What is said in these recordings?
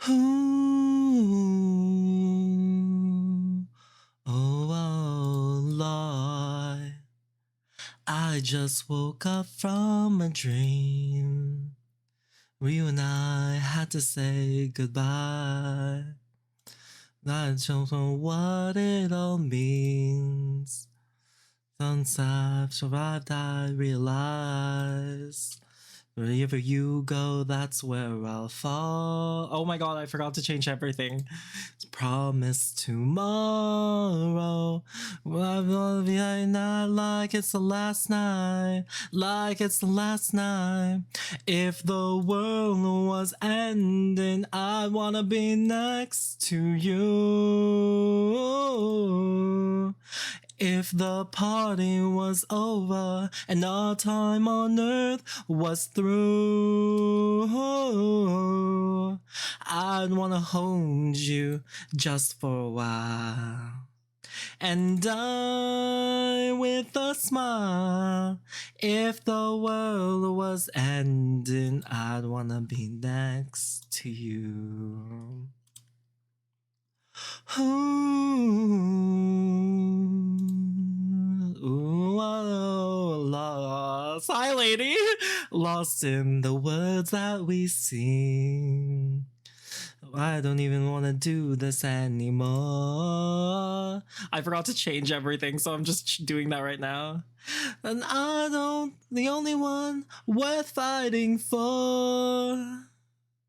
Ooh, oh, Lord. I just woke up from a dream. You and I had to say goodbye. I don't know what it all means. Once I've survived, I realize wherever you go, that's where I'll fall. Oh my god, I forgot to change everything. Promise tomorrow. I'll be not like it's the last night. Like it's the last night. If the world was ending, I wanna be next to you. If the party was over and our time on earth was through, I'd wanna hold you just for a while and die with a smile. If the world was ending, I'd wanna be next to you. Ooh, oh, lost. Hi, lady. Lost in the words that we sing. I don't even want to do this anymore. I forgot to change everything, so I'm just doing that right now. And I don't, the only one worth fighting for.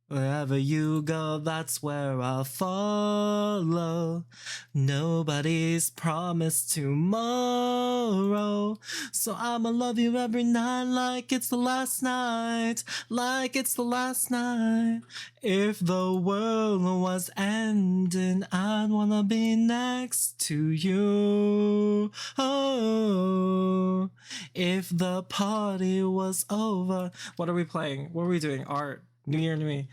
Wherever you go, that's where I'll follow. Nobody's promised tomorrow. So I'ma love you every night like it's the last night. Like it's the last night. If the world was ending, I'd wanna be next to you. Oh, if the party was over. What are we playing? What are we doing? Art. New Year, New Me.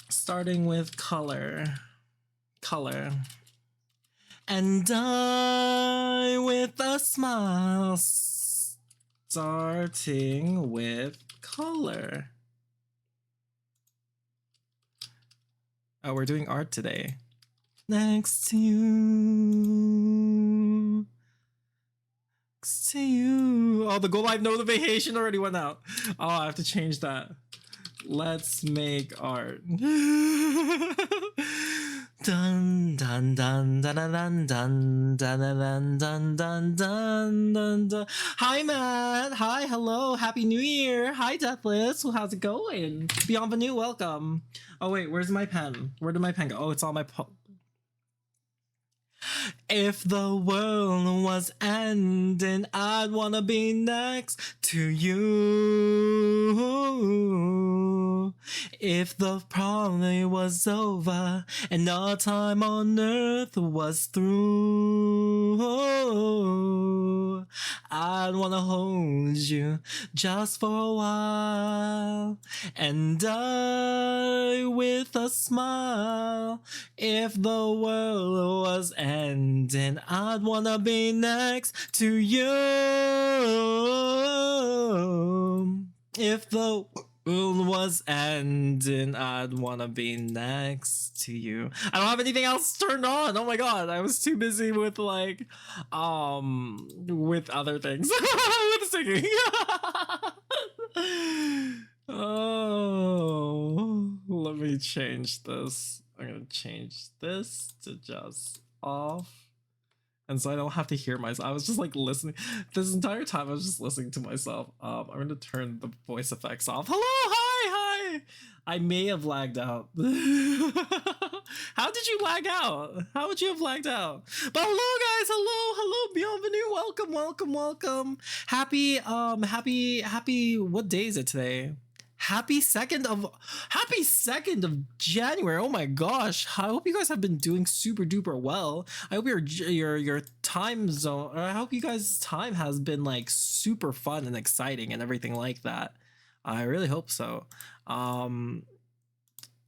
Starting with color. And die with a smile. Starting with color. Oh, we're doing art today. Next to you. To you. Oh, the Go Live notification already went out. Oh, I have to change that. Let's make art. Dun dun dun dun dun dun dun dun dun dun dun dun dun. Hi Matt. Hi, hello, happy new year. Hi Deathless. How's it going? Bienvenue, welcome. Oh wait, where's my pen? Where did my pen go? Oh, it's on my if the world was ending, I'd wanna be next to you. If the party was over and our time on earth was through, I'd wanna hold you just for a while and die with a smile. If the world was ending, I'd wanna be next to you. If the world was ending, I'd wanna be next to you. I don't have anything else turned on. Oh my god, I was too busy with like with other things. With singing. Oh, let me change this. I'm gonna change this to just off. And so I don't have to hear myself. I was just like listening. This entire time I was just listening to myself. I'm gonna turn the voice effects off. Hello, hi. I may have lagged out. How did you lag out? How would you have lagged out? But hello guys, hello, bienvenue, welcome. Happy, what day is it today? Happy 2nd of January. Oh my gosh. I hope you guys have been doing super duper well. I hope your time zone, I hope you guys' time has been like super fun and exciting and everything like that. I really hope so.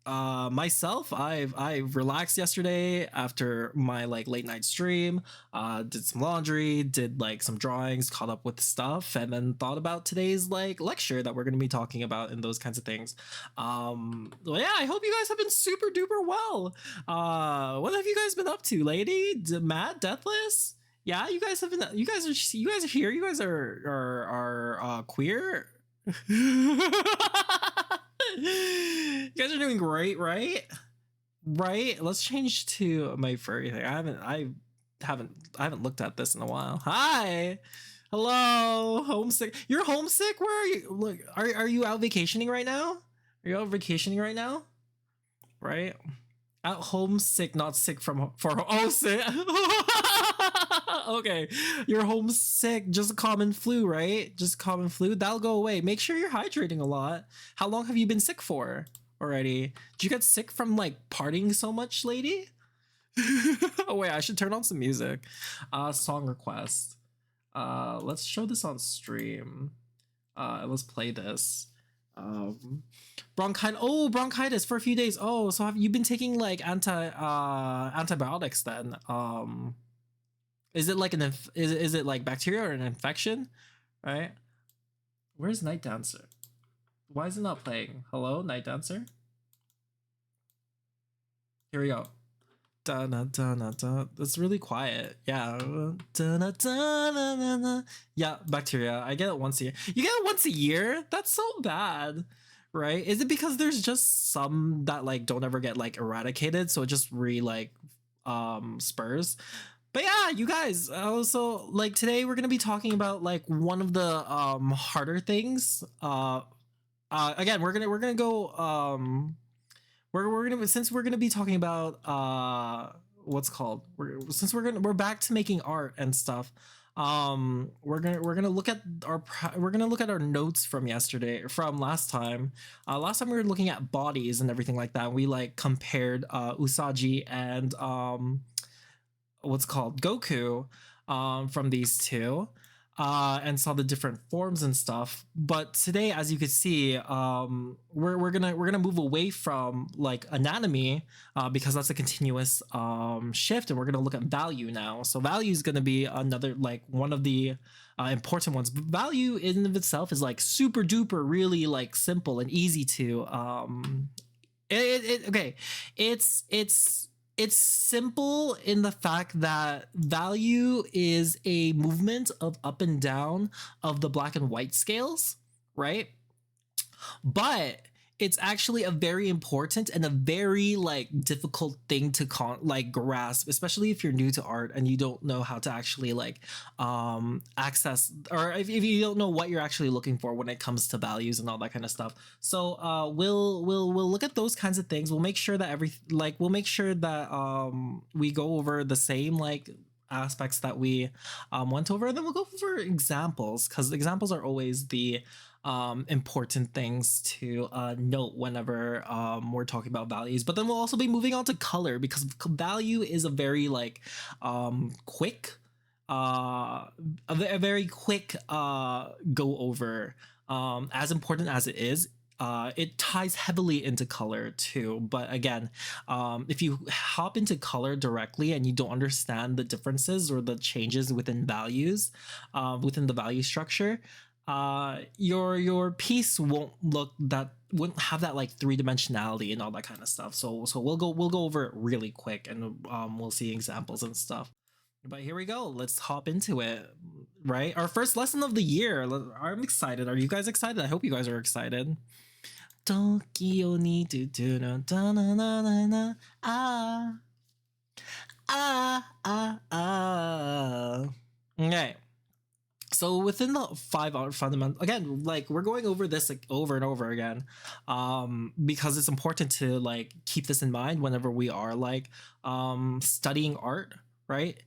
Myself, I relaxed yesterday after my like late night stream. Did some laundry, did like some drawings, caught up with stuff, and then thought about today's like lecture that we're going to be talking about and those kinds of things. Well, yeah, I hope you guys have been super duper well. What have you guys been up to, lady? Matt, Deathless? Yeah, you guys have been. You guys are here. You guys are queer. You guys are doing great, right? Right. Let's change to my furry thing. I haven't looked at this in a while. Hi. Hello. Homesick. You're homesick? Where are you? Look, are you out vacationing right now? Are you out vacationing right now? Right? At homesick, not sick from for oh sick. Okay, you're homesick, just a common flu, right? Just common flu. That'll go away. Make sure you're hydrating a lot. How long have you been sick for already? Did you get sick from like partying so much, lady? Oh wait, I should turn on some music. Song request. Let's show this on stream. Let's play this. Bronchitis. Oh, bronchitis for a few days. Oh, so have you been taking like antibiotics then? Is it like is it like bacteria or an infection? Right? Where's Night Dancer? Why is it not playing? Hello, Night Dancer? Here we go. Da na da na da. It's really quiet. Yeah. Da na da na na na. Yeah, bacteria. I get it once a year. You get it once a year? That's so bad. Right? Is it because there's just some that like don't ever get like eradicated, so it just like spurs? But yeah, you guys, also like today we're gonna be talking about like one of the harder things. Again, we're gonna go we're gonna since we're gonna be talking about what's called we're back to making art and stuff. We're gonna look at our notes from yesterday, from last time. Last time we were looking at bodies and everything like that. We like compared Usagi and what's called Goku from these two, and saw the different forms and stuff. But today, as you can see, we're gonna move away from like anatomy, because that's a continuous shift, and we're gonna look at value now. So value is gonna be another like one of the important ones. Value in of itself is like super duper really like simple and easy to okay, it's simple in the fact that value is a movement of up and down of the black and white scales, right? But it's actually a very important and a very like difficult thing to like grasp, especially if you're new to art and you don't know how to actually like access, or if you don't know what you're actually looking for when it comes to values and all that kind of stuff. So we'll look at those kinds of things. We'll make sure that we go over the same like aspects that we went over, and then we'll go over examples, because examples are always the important things to note whenever we're talking about values. But then we'll also be moving on to color, because value is a very like quick a very quick go over. As important as it is, it ties heavily into color too. But again, if you hop into color directly and you don't understand the differences or the changes within values, within the value structure, your piece wouldn't have that like three-dimensionality and all that kind of stuff. So we'll go over it really quick, and we'll see examples and stuff. But here we go. Let's hop into it. Right, our first lesson of the year. I'm excited. Are you guys excited? I hope you guys are excited. Tokyo ni do do na da na na na na ah Okay. So within the 5 art fundamental, again, like we're going over this like over and over again, because it's important to like keep this in mind whenever we are like studying art, right?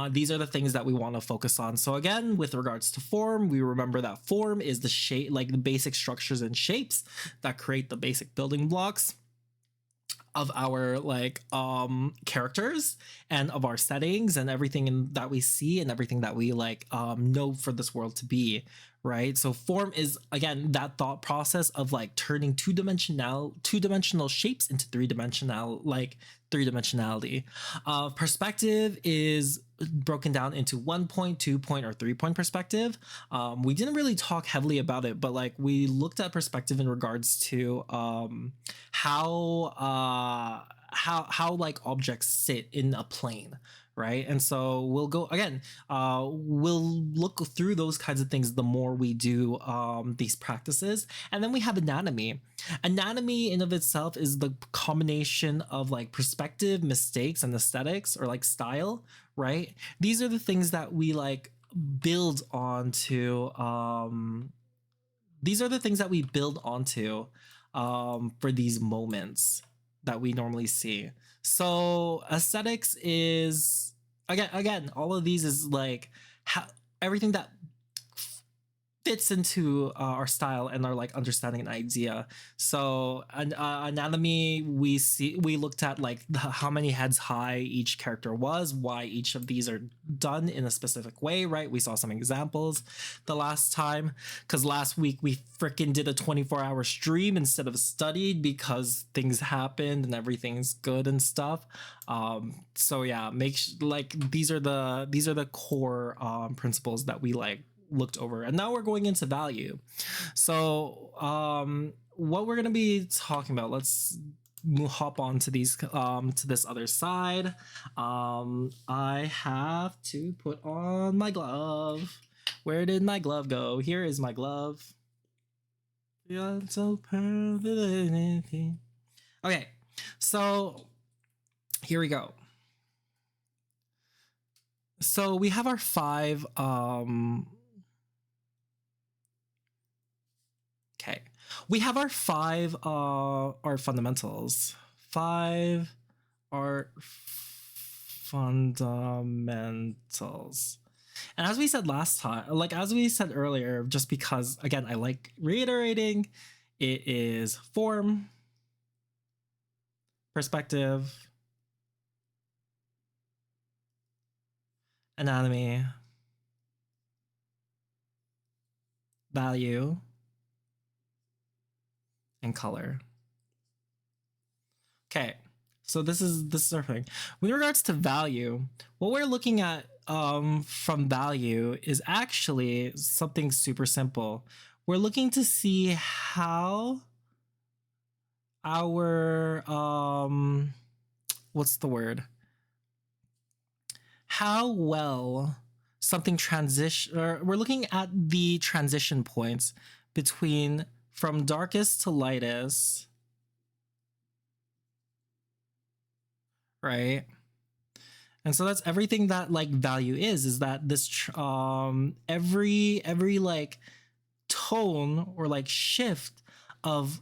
These are the things that we want to focus on. So again, with regards to form, we remember that form is the shape, like the basic structures and shapes that create the basic building blocks of our like characters and of our settings and everything that we see and everything that we like know for this world to be, right? So form is again that thought process of like turning two dimensional shapes into three dimensionality. Perspective is broken down into 1 point, 2 point, or 3 point perspective. We didn't really talk heavily about it, but like we looked at perspective in regards to how like objects sit in a plane, right? And so we'll go again, we'll look through those kinds of things the more we do these practices. And then we have anatomy. Anatomy in of itself is the combination of like perspective, mistakes, and aesthetics, or like style, right? These are the things that we like build onto. These are the things that we build onto for these moments that we normally see. So aesthetics is again all of these is like how everything that fits into our style and our like understanding an idea. So anatomy, we looked at like how many heads high each character was, why each of these are done in a specific way, right? We saw some examples the last time, because last week we freaking did a 24-hour stream instead of studied because things happened and everything's good and stuff. So yeah, like these are the core principles that we like looked over, and now we're going into value. So what we're going to be talking about, let's hop on to these to this other side. I have to put on my glove. Where did my glove go? Here is my glove. Yeah, so perfect. Okay, so here we go. So we have our five okay, we have our five art fundamentals. Five art fundamentals. And as we said last time, like as we said earlier, just because again I like reiterating, it is form, perspective, anatomy, value, and color. Okay, so this is our thing. With regards to value, what we're looking at from value is actually something super simple. We're looking to see how our what's the word? How well something transition, or we're looking at the transition points between from darkest to lightest, right? And so that's everything that like value is that this every like tone or like shift of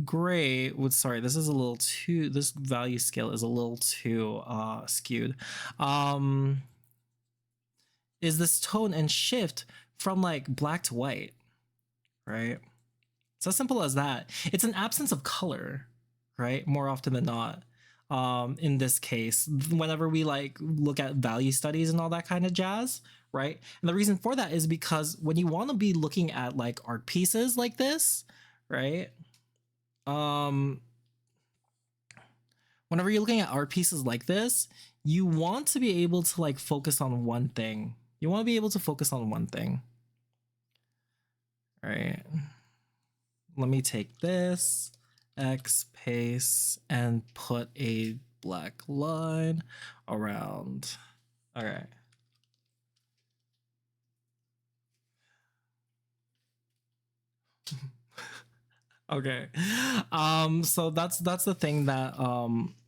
gray would, sorry, this is a little too, this value scale is a little too skewed, is this tone and shift from like black to white, right? It's as simple as that. It's an absence of color, right? More often than not. In this case, whenever we like look at value studies and all that kind of jazz, right? And the reason for that is because when you want to be looking at like art pieces like this, right? Whenever you're looking at art pieces like this, you want to be able to like focus on one thing. You want to be able to focus on one thing. All right. Let me take this X paste and put a black line around. All right. Okay. So that's the thing that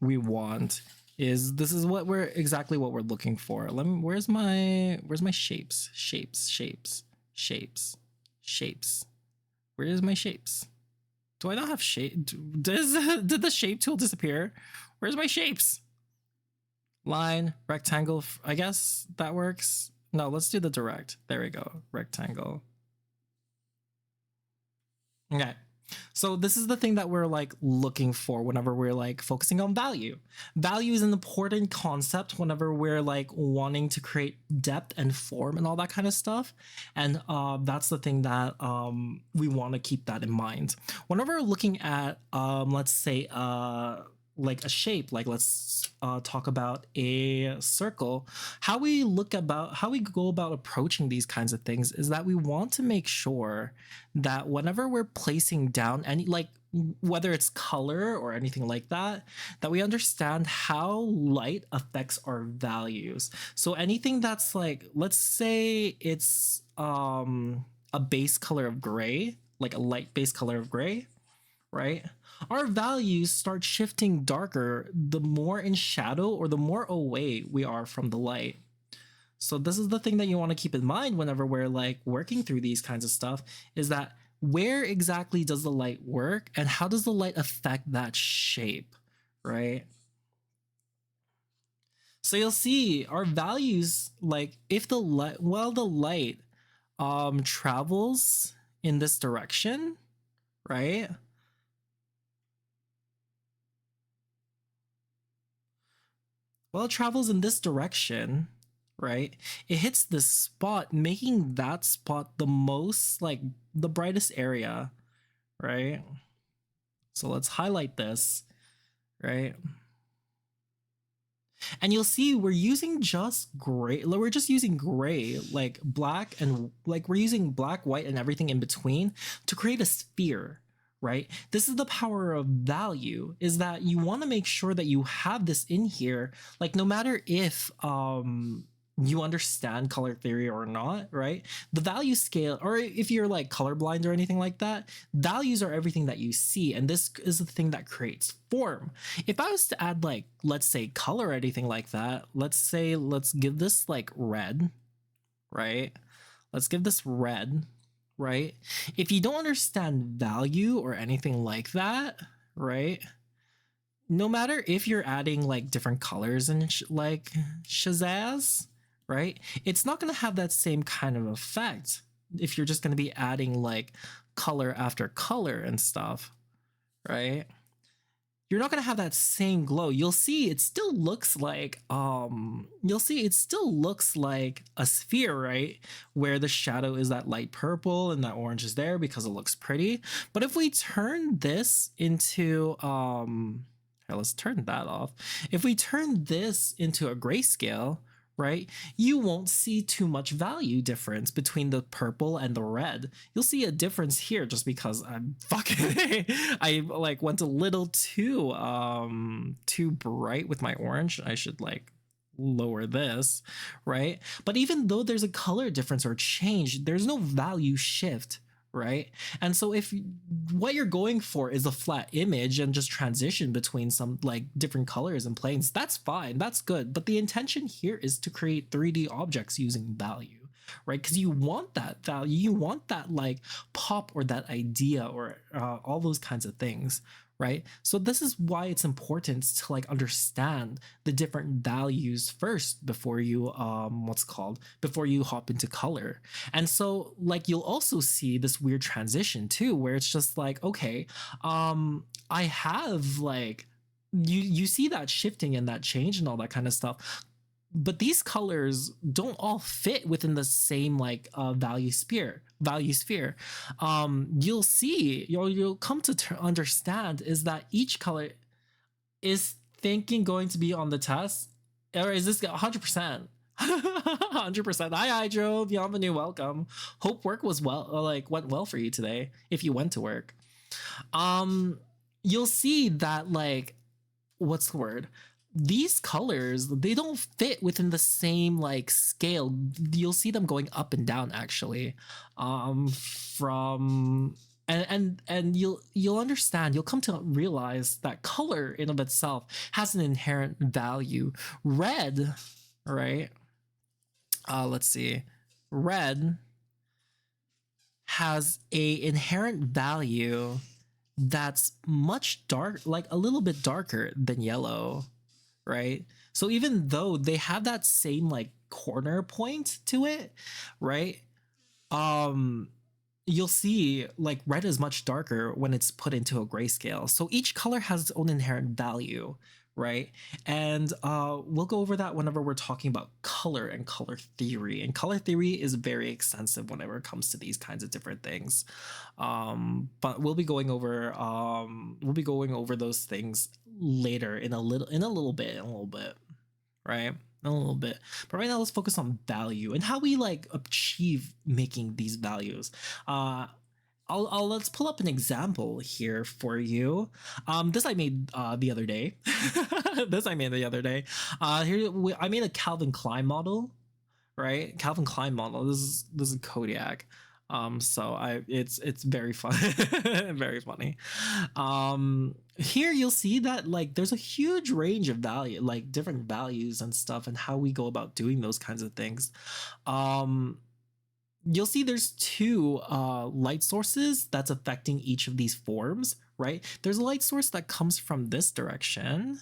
we want, is this is what we're exactly what we're looking for. Let me, where's my shapes? Shapes. Where is my shapes? Do I not have shape? Did the shape tool disappear? Where's my shapes? Line, rectangle, I guess that works. No, let's do the direct. There we go. Rectangle. Okay. So this is the thing that we're like looking for whenever we're like focusing on value. Value is an important concept whenever we're like wanting to create depth and form and all that kind of stuff. And that's the thing that we want to keep that in mind. Whenever we're looking at let's say like a shape, like let's talk about a circle. How we go about approaching these kinds of things is that we want to make sure that whenever we're placing down any, like whether it's color or anything like that, that we understand how light affects our values. So anything that's like, let's say it's a base color of gray, like a light base color of gray, right? Our values start shifting darker the more in shadow or the more away we are from the light. So this is the thing that you want to keep in mind whenever we're like working through these kinds of stuff, is that where exactly does the light work and how does the light affect that shape, right? So you'll see our values, like if the light, well, the light travels in this direction, right? Well, it travels in this direction, right? It hits this spot, making that spot the most, like, the brightest area, right? So let's highlight this, right? And you'll see we're using just gray, we're just using gray, like black and like we're using black, white, and everything in between to create a sphere, right? This is the power of value, is that you want to make sure that you have this in here, like no matter if you understand color theory or not, right? The value scale, or if you're like colorblind or anything like that, values are everything that you see, and this is the thing that creates form. If I was to add, like, let's say color or anything like that, let's give this like red, right? Let's give this red, right? If you don't understand value or anything like that, right? No matter if you're adding like different colors and like shazazz, right? It's not going to have that same kind of effect if you're just going to be adding like color after color and stuff, right? You're not going to have that same glow. You'll see it still looks like a sphere, right? Where the shadow is that light purple and that orange is there because it looks pretty. But if we turn this into here, let's turn that off. If we turn this into a grayscale, right, you won't see too much value difference between the purple and the red. You'll see a difference here just because I'm fucking I like went a little too bright with my orange. I should like lower this, right? But even though there's a color difference or change, there's no value shift, right? And so if what you're going for is a flat image and just transition between some like different colors and planes, that's fine, that's good. But the intention here is to create 3D objects using value, right? Because you want that value, you want that like pop or that idea or all those kinds of things, right? So this is why it's important to like understand the different values first before you before you hop into color. And so like you'll also see this weird transition too, where it's just like, okay, I have like you see that shifting and that change and all that kind of stuff, but these colors don't all fit within the same like value sphere. You'll see, you'll come to understand is that each color is thinking going to be on the test, or is this 100%? 100%. Hi Hydro, bienvenue, welcome. Hope work was well, like went well for you today if you went to work. You'll see that like, what's the word, these colors, they don't fit within the same like scale. You'll see them going up and down actually, from and you'll understand, you'll come to realize that color in of itself has an inherent value. Red, right? Let's see, red has a inherent value that's much dark, like a little bit darker than yellow, right? So even though they have that same like corner point to it, right? Um you'll see like red is much darker when it's put into a grayscale. So each color has its own inherent value, right? And we'll go over that whenever we're talking about color and color theory. And color theory is very extensive whenever it comes to these kinds of different things. But we'll be going over those things later in a little bit, right? A little bit. But right now let's focus on value and how we like achieve making these values. Let's pull up an example here for you. This I made the other day. I made a Calvin Klein model, right? Calvin Klein model. This is Kodiak. So it's very fun, very funny. Here you'll see that like there's a huge range of value, like different values and stuff, and how we go about doing those kinds of things. You'll see there's two light sources that's affecting each of these forms, right? There's a light source that comes from this direction,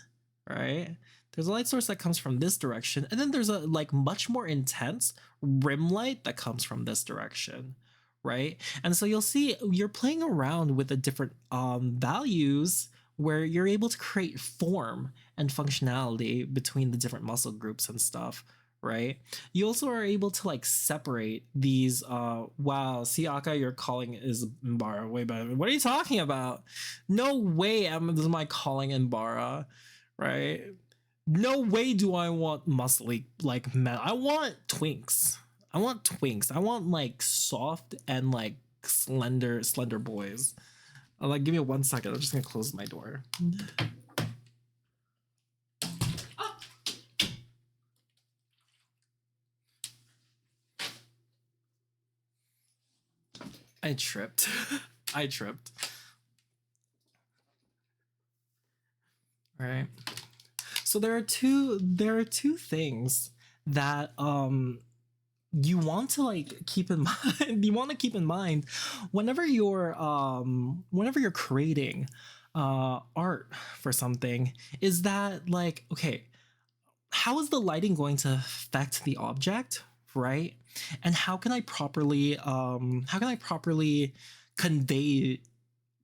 right? There's a light source that comes from this direction, and then there's a like much more intense rim light that comes from this direction, right? And so you'll see you're playing around with the different values where you're able to create form and functionality between the different muscle groups and stuff, right? You also are able to like separate these wow, see Aka, your calling is Mbara way better. What are you talking about? No way is my calling Mbara, right? No way do I want muscly like metal. I want twinks. I want like soft and like slender boys. Like give me 1 second. I'm just gonna close my door. I tripped. I tripped. All right. So there are two things that you want to like keep in mind. You want to keep in mind whenever you're creating art for something, is that like, okay, how is the lighting going to affect the object, right? And how can I properly convey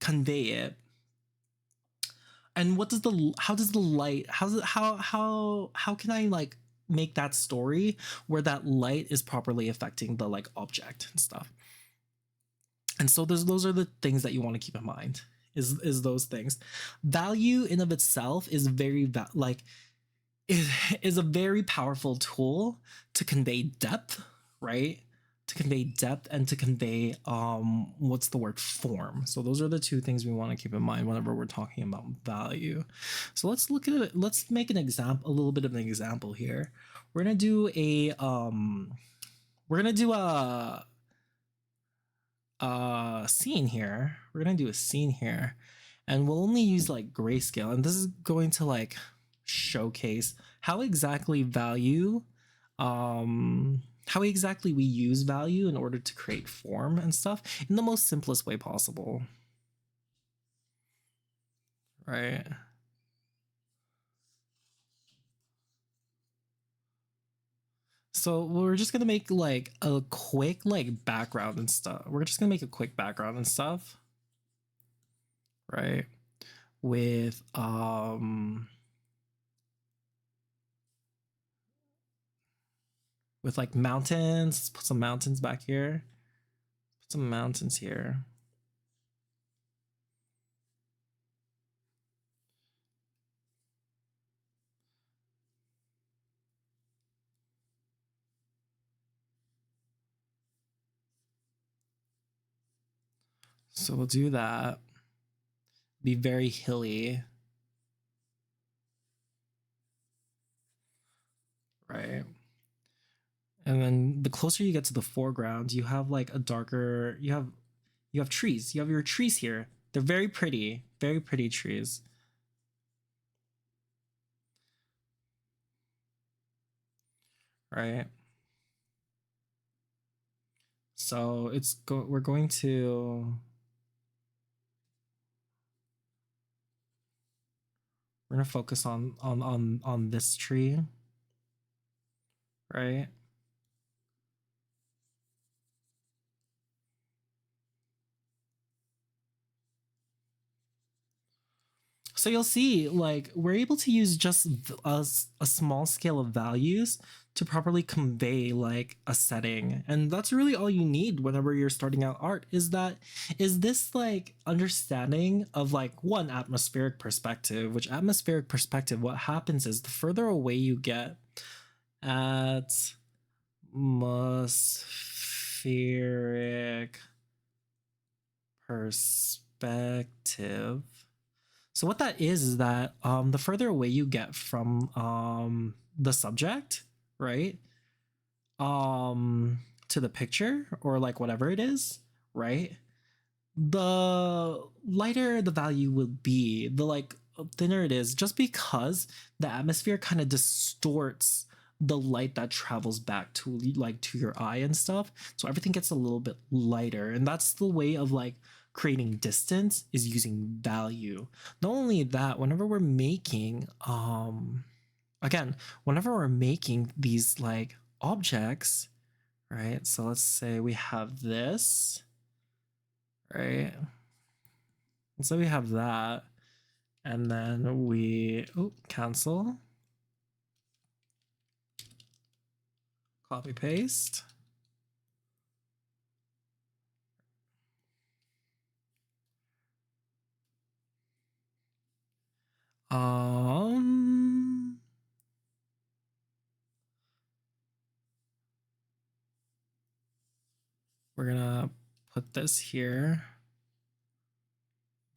it? And what does the how does the light how can I like make that story where that light is properly affecting the like object and stuff? And so those are the things that you want to keep in mind, is those things. Value in of itself is is a very powerful tool to convey depth, right? To convey depth and to convey what's the word, form. So those are the two things we want to keep in mind whenever we're talking about value. So let's look at it. Let's make an example, a little bit of an example here. We're gonna do a scene here. We're gonna do a scene here, and we'll only use like grayscale, and this is going to like showcase how exactly how exactly we use value in order to create form and stuff in the most simplest way possible, right? So we're just gonna make like a quick like background and stuff. We're just gonna make a quick background and stuff, right? With like mountains. Let's put some mountains back here. Put some mountains here. So we'll do that. Be very hilly. Right. And then the closer you get to the foreground, you have like a darker, you have trees. You have your trees here. They're very pretty trees. Right? So we're going to focus on this tree, right? So you'll see, like, we're able to use just a small scale of values to properly convey like a setting, and that's really all you need whenever you're starting out art. Is this like understanding of like one atmospheric perspective, which atmospheric perspective, what happens is the further away you get atmospheric perspective. So what that is that the further away you get from the subject, right? To the picture or like whatever it is, right? The lighter the value will be, the like thinner it is, just because the atmosphere kind of distorts the light that travels back to like to your eye and stuff. So everything gets a little bit lighter, and that's the way of like creating distance, is using value. Not only that, whenever we're making again, whenever we're making these like objects, right? So let's say we have this, right? And so we have that, and then we cancel, copy paste. We're gonna put this here.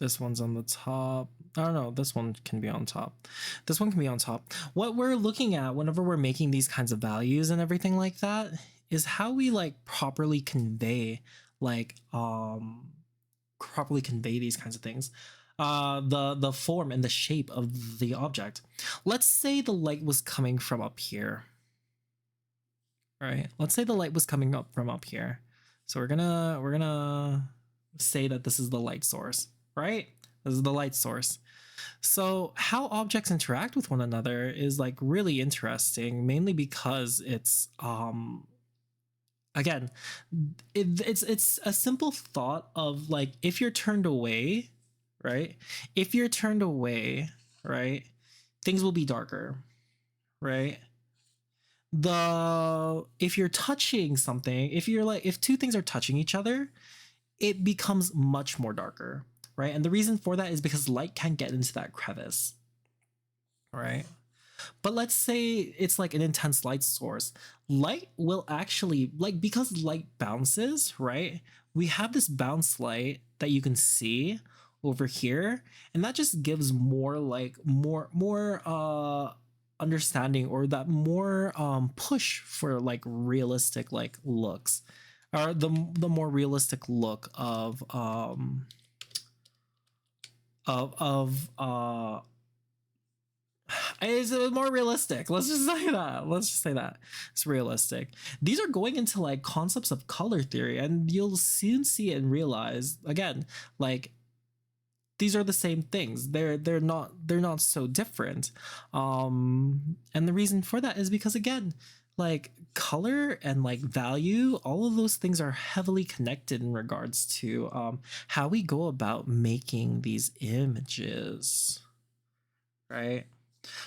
This one's on the top. I don't know, this one can be on top. This one can be on top. What we're looking at whenever we're making these kinds of values and everything like that is how we like properly convey like properly convey these kinds of things. The form and the shape of the object. Let's say the light was coming from up here. Right? Let's say the light was coming up from up here. So we're gonna say that this is the light source, right? This is the light source. So how objects interact with one another is like really interesting, mainly because it's again, it's a simple thought of like, if you're turned away, right? If you're turned away, right, things will be darker, right? If you're touching something, if you're like, if two things are touching each other, it becomes much more darker, right? And the reason for that is because light can't get into that crevice, right? But let's say it's like an intense light source. Light will actually, like, because light bounces, right? We have this bounce light that you can see over here, and that just gives more like more understanding, or that more push for like realistic like looks, or the more realistic look of is more realistic. Let's just say that. Let's just say that it's realistic. These are going into like concepts of color theory, and you'll soon see it and realize again, like, these are the same things. They're not so different. And the reason for that is because again, like color and like value, all of those things are heavily connected in regards to how we go about making these images, right?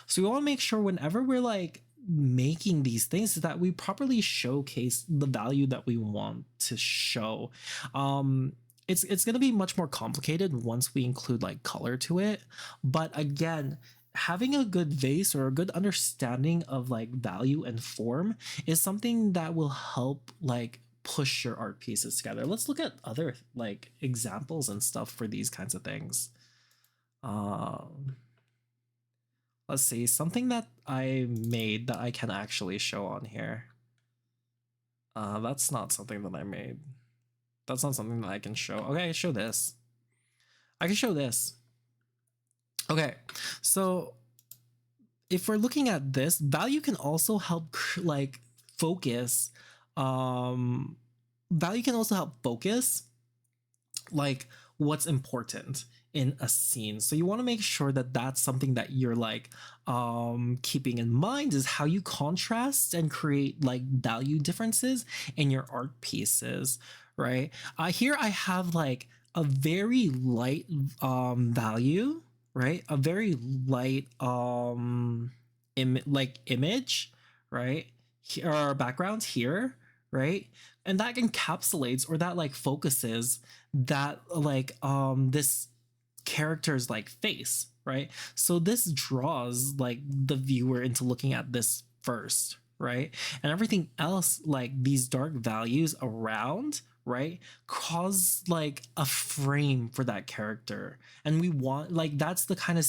So we want to make sure whenever we're like making these things that we properly showcase the value that we want to show. It's going to be much more complicated once we include like color to it, but again, having a good vase or a good understanding of like value and form is something that will help like push your art pieces together. Let's look at other like examples and stuff for these kinds of things. Let's see, something that I made that I can actually show on here. That's not something that I made. That's not something that I can show. Okay, I can show this. I can show this. Okay, so if we're looking at this, value can also help like focus. Value can also help focus like what's important in a scene. So you want to make sure that that's something that you're like keeping in mind, is how you contrast and create like value differences in your art pieces, right? Here I have like a very light value, right? A very light like image, right? Or background here, right? And that encapsulates or that like focuses that like this character's like face, right? So this draws like the viewer into looking at this first, right? And everything else, like these dark values around, right, cause like a frame for that character. And we want like that's the kind of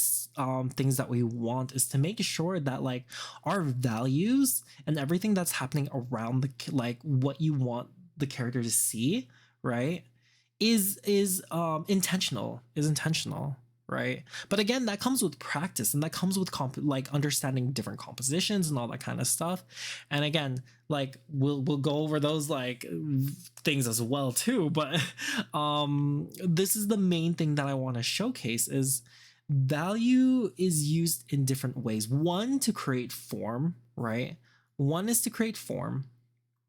things that we want, is to make sure that like our values and everything that's happening around the like what you want the character to see, right, is intentional, right? But again, that comes with practice, and that comes with like understanding different compositions and all that kind of stuff. And again, like we'll go over those like things as well too. But this is the main thing that I want to showcase is value is used in different ways. One, to create form, right? One is to create form,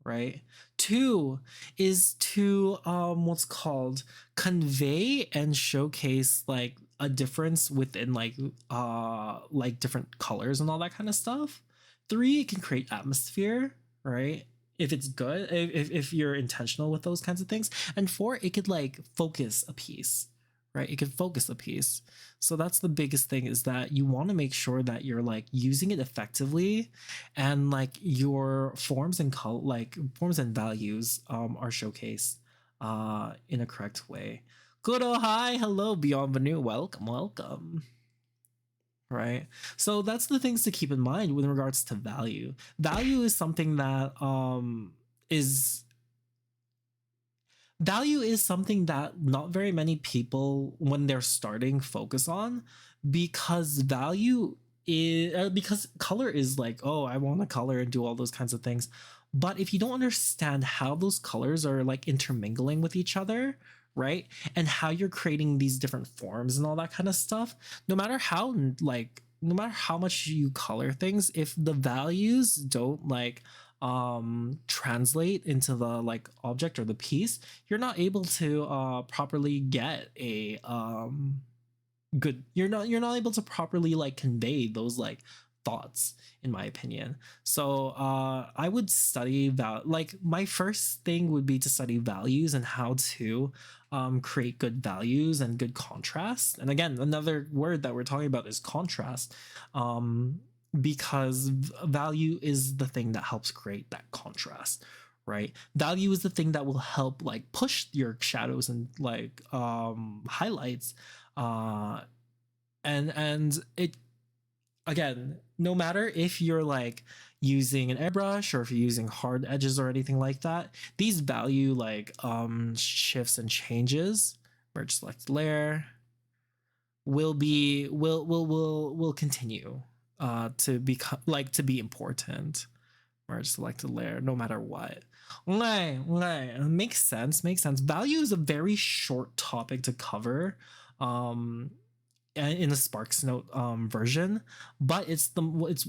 right? Two is to what's called convey and showcase like a difference within like different colors and all that kind of stuff. Three, it can create atmosphere, right? If it's good, if you're intentional with those kinds of things. And four, it could like focus a piece, right? It could focus a piece. So that's the biggest thing, is that you want to make sure that you're like using it effectively, and like your forms and like forms and values are showcased in a correct way. Good, oh hi, hello, Beyond Venue, welcome. Right. So that's the things to keep in mind with regards to value. Value is something that is value is something that not very many people, when they're starting, focus on, because value is because color is like, oh, I want a color and do all those kinds of things. But if you don't understand how those colors are like intermingling with each other, right, and how you're creating these different forms and all that kind of stuff, no matter how like no matter how much you color things, if the values don't like translate into the like object or the piece, you're not able to properly get a good, you're not able to properly like convey those like thoughts, in my opinion. So I would study like my first thing would be to study values and how to create good values and good contrast. And again, another word that we're talking about is contrast, because value is the thing that helps create that contrast, right? Value is the thing that will help like push your shadows and like highlights, uh and it, again, no matter if you're like using an airbrush or if you're using hard edges or anything like that, these value like shifts and changes, merge select layer, will continue to become like to be important. Merge selected layer, no matter what. Makes sense. Value is a very short topic to cover in the Sparks Note version, but it's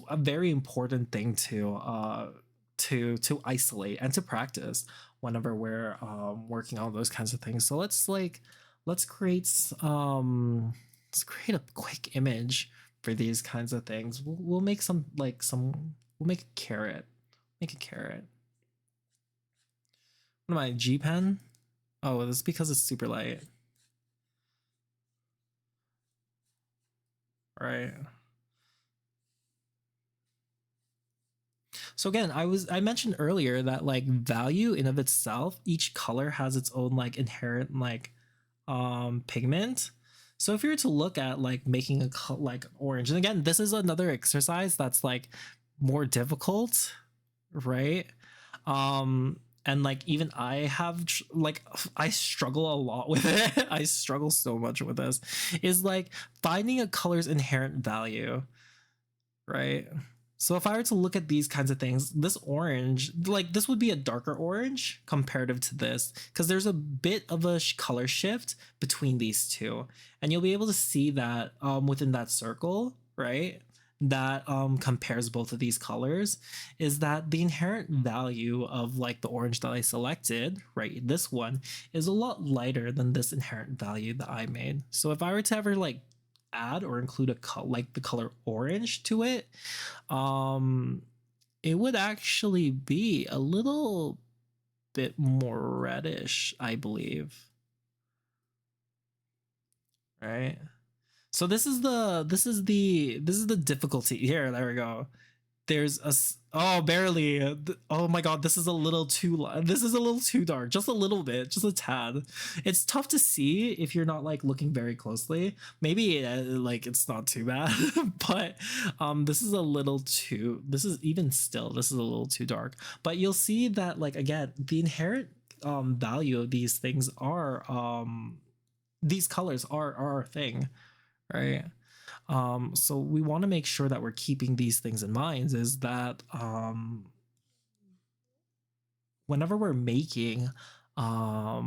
a very important thing to isolate and to practice whenever we're working on those kinds of things. So let's create a quick image for these kinds of things. We'll make we'll make a carrot. Make a carrot. What am I, G pen? Oh, this is because it's super light. All right. So again, I mentioned earlier that like value in of itself, each color has its own like inherent like pigment. So if you were to look at like making a like orange, and again, this is another exercise that's like more difficult, right? And like even I have like I struggle a lot with it. I struggle so much with this, is like finding a color's inherent value, right? So if I were to look at these kinds of things, this orange, like this would be a darker orange comparative to this, because there's a bit of a color shift between these two. And you'll be able to see that within that circle, right? That compares both of these colors, is that the inherent value of like the orange that I selected, right? This one is a lot lighter than this inherent value that I made. So if I were to ever like add or include like the color orange to it, it would actually be a little bit more reddish, I believe. Right? So this is the difficulty here. There we go. There's oh, barely. Oh my god, this is a little too dark. Just a little bit, just a tad. It's tough to see if you're not like looking very closely. Maybe like it's not too bad, but this is a little too. This is even still. This is a little too dark. But you'll see that like again, the inherent value of these things are these colors are our thing, right? So we want to make sure that we're keeping these things in mind, is that whenever we're making or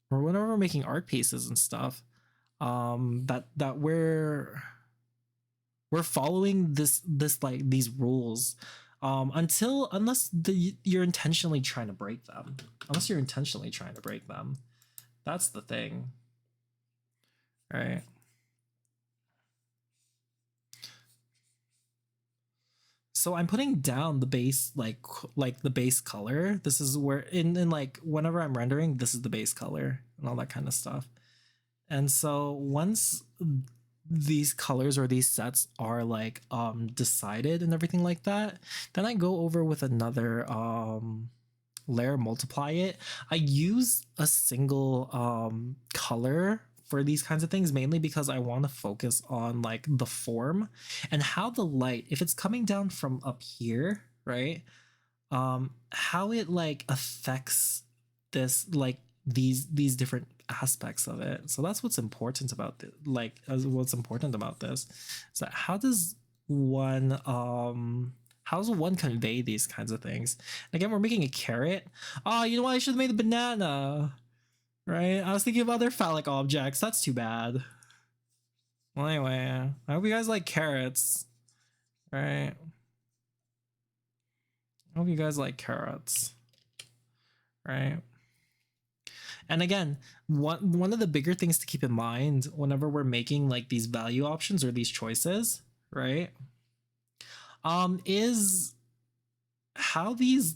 whenever we're making art pieces and stuff, that we're following this like these rules unless you're intentionally trying to break them. Unless you're intentionally trying to break them. That's the thing. Right? So I'm putting down the base like the base color. This is where in like whenever I'm rendering, this is the base color and all that kind of stuff. And so once these colors or these sets are like decided and everything like that, then I go over with another layer, multiply it. I use a single color for these kinds of things, mainly because I want to focus on like the form and how the light, if it's coming down from up here, right, how it like affects this like these different aspects of it. So that's what's important about what's important about this is that how does one convey these kinds of things. And again, we're making a carrot. Oh, you know what, I should have made the banana, right? I was thinking of other phallic objects. That's too bad. Well, anyway, I hope you guys like carrots, right? I hope you guys like carrots, right? And again, one of the bigger things to keep in mind whenever we're making like these value options or these choices, right, is how these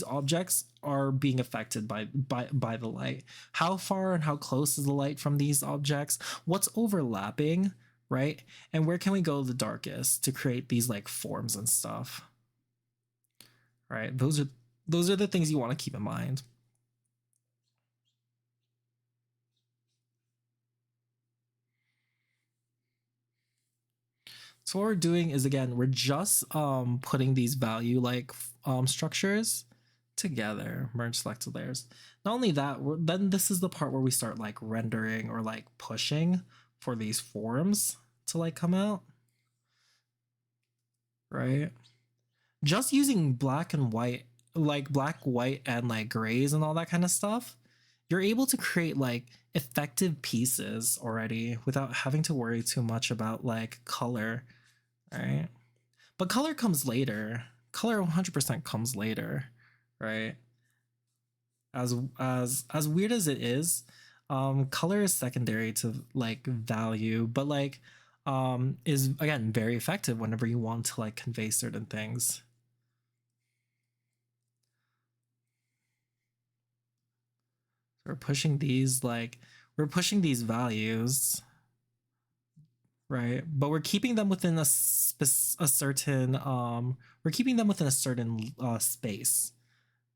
objects are being affected by the light. How far and how close is the light from these objects? What's overlapping, right? And where can we go the darkest to create these like forms and stuff, right? Those are the things you want to keep in mind. So what we're doing is, again, we're just putting these value like structures together, merge selected layers. Not only that, then this is the part where we start like rendering or like pushing for these forms to like come out, right? Just using black and white, like black, white, and like grays and all that kind of stuff, you're able to create like effective pieces already without having to worry too much about like color, right? But color comes later. Color 100% comes later, right? As weird as it is, color is secondary to like value, but like is again very effective whenever you want to like convey certain things. We're pushing these values, right? But we're keeping them within a certain space.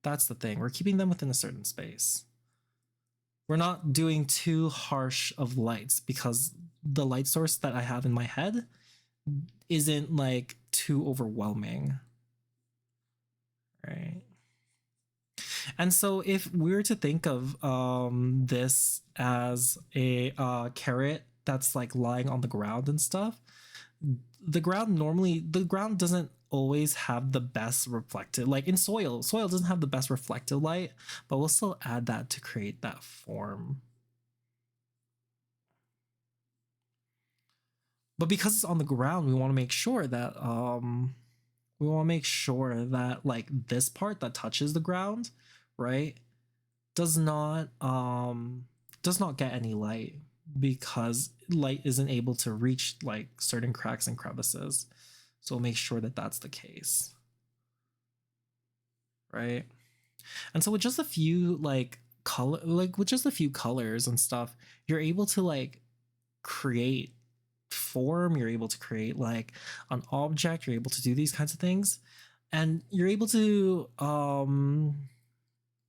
That's the thing. We're keeping them within a certain space. We're not doing too harsh of lights because the light source that I have in my head isn't like too overwhelming, right? And so if we were to think of this as a carrot that's like lying on the ground and stuff, the ground doesn't always have the best reflected, like in soil doesn't have the best reflected light, but we'll still add that to create that form. But because it's on the ground, we want to make sure that like this part that touches the ground, right, does not get any light. because light isn't able to reach like certain cracks and crevices. So make sure that that's the case, right? And so with just a few like color, like with just a few colors and stuff, you're able to like create form, you're able to create like an object, you're able to do these kinds of things, and you're able to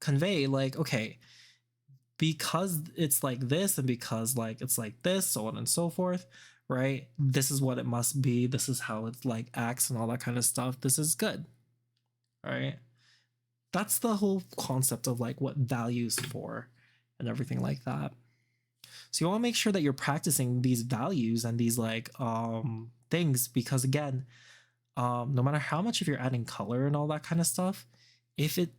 convey like, okay, because it's like this and because like it's like this, so on and so forth, right? This is what it must be, this is how it's like acts and all that kind of stuff. This is good, right? That's the whole concept of like what values for and everything like that. So you want to make sure that you're practicing these values and these like things, because again, no matter how much if you're adding color and all that kind of stuff, if it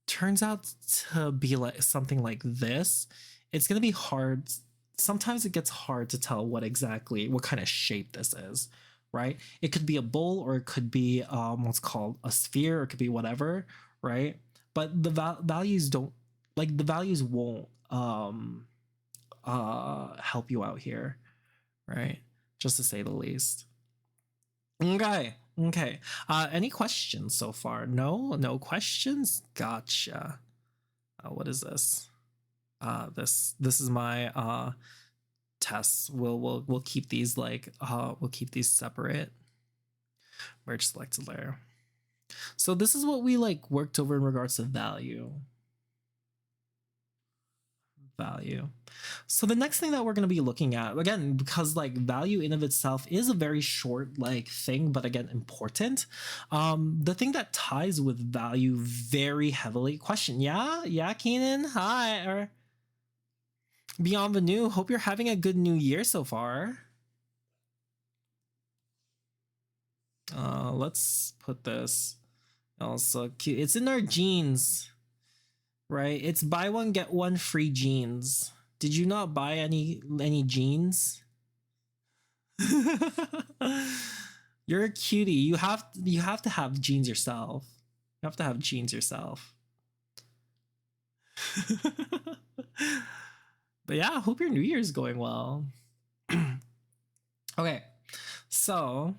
turns out to be like something like this, it's going to be hard. Sometimes it gets hard to tell what kind of shape this is, right? It could be a bowl, or it could be what's called a sphere, or it could be whatever, right? But the values don't, like, the values won't help you out here, right? Just to say the least. Okay. Any questions so far? No questions. Gotcha. What is this? This is my tests. We'll keep these like we'll keep these separate. Merge selected layer. So this is what we like worked over in regards to value. So the next thing that we're going to be looking at, again, because like value in of itself is a very short like thing, but again important, the thing that ties with value very heavily, question, yeah, Keenan, hi, or Beyond the New, hope you're having a good new year so far. Let's put this also cute. It's in our jeans, right? It's buy one get one free jeans. Did you not buy any jeans? You're a cutie. You have to have jeans yourself. You have to have jeans yourself. But yeah, I hope your new year's going well. Okay, so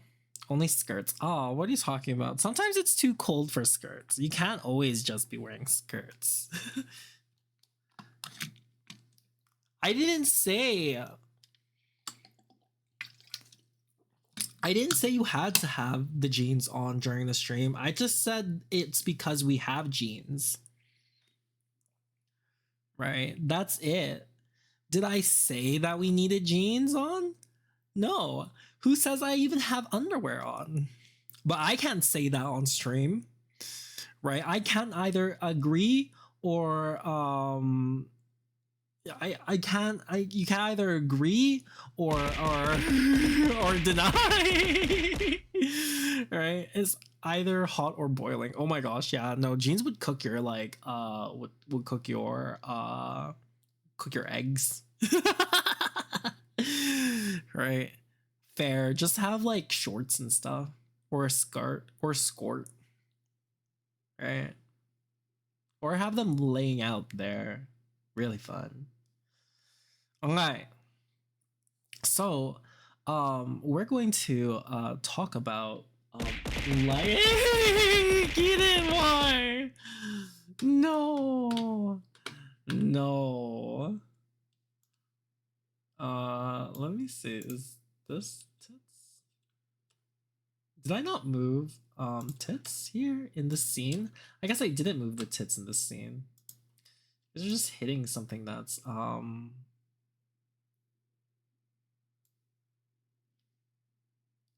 only skirts. Oh, what are you talking about? Sometimes it's too cold for skirts. You can't always just be wearing skirts. I didn't say you had to have the jeans on during the stream. I just said it's because we have jeans. Right? That's it. Did I say that we needed jeans on? No. Who says I even have underwear on? But I can't say that on stream. Right? I can't either agree or you can either agree or deny. Right? It's either hot or boiling. Oh my gosh, yeah. No, jeans would cook your like would cook your eggs. Right? Fair. Just have like shorts and stuff, or a skirt or skort. Right? Or have them laying out there. Really fun. Okay. So, we're going to talk about like get in, why? No. Let me see. Is this tits? Did I not move tits here in this scene? I guess I didn't move the tits in this scene. They're just hitting something that's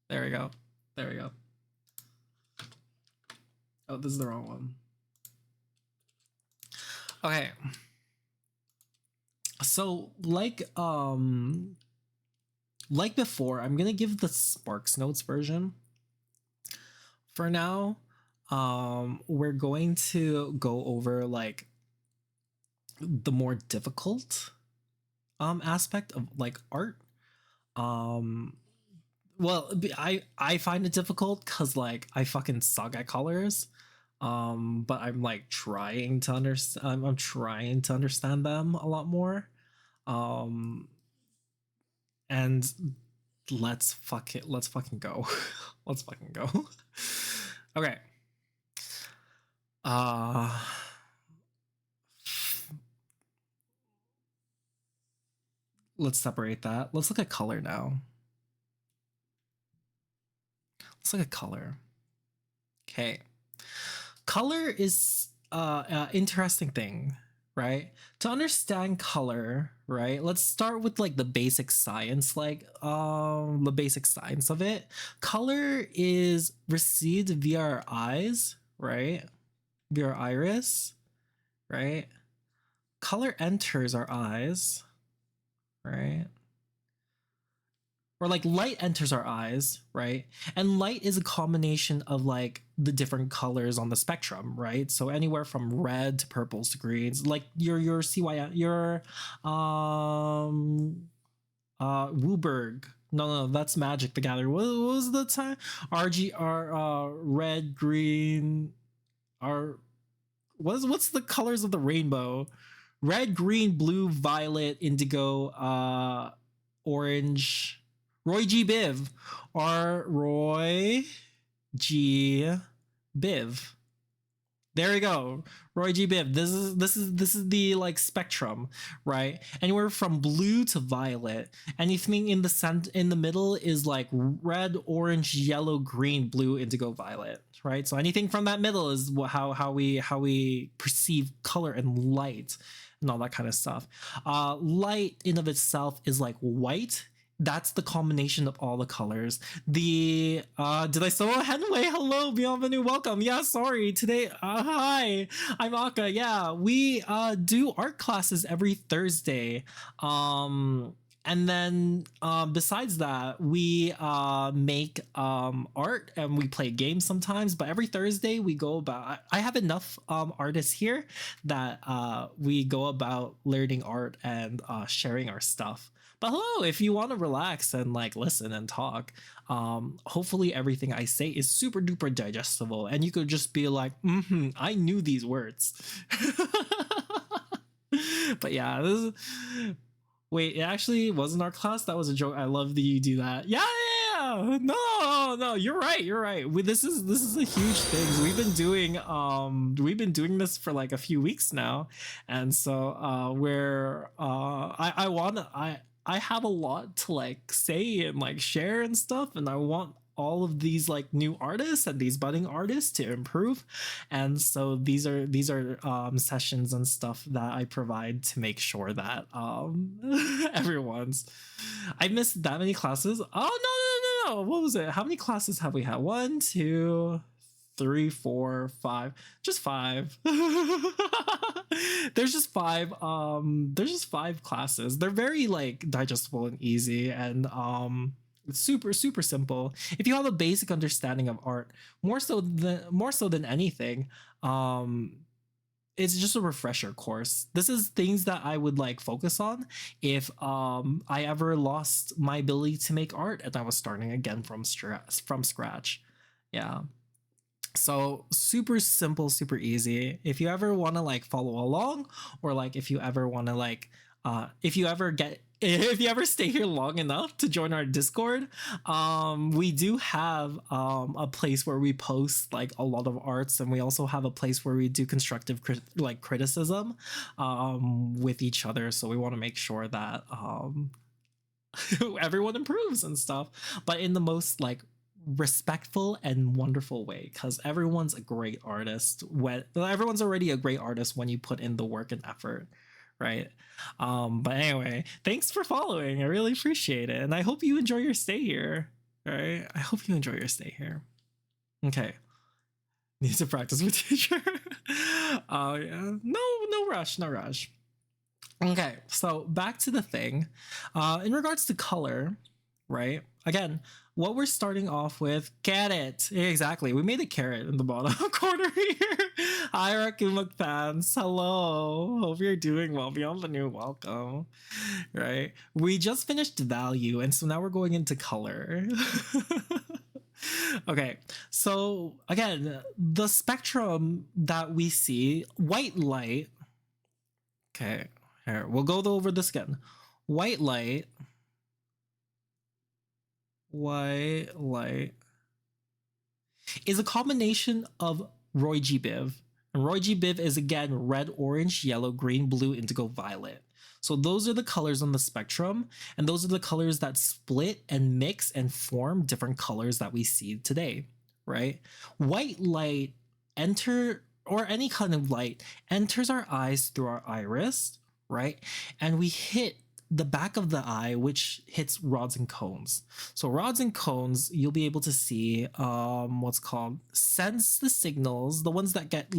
there we go. Oh, this is the wrong one. Okay. So like before, I'm gonna give the Sparks Notes version. For now, we're going to go over like the more difficult aspect of like art. Well, I find it difficult because like I fucking suck at colors. But I'm like trying to understand. I'm trying to understand them a lot more. and let's fucking go. Let's fucking go. Okay. Let's separate that. Let's look at color now. Let's look at color. Okay. Color is interesting thing, right? To understand color, right? Let's start with like the basic science, the basic science of it. Color is received via our eyes, right? Via our iris, right? Color enters our eyes, right? Or like light enters our eyes, right? And light is a combination of like the different colors on the spectrum, right? So anywhere from red to purples to greens, like your CY, your Wooberg. No, that's Magic the Gathering. What was the time? RGR, red, green, R. What's the colors of the rainbow? Red, green, blue, violet, indigo, orange. Roy G. Biv, or Roy G. Biv. There we go. Roy G. Biv. This is the like spectrum, right? Anywhere from blue to violet. Anything in the middle is like red, orange, yellow, green, blue, indigo, violet, right? So anything from that middle is how we perceive color and light and all that kind of stuff. Light in of itself is like white. That's the combination of all the colors. The did I solo Henway? Hello, Beyond Venue, welcome. Yeah, sorry. Today, hi, I'm Aka. Yeah, we do art classes every Thursday. And then besides that, we make art and we play games sometimes. But every Thursday we go about. I have enough artists here that we go about learning art and sharing our stuff. But hello, if you want to relax and like listen and talk, hopefully everything I say is super duper digestible and you could just be like, I knew these words. But yeah, wait, it actually wasn't our class. That was a joke. I love that you do that. Yeah. No, you're right. This is a huge thing. We've been doing this for like a few weeks now, and so I have a lot to like say and like share and stuff, and I want all of these like new artists and these budding artists to improve, and so these are sessions and stuff that I provide to make sure that everyone's. I missed that many classes. Oh no, what was it? How many classes have we had? 1, 2, 3, 4, 5. Just 5. There's just 5. There's just 5 classes. They're very like digestible and easy, and it's super simple. If you have a basic understanding of art, more so than anything, it's just a refresher course. This is things that I would like focus on if I ever lost my ability to make art and I was starting again from scratch. Yeah. So super simple, super easy. If you ever want to like follow along, or like if you ever want to like if you ever stay here long enough to join our Discord, we do have a place where we post like a lot of arts, and we also have a place where we do constructive criticism with each other. So we want to make sure that everyone improves and stuff, but in the most like respectful and wonderful way, because everyone's a great artist when everyone's already a great artist when you put in the work and effort, right? But anyway, thanks for following. I really appreciate it, and I hope you enjoy your stay here. Right? I hope you enjoy your stay here. Okay. Need to practice with teacher. Oh yeah. No rush. Okay, so back to the thing. In regards to color, right? Again, what we're starting off with, get it. Exactly. We made a carrot in the bottom corner here. Hi, Rakumak fans. Hello. Hope you're doing well. Beyond the New, welcome. Right? We just finished value, and so now we're going into color. Okay, so again, the spectrum that we see, white light. Okay, here, we'll go over this again. White light white light is a combination of Roy G. Biv. And Roy G. Biv is again red, orange, yellow, green, blue, indigo, violet. So those are the colors on the spectrum, and those are the colors that split and mix and form different colors that we see today, right? White light enter or any kind of light enters our eyes through our iris, right? And we hit the back of the eye, which hits rods and cones. So rods and cones, you'll be able to see what's called sense the signals, the ones that get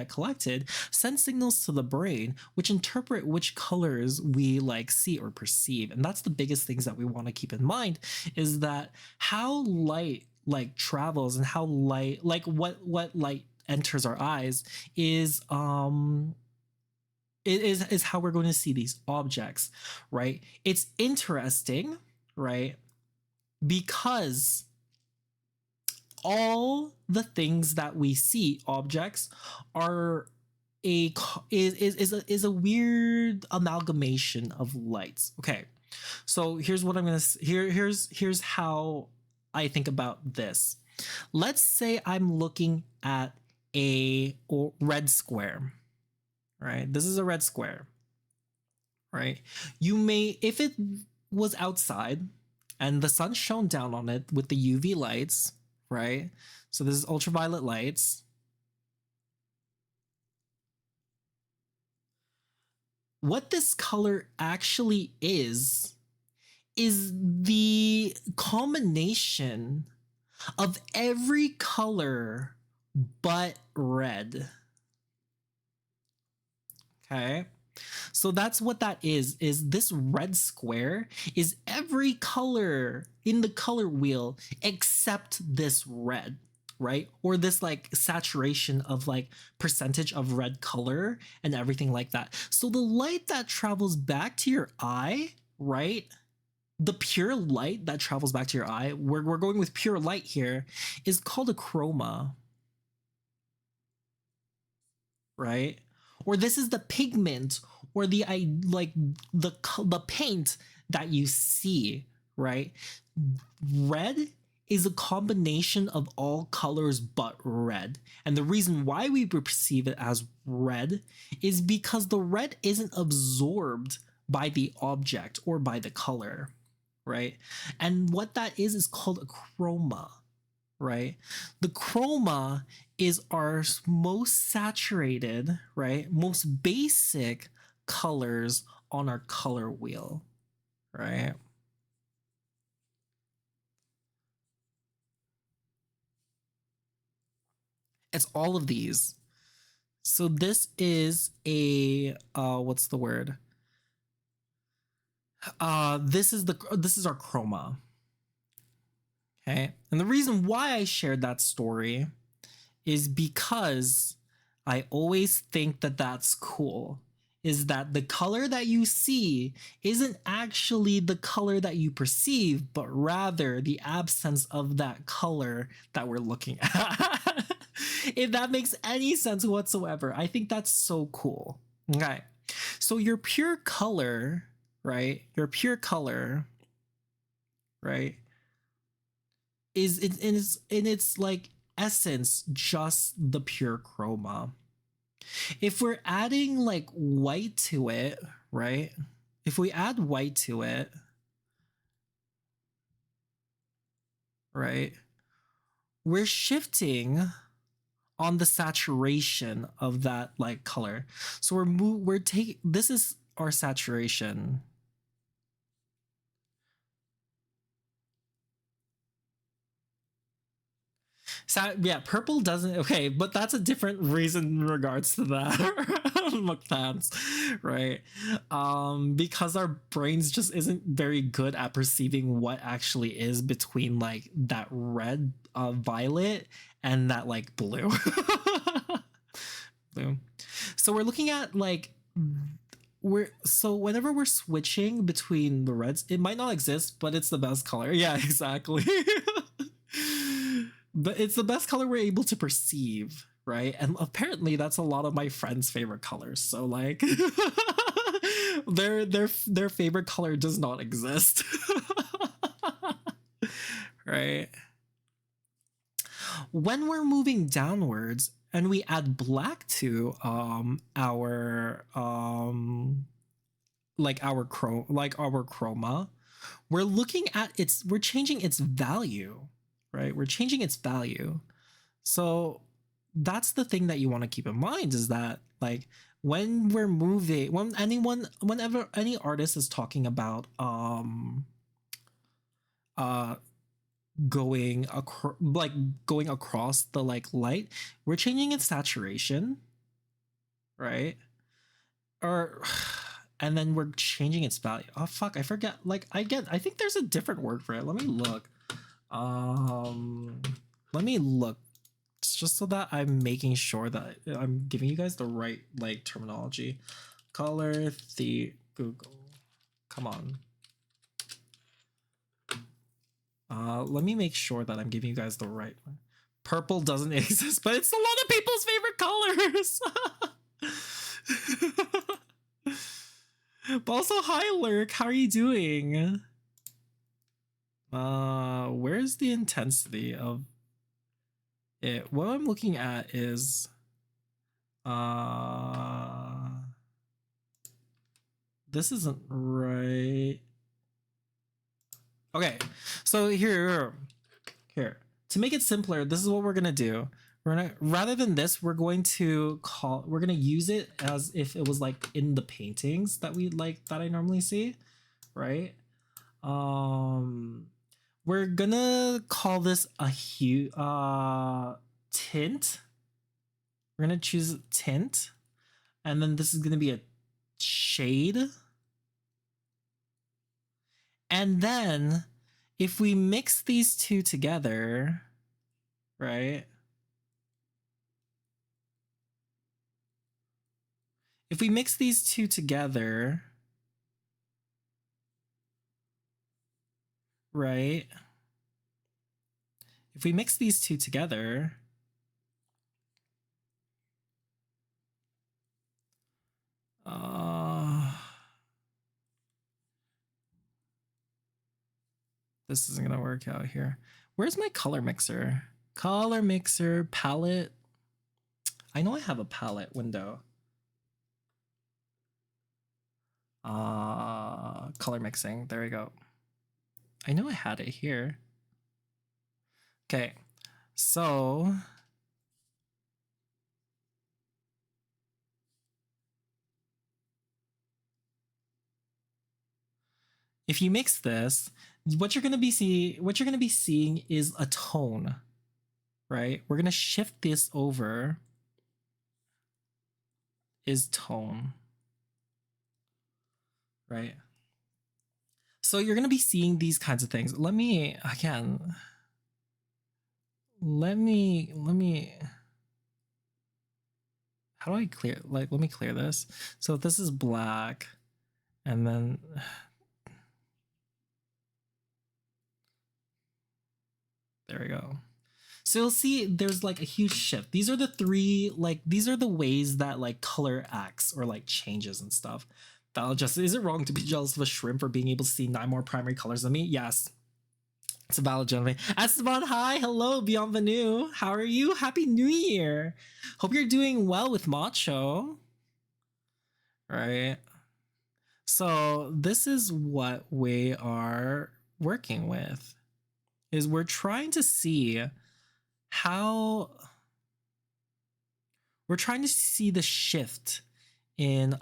collected, send signals to the brain, which interpret which colors we like see or perceive. And that's the biggest things that we want to keep in mind, is that how light like travels and how light like what light enters our eyes is is how we're going to see these objects, right? It's interesting, right? Because all the things that we see, objects, are is a weird amalgamation of lights. Okay, so here's what I'm gonna here's how I think about this. Let's say I'm looking at a red square, right? This is a red square, right? You may, if it was outside and the sun shone down on it with the UV lights, right? So this is ultraviolet lights. What this color actually is the combination of every color but red. Okay. So that's what that is this red square is every color in the color wheel except this red, right? Or this like saturation of like percentage of red color and everything like that. So the light that travels back to your eye, right? The pure light that travels back to your eye, we're going with pure light here, is called a chroma, right? Or this is the pigment or the the paint that you see, right? Red is a combination of all colors but red. And the reason why we perceive it as red is because the red isn't absorbed by the object or by the color, right? And what that is called a chroma, right? The chroma is our most saturated, right? Most basic colors on our color wheel, right? It's all of these. So this is a what's the word? This is our chroma. Okay. And the reason why I shared that story is because I always think that that's cool. Is that the color that you see isn't actually the color that you perceive, but rather the absence of that color that we're looking at. If that makes any sense whatsoever, I think that's so cool. Okay. So your pure color, right? Your pure color, right? Is in its like essence just the pure chroma. If we're adding like white to it, right? If we add white to it, right? We're shifting on the saturation of that like color. So we're taking, this is our saturation. Yeah, purple doesn't, okay, but that's a different reason in regards to that. Muktan's, right? Because our brains just isn't very good at perceiving what actually is between like that red, violet and that like blue. Blue. So we're looking at like so whenever we're switching between the reds, it might not exist, but it's the best color. Yeah, exactly. But it's the best color we're able to perceive, right? And apparently that's a lot of my friends' favorite colors. So like their favorite color does not exist. right? When we're moving downwards and we add black to our like our chroma, we're looking at we're changing its value, right? We're changing its value. So that's the thing that you want to keep in mind, is that like when we're moving, whenever any artist is talking about going across the like light, we're changing its saturation, right? Or and then we're changing its value. Oh fuck, I forget. Like I think there's a different word for it. Let me look. Let me look, just so that I'm making sure that I'm giving you guys the right like terminology. Color the Google. Come on. Let me make sure that I'm giving you guys the right one. Purple doesn't exist, but it's a lot of people's favorite colors. But also, hi Lurk, how are you doing? Where's the intensity of it? What I'm looking at is this isn't right. Okay, so here, to make it simpler, this is what we're gonna do. We're gonna, rather than this, we're gonna use it as if it was like in the paintings that I normally see, right? We're gonna call this a hue, tint. We're gonna choose tint, and then this is gonna be a shade. And then if we mix these two together, right? If we mix these two together, right? If we mix these two together, this isn't gonna work out here. Where's my color mixer? Color mixer, palette. I know I have a palette window. Color mixing, there we go. I know I had it here. Okay, so if you mix this, what you're gonna be seeing is a tone, right? We're gonna shift this over. Is tone, right? So you're gonna be seeing these kinds of things. Let me how do I clear, like, let me clear this. So this is black, and then there we go. So you'll see there's like a huge shift. These are the ways that like color acts or like changes and stuff. Is it wrong to be jealous of a shrimp for being able to see 9 more primary colors than me? Yes. It's a valid gentleman. Esteban, hi, hello, bienvenue. How are you? Happy New Year. Hope you're doing well with Macho. Right. So this is what we are working with. Is we're trying to see the shift in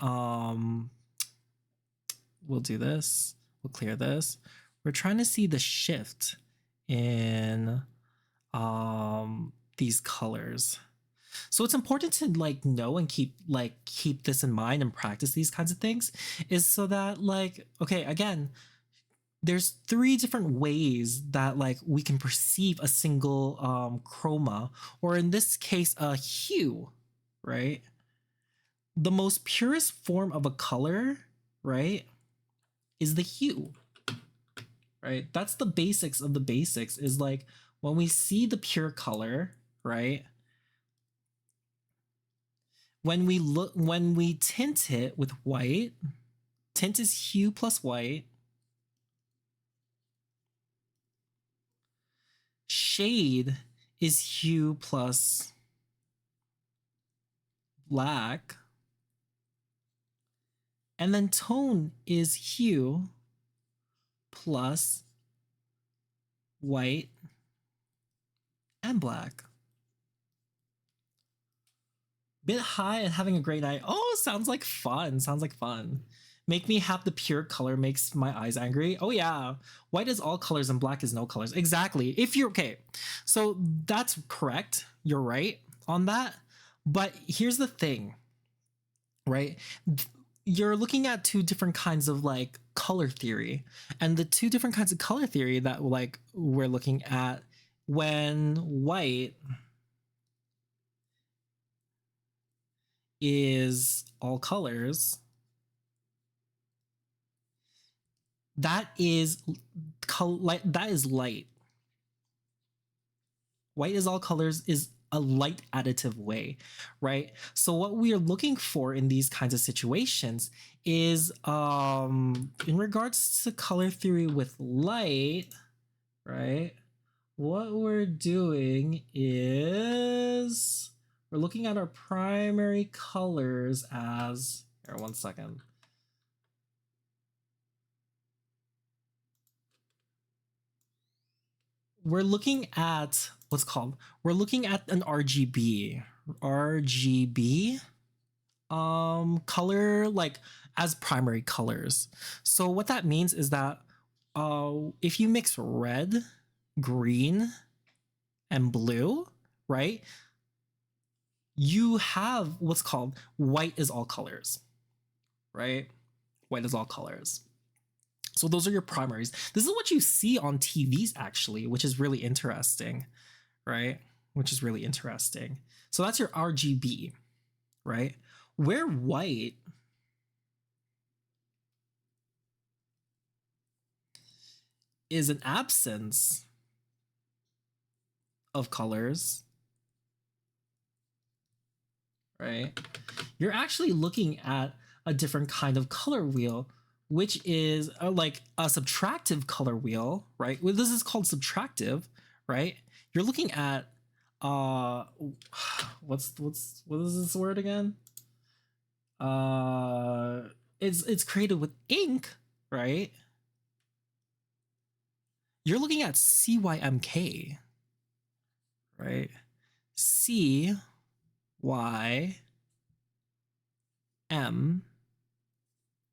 we'll do this, we'll clear this. We're trying to see the shift in these colors. So it's important to like know and keep this in mind and practice these kinds of things, is so that like, okay, again, there's 3 different ways that like we can perceive a single chroma, or in this case a hue, right? The most purest form of a color, right, is the hue, right? That's the basics of the basics, is like when we see the pure color, right? When we tint it with white, tint is hue plus white. shade is hue plus black. And then tone is hue plus white and black. Bit high and having a great night. Oh, sounds like fun. Sounds like fun. Make me have the pure color makes my eyes angry. Oh yeah. White is all colors and black is no colors. Exactly. If you're okay. So that's correct. You're right on that. But here's the thing, right? You're looking at two different kinds of like color theory, and the two different kinds of color theory that like we're looking at when white is all colors, that is light. White is all colors is a light additive way, right? So what we are looking for in these kinds of situations is in regards to color theory with light, right? What we're doing is we're looking at our primary colors as, here, 1 second. We're looking at we're looking at an RGB color like as primary colors. So what that means is that if you mix red, green, and blue, right, you have what's called white is all colors, right? White is all colors. So those are your primaries. This is what you see on TVs actually, which is really interesting, right? Which is really interesting. So that's your RGB, right? Where white is an absence of colors, right? You're actually looking at a different kind of color wheel, which is like a subtractive color wheel, right? Well, this is called subtractive, right? You're looking at what is this word again? It's created with ink, right? You're looking at CYMK, right? CYM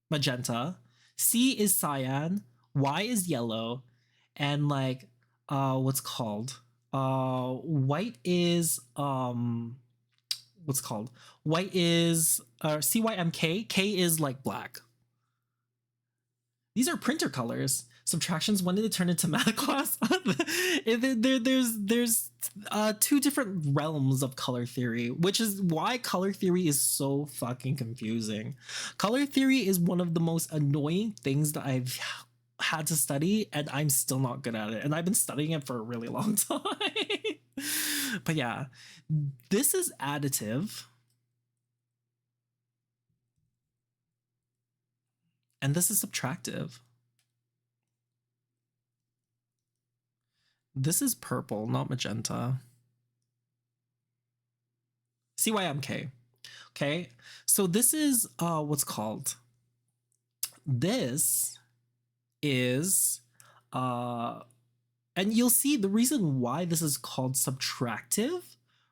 magenta, C is cyan, Y is yellow, and like what's called white is white is CYMK, K is like black. These are printer colors. Subtractions, when did it turn into math class? There's two different realms of color theory, which is why color theory is so fucking confusing. Color theory is one of the most annoying things that I've had to study, and I'm still not good at it. And I've been studying it for a really long time. But yeah, this is additive. And this is subtractive. This is purple, not magenta. CYMK. Okay, so this is what's called. This is and you'll see the reason why this is called subtractive,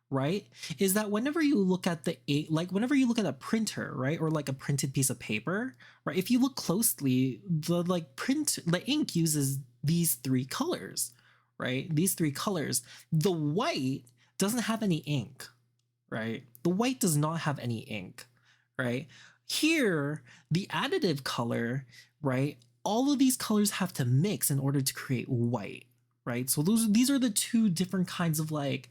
right, is that whenever you look at whenever you look at a printer, right, or like a printed piece of paper, right, if you look closely, the ink uses these three colors, right? These three colors. The white doesn't have any ink, right? The white does not have any ink, right? Here, the additive color, right? All of these colors have to mix in order to create white, right? So these are the two different kinds of thought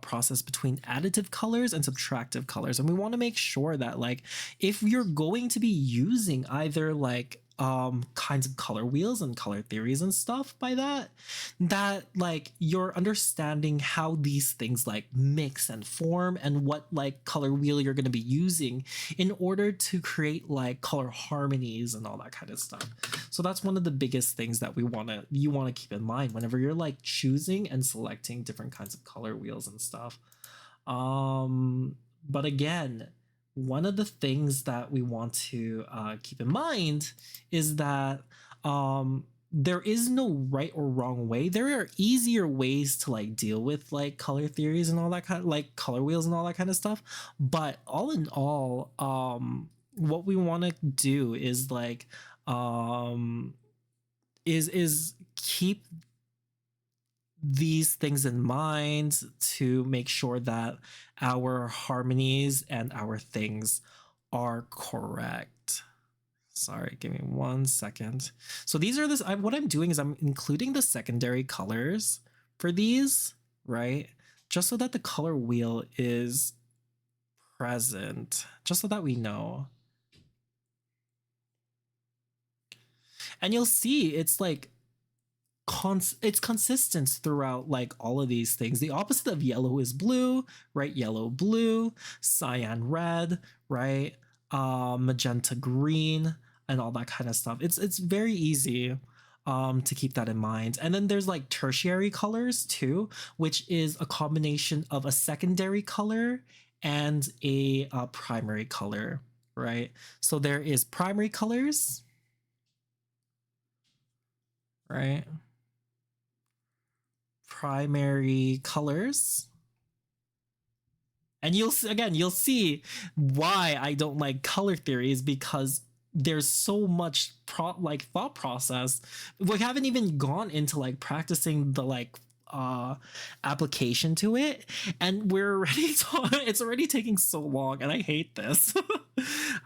process between additive colors and subtractive colors. And we want to make sure that like if you're going to be using either like kinds of color wheels and color theories and stuff by that like you're understanding how these things like mix and form and what like color wheel you're going to be using in order to create like color harmonies and all that kind of stuff. So that's one of the biggest things that you want to keep in mind whenever you're like choosing and selecting different kinds of color wheels and stuff. But again, one of the things that we want to keep in mind is that there is no right or wrong way. There are easier ways to like deal with like color theories and all that kind of like color wheels and all that kind of stuff. But all in all, what we want to do is like is keep these things in mind to make sure that our harmonies and our things are correct. Sorry, give me 1 second. So these are what I'm doing is I'm including the secondary colors for these, right? Just so that the color wheel is present, just so that we know. And you'll see it's like it's consistent throughout like all of these things. The opposite of yellow is blue, right? Yellow, blue, cyan, red, right? Magenta, green, and all that kind of stuff. It's very easy to keep that in mind. And then there's like tertiary colors too, which is a combination of a secondary color and a primary color, right? So there is primary colors, right? Primary colors. And you'll see why I don't like color theories, because there's so much thought process. We haven't even gone into like practicing the like application to it, and we're already it's already taking so long, and I hate this.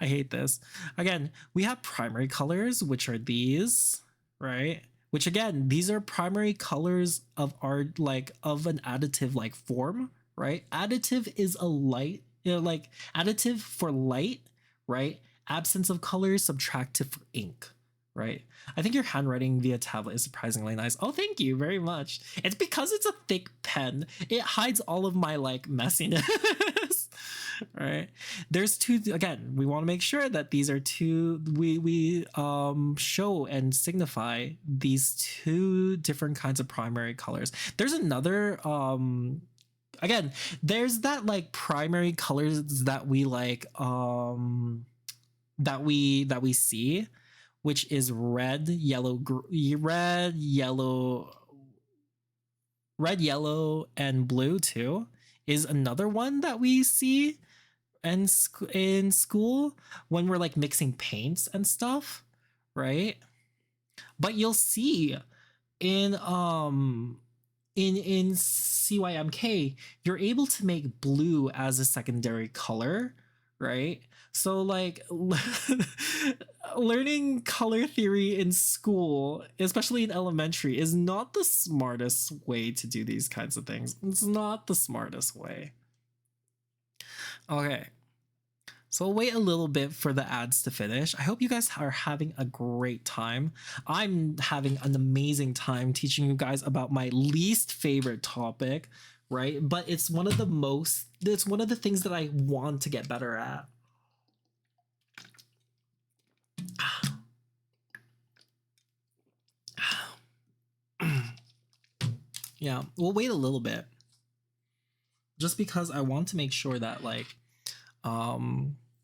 I hate this. Again, we have primary colors, which are these, right? Which again, these are primary colors of our like of an additive like form, right? Additive is a light, like additive for light, right? Absence of colors, subtractive for ink, right? I think your handwriting via tablet is surprisingly nice. Oh, thank you very much. It's because it's a thick pen. It hides all of my like messiness. Right, there's two. Again, we want to make sure that these are two, we show and signify these two different kinds of primary colors. There's another again, there's that like primary colors that we like that we see, which is red, yellow, red, yellow, and blue too, is another one that we see in school when we're like mixing paints and stuff, right? But you'll see in CYMK, you're able to make blue as a secondary color, right? So like learning color theory in school, especially in elementary, is not the smartest way to do these kinds of things. It's not the smartest way. Okay, so we'll wait a little bit for the ads to finish. I hope you guys are having a great time. I'm having an amazing time teaching you guys about my least favorite topic, right? But it's one of the things that I want to get better at. Yeah, we'll wait a little bit. Just because I want to make sure that like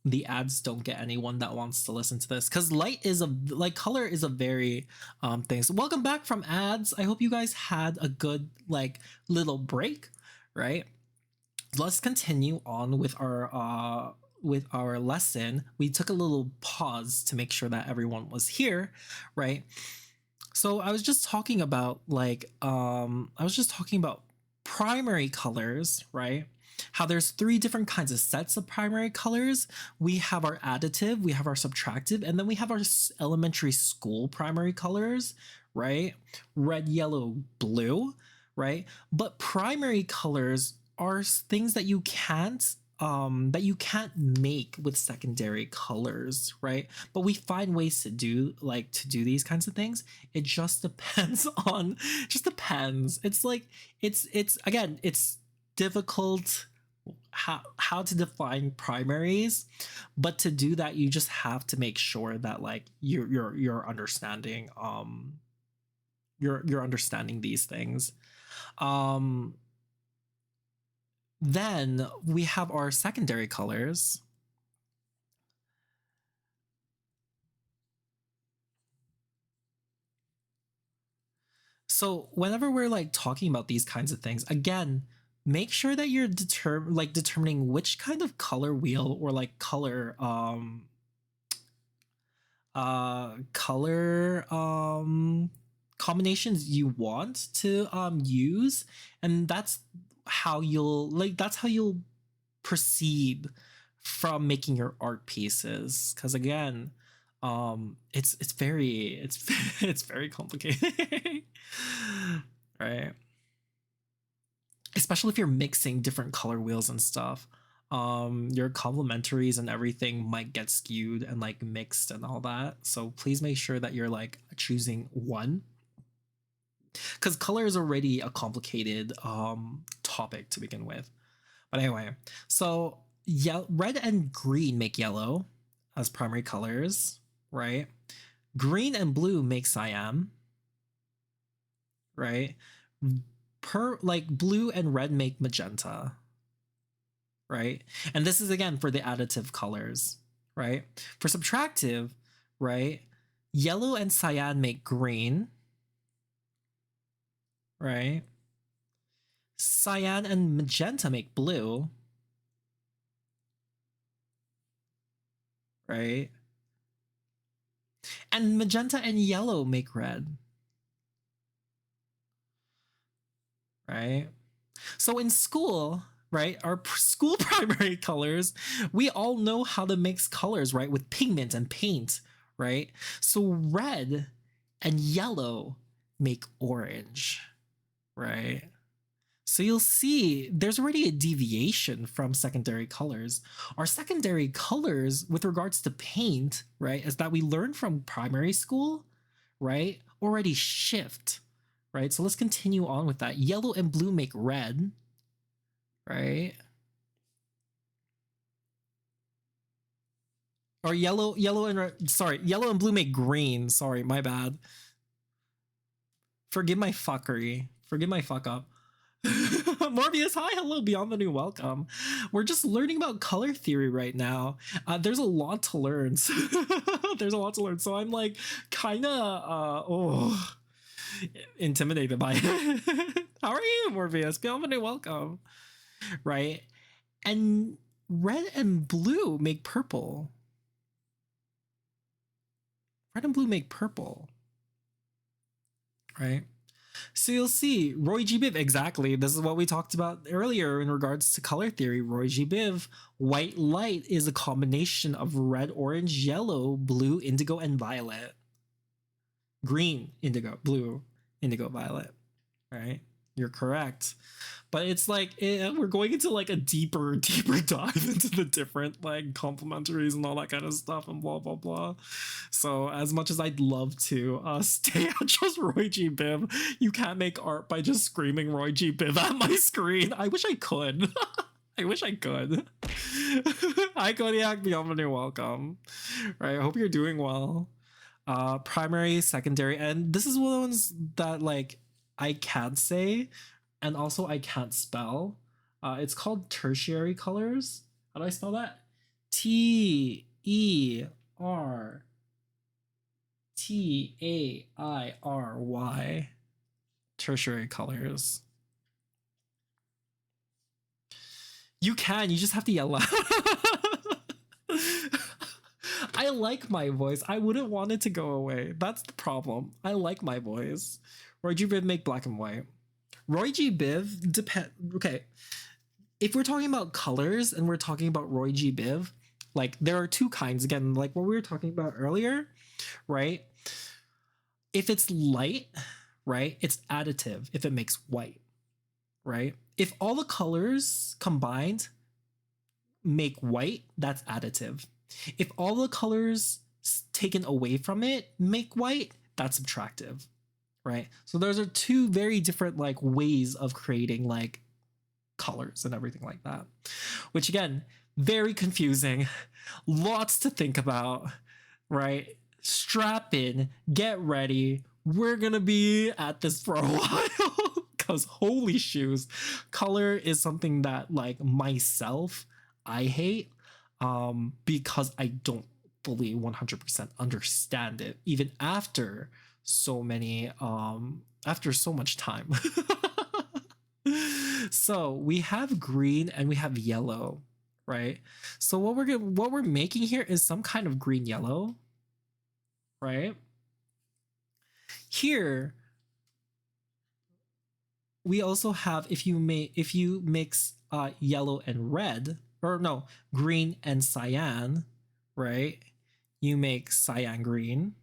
the ads don't get anyone that wants to listen to this, because color is a very thing. So welcome back from ads. I hope you guys had a good like little break, right? Let's continue on with our lesson. We took a little pause to make sure that everyone was here, right? So I was just talking about primary colors, right? How there's 3 different kinds of sets of primary colors. We have our additive, we have our subtractive, and then we have our elementary school primary colors, right? Red, yellow, blue, right? But primary colors are things that you can't make with secondary colors, right? But we find ways to do these kinds of things. It just depends. It's like it's difficult how to define primaries, but to do that you just have to make sure that like you're understanding you're understanding these things. um then we have our secondary colors. So whenever we're like talking about these kinds of things, again, make sure that you're determining which kind of color wheel or like color combinations you want to use, and that's how you'll proceed from making your art pieces, because again, it's very it's very complicated. Right, especially if you're mixing different color wheels and stuff. Your complementaries and everything might get skewed and like mixed and all that, so please make sure that you're like choosing one, because color is already a complicated topic to begin with. But anyway, so red and green make yellow as primary colors, right? Green and blue make cyan, right? Like blue and red make magenta, right? And this is again for the additive colors, right? For subtractive, right? Yellow and cyan make green, right? Cyan and magenta make blue, right? And magenta and yellow make red, right? So in school, right, our school primary colors, we all know how to mix colors, right, with pigment and paint, right? So red and yellow make orange, right? So you'll see there's already a deviation from secondary colors. Our secondary colors with regards to paint, right, is that we learn from primary school, right, already shift, right? So let's continue on with that. Yellow and blue make red, right? Or yellow and blue make green. Sorry, my bad. Forgive my fuckery. Forgive my fuck up. Morbius, hi, hello, Beyond the New, welcome. We're just learning about color theory right now. There's a lot to learn. There's a lot to learn. So I'm like kind of intimidated by it. How are you, Morbius? Beyond the New, welcome. Right? And red and blue make purple. Red and blue make purple. Right? So you'll see Roy G. Biv, exactly. This is what we talked about earlier in regards to color theory. Roy G. Biv, white light is a combination of red, orange, yellow, blue, indigo, and violet. Green, indigo, blue, indigo, violet. Right? You're correct. But it's like we're going into like a deeper dive into the different like complementaries and all that kind of stuff and blah blah blah. So as much as I'd love to stay at just Roy G. Biv, you can't make art by just screaming Roy G. Biv at my screen. I wish I could. I wish I could. Hi Kodiak, Beyond, you're welcome. Right, I hope you're doing well. Primary, secondary, and this is one of the ones that like I can't say, and also I can't spell. It's called tertiary colors. How do I spell that? Tertiary. Tertiary colors. You just have to yell out. I like my voice. I wouldn't want it to go away. That's the problem. I like my voice. Roy G. Biv make black and white. Roy G. Biv okay. If we're talking about colors and we're talking about Roy G. Biv, like there are two kinds again, like what we were talking about earlier, right? If it's light, right, it's additive if it makes white, right? If all the colors combined make white, that's additive. If all the colors taken away from it make white, that's subtractive, right? So those are two very different like ways of creating like colors and everything like that. Which again, very confusing. Lots to think about, right? Strap in, get ready. We're gonna be at this for a while because holy shoes, color is something that like myself I hate because I don't fully 100% understand it even after so many after so much time. So we have green and we have yellow, right? So what we're making here is some kind of green yellow, right? Here we also have if you mix yellow and red, or no, green and cyan, right? You make cyan green,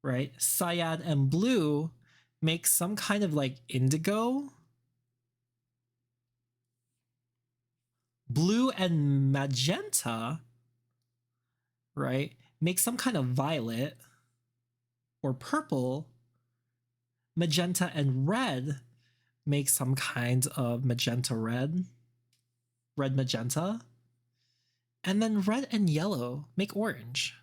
right? Cyan and blue make some kind of like indigo. Blue and magenta, right, make some kind of violet or purple. Magenta and red make some kind of magenta red, red magenta. And then red and yellow make orange.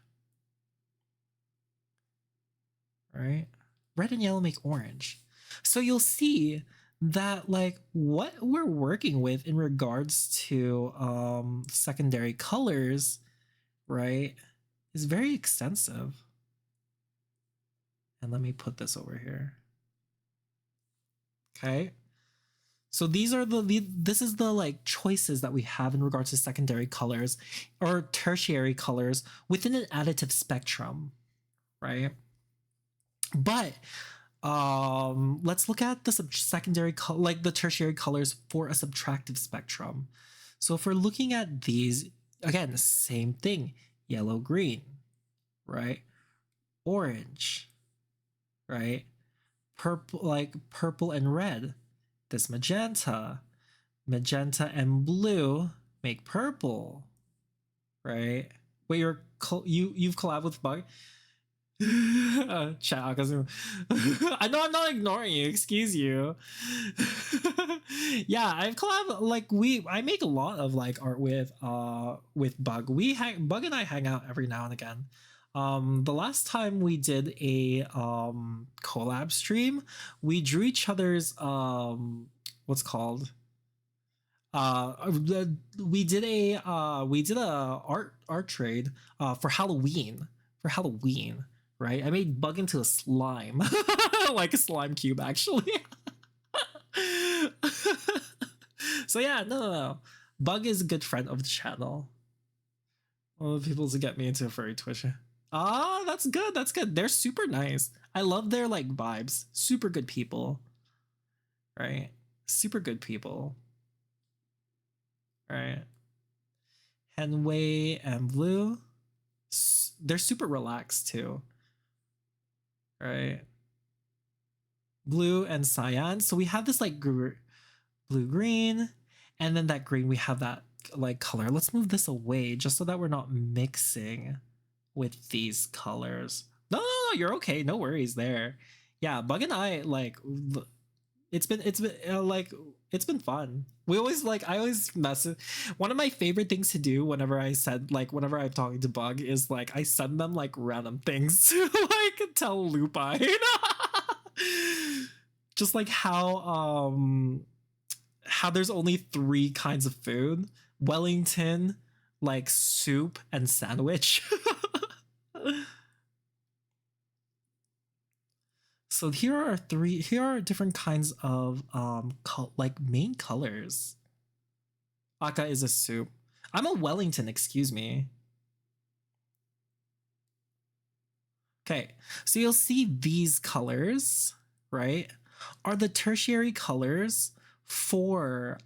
Right? Red and yellow make orange. So you'll see that like what we're working with in regards to secondary colors, right, is very extensive. And let me put this over here. Okay. So these are this is the like choices that we have in regards to secondary colors or tertiary colors within an additive spectrum, right? But let's look at the secondary like the tertiary colors for a subtractive spectrum. So if we're looking at these, again, the same thing, yellow, green, right? Orange, right? Purple, like purple and red. This magenta, magenta and blue make purple, right? Wait, you've collabed with Bug? Chat I know I'm not ignoring you, excuse you. Yeah, I've collab like I make a lot of like art with Bug. Bug and I hang out every now and again. The last time we did a collab stream, we drew each other's what's called we did a art trade for Halloween, right? I made Bug into a slime, like a slime cube, actually. So yeah, no. Bug is a good friend of the channel. All the people to get me into furry Twitch. Ah, that's good. That's good. They're super nice. I love their like vibes. Super good people. Right? Super good people. Right? Henway and Blue. They're super relaxed too. Right? Blue and cyan. So we have this like blue green, and then that green we have that like color. Let's move this away just so that we're not mixing with these colors. No, you're okay. No worries there. Yeah, Bug and I like it's been like it's been fun. We always like I always mess with, one of my favorite things to do whenever whenever I'm talking to Bug is like I send them like random things to like tell Lupine. Just like how there's only 3 kinds of food: Wellington, like soup, and sandwich. So here are different kinds of like main colors. Aka is a soup. I'm a Wellington, excuse me. Okay, so you'll see these colors, right, are the tertiary colors for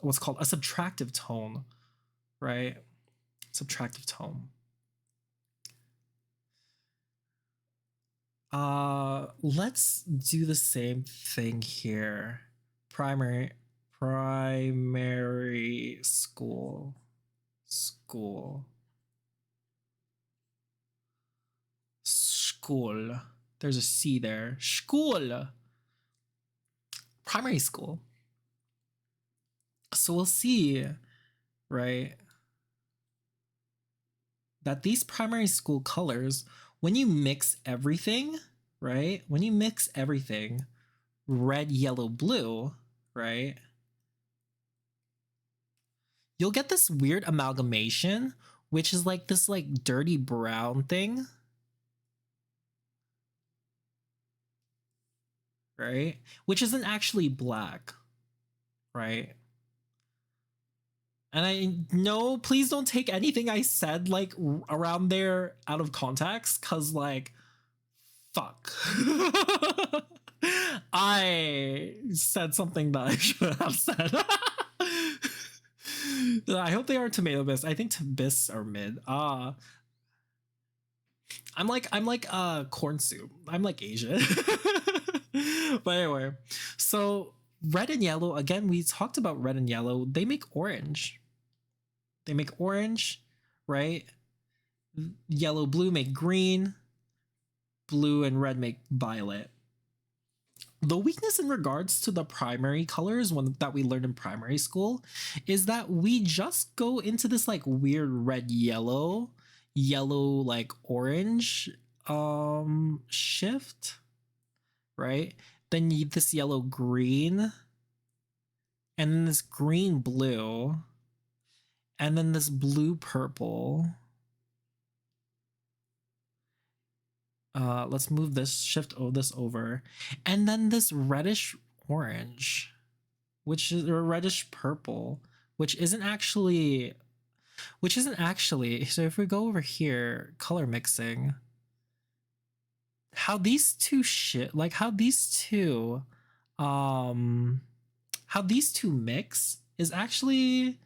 what's called a subtractive tone, right? Subtractive tone. Let's do the same thing here. Primary school. School. There's a C there. School. primary school. So we'll see, right, that these primary school colors, when you mix everything, right, when you mix everything, red, yellow, blue, right, you'll get this weird amalgamation, which is like this like dirty brown thing, right, which isn't actually black, right? And I know, please don't take anything I said like around there out of context, because like, fuck. I said something that I should have said. I hope they are tomato bisques. I think bisques are mid. I'm like corn soup. I'm like Asian. But anyway, so red and yellow, again, we talked about red and yellow. They make orange. They make orange, right? Yellow, blue make green. Blue and red make violet. The weakness in regards to the primary colors that we learned in primary school is that we just go into this like weird red yellow like orange shift, right? Then this yellow green, and then this green blue, and then this blue purple. Let's move this, shift this over, and then this reddish orange, which is a reddish purple, which isn't actually. So if we go over here, color mixing, how these two mix is actually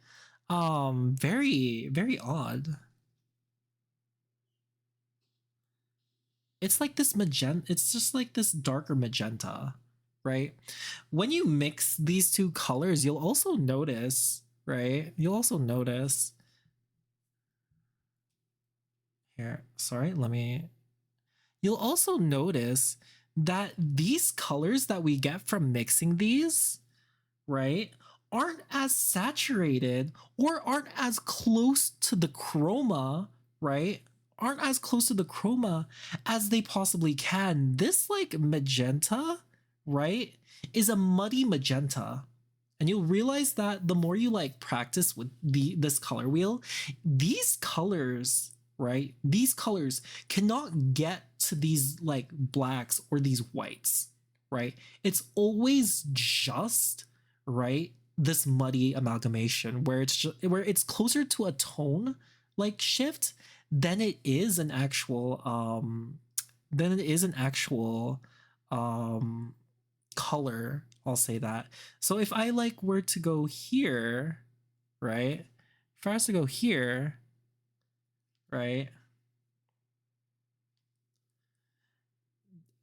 very, very odd. It's like this magenta, it's just like this darker magenta, right? When you mix these two colors, you'll also notice, right? You'll also notice here, sorry, you'll also notice that these colors that we get from mixing these, right, aren't as saturated or aren't as close to the chroma, right? Aren't as close to the chroma as they possibly can. This like magenta, right, is a muddy magenta. And you'll realize that the more you like practice with this color wheel, these colors, right, these colors cannot get to these like blacks or these whites, right? It's always just, right, this muddy amalgamation where it's closer to a tone like shift than it is an actual color. I'll say that. So if I like were to go here, right, if I was to go here, right,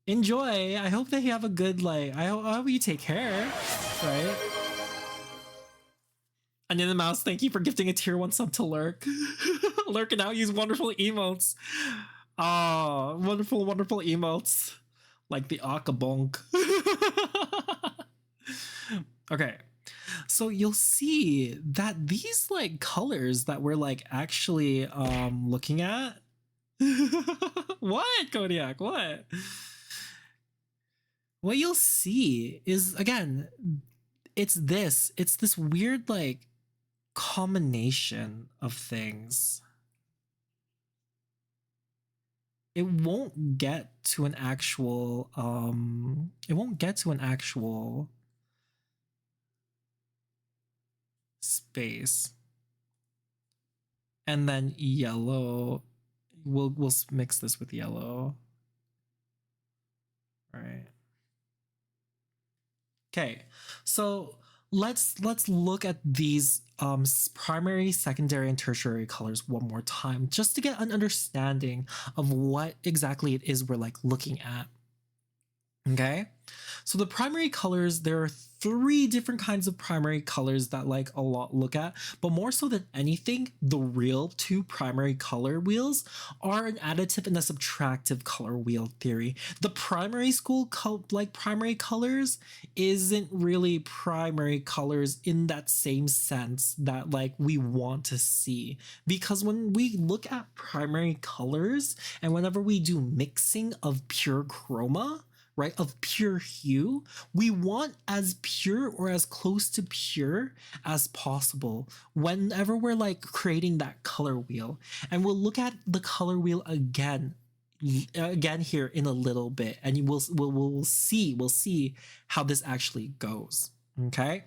enjoy. I hope that you have a good like, I hope you take care, right? And in the mouse, thank you for gifting a tier 1 sub to Lurk. Lurk and now use wonderful emotes. Oh, wonderful, wonderful emotes. Like the Akabonk. Okay. So you'll see that these like colors that we're like actually looking at. What, Kodiak? What? What you'll see is, again, it's this weird like combination of things. It won't get to an actual space. And then yellow, we'll mix this with yellow. All right. Okay, so let's look at these primary, secondary, and tertiary colors one more time, just to get an understanding of what exactly it is we're like looking at. Okay. So the primary colors, there are three different kinds of primary colors that like a lot look at, but more so than anything, the real two primary color wheels are an additive and a subtractive color wheel theory. The primary school like primary colors isn't really primary colors in that same sense that like we want to see, because when we look at primary colors and whenever we do mixing of pure chroma, right, of pure hue, we want as pure or as close to pure as possible whenever we're like creating that color wheel. And we'll look at the color wheel again here in a little bit, and we'll see how this actually goes. Okay,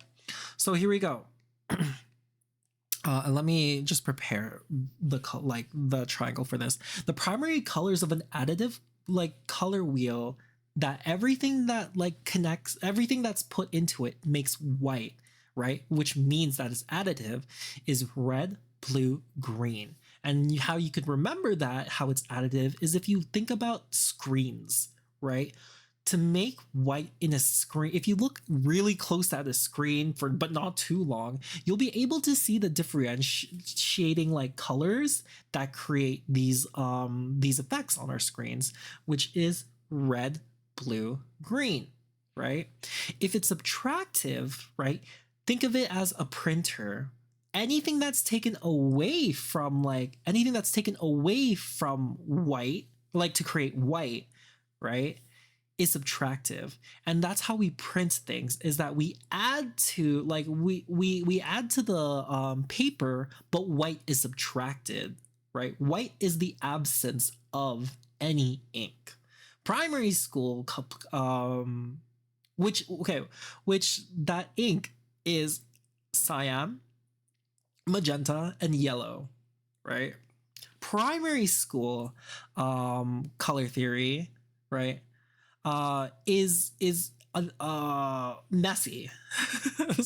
so here we go. And let me just prepare the triangle for this. The primary colors of an additive like color wheel, that everything that like connects, everything that's put into it makes white, right? Which means that it's additive, is red, blue, green. And how you could remember that, how it's additive, is if you think about screens, right? To make white in a screen, if you look really close at a screen for but not too long, you'll be able to see the differentiating like colors that create these effects on our screens, which is red, blue, green, right? If it's subtractive, right, think of it as a printer. Anything that's taken away from white, like to create white, right, is subtractive. And that's how we print things, is that we add to like we add to the paper, but white is subtracted, right? White is the absence of any ink. Primary school which that ink is cyan, magenta, and yellow, right? Primary school color theory, right, is messy.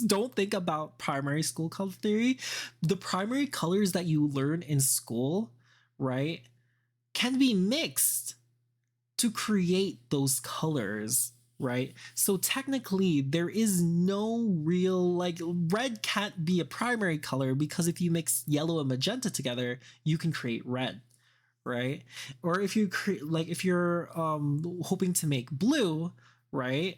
Don't think about primary school color theory. The primary colors that you learn in school, right, can be mixed to create those colors, right? So technically, there is no real like red can't be a primary color, because if you mix yellow and magenta together, you can create red, right? Or if you create like if you're hoping to make blue, right?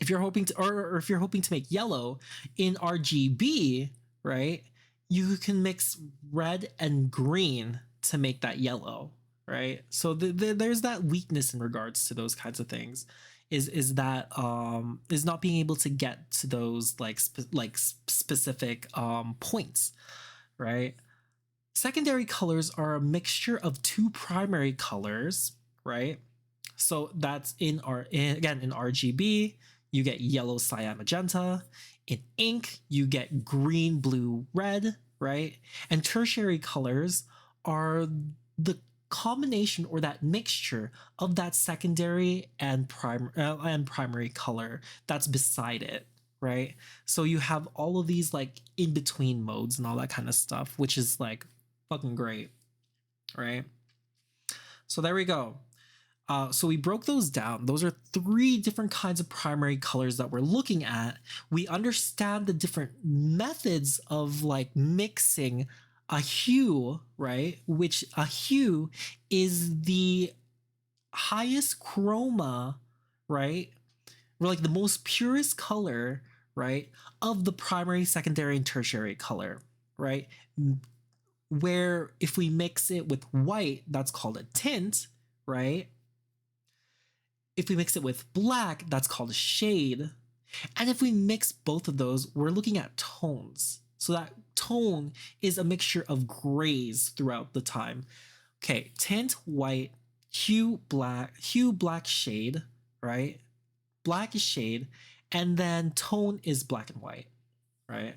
If you're hoping to or if you're hoping to make yellow in RGB, right? You can mix red and green to make that yellow, right? So there's that weakness in regards to those kinds of things, is that is not being able to get to those like specific points, right? Secondary colors are a mixture of two primary colors, right? So that's again in RGB, you get yellow, cyan, magenta. In ink, you get green, blue, red, right? And tertiary colors are the combination or that mixture of that secondary and primary color that's beside it, right? So you have all of these like in between modes and all that kind of stuff, which is like fucking great, right? So there we go. So we broke those down. Those are three different kinds of primary colors that we're looking at. We understand the different methods of like mixing a hue, right? Which a hue is the highest chroma, right? Or like the most purest color, right? Of the primary, secondary, and tertiary color, right? Where if we mix it with white, that's called a tint, right? If we mix it with black, that's called a shade. And if we mix both of those, we're looking at tones. So that tone is a mixture of grays throughout the time. Okay, tint white, hue black shade, right? Black is shade, and then tone is black and white, right?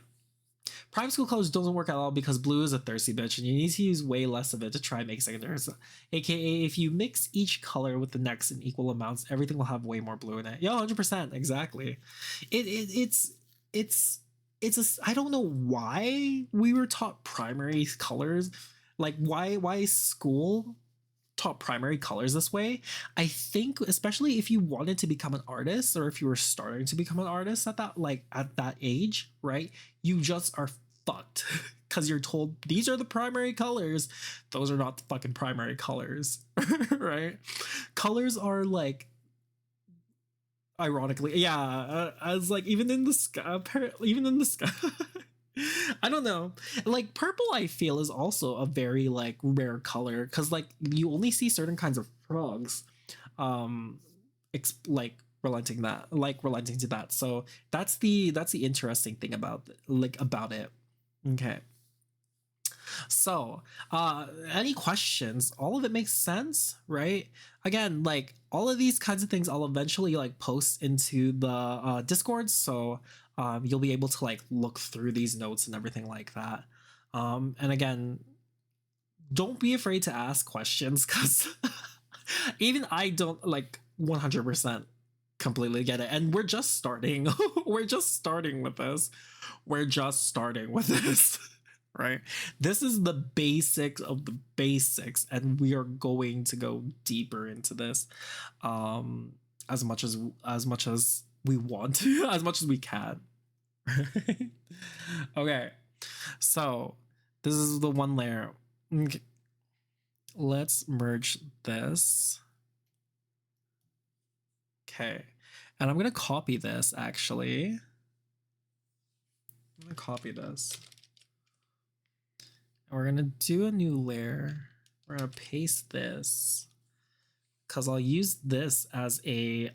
Prime school colors doesn't work at all because blue is a thirsty bitch and you need to use way less of it to try and make secondaries. AKA, if you mix each color with the next in equal amounts, everything will have way more blue in it. Yeah, 100%, exactly. It's a, I don't know why we were taught primary colors. Like why school taught primary colors this way, I think especially if you wanted to become an artist or if you were starting to become an artist at that age, right? You just are fucked because you're told these are the primary colors. Those are not the fucking primary colors, right? Colors are like, ironically, yeah, as like even in the sky, even in the sky. I don't know. Like purple, I feel is also a very like rare color because like you only see certain kinds of frogs, um, like relenting to that. So that's the interesting thing about about it. Okay. So, any questions? All of it makes sense, right? Again, like all of these kinds of things, I'll eventually like post into the Discord, so you'll be able to like look through these notes and everything like that. And again, don't be afraid to ask questions because even I don't like 100% completely get it, and we're just starting. We're just starting with this. We're just starting with this. Right? This is the basics of the basics, and we are going to go deeper into this, um, as much as we want to, as much as we can. Okay, so this is the one layer. Okay. Let's merge this. Okay, and I'm gonna copy this actually. I'm gonna copy this. We're gonna do a new layer. We're gonna paste this because I'll use this as a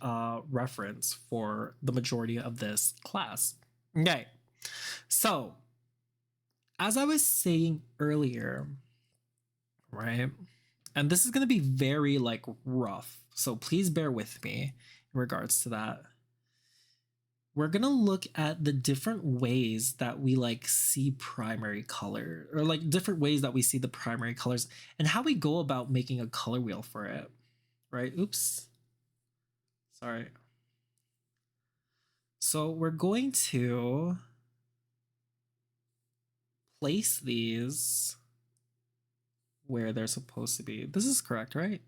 reference for the majority of this class. Okay, so as I was saying earlier, right, and this is gonna be very like rough, so please bear with me in regards to that. We're gonna look at the different ways that we like see primary color, or like different ways that we see the primary colors and how we go about making a color wheel for it, right? Oops, sorry. So we're going to place these where they're supposed to be. This is correct, right?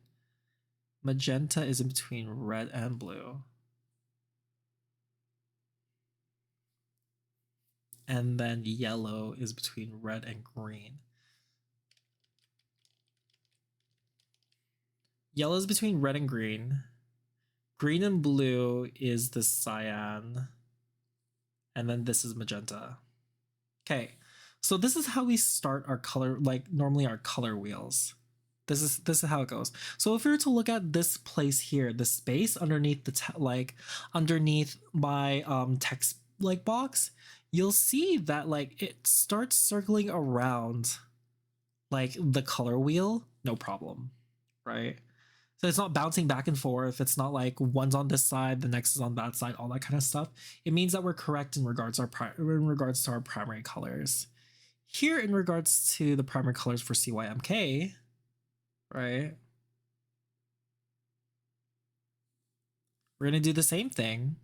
Magenta is in between red and blue. And then yellow is between red and green. Yellow is between red and green. Green and blue is the cyan. And then this is magenta. Okay, so this is how we start our color, like normally our color wheels. This is how it goes. So if we were to look at this place here, the space underneath underneath my text like box, you'll see that like it starts circling around like the color wheel, no problem, right? So it's not bouncing back and forth. It's not like one's on this side, the next is on that side, all that kind of stuff. It means that we're correct in regards to our primary colors. Here, in regards to the primary colors for CYMK, right? We're gonna do the same thing.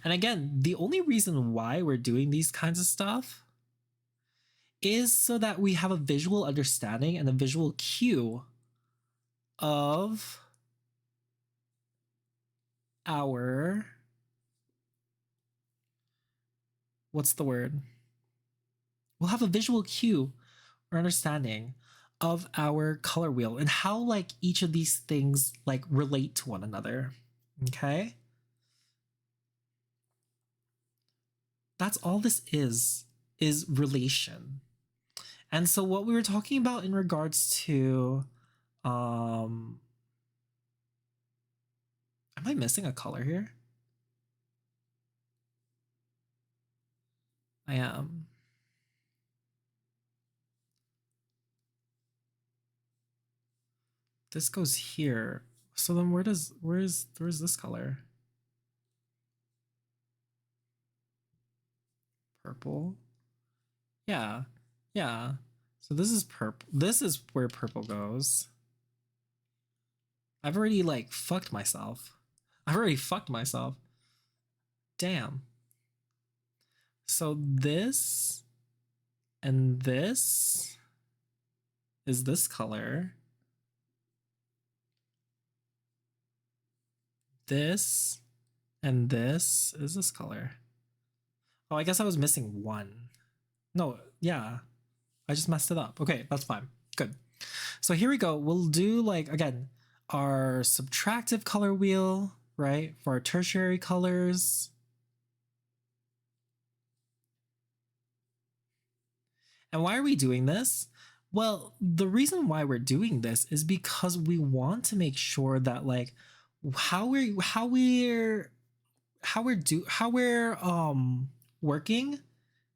And again, the only reason why we're doing these kinds of stuff is so that we have a visual understanding and a visual cue of our, what's the word? We'll have a visual cue or understanding of our color wheel and how like each of these things like relate to one another. Okay? That's all this is relation. And so what we were talking about in regards to am I missing a color here? I am. This goes here. So then where's this color? Purple. Yeah. Yeah. So this is purple. This is where purple goes. I've already like fucked myself. I've already fucked myself. Damn. So this and this is this color. this and this is this color. Oh, I guess I was missing one. No, yeah, I just messed it up. Okay, that's fine. Good. So here we go. We'll do like, again, our subtractive color wheel, right? For our tertiary colors. And why are we doing this? Well, the reason why we're doing this is because we want to make sure that like how we're working,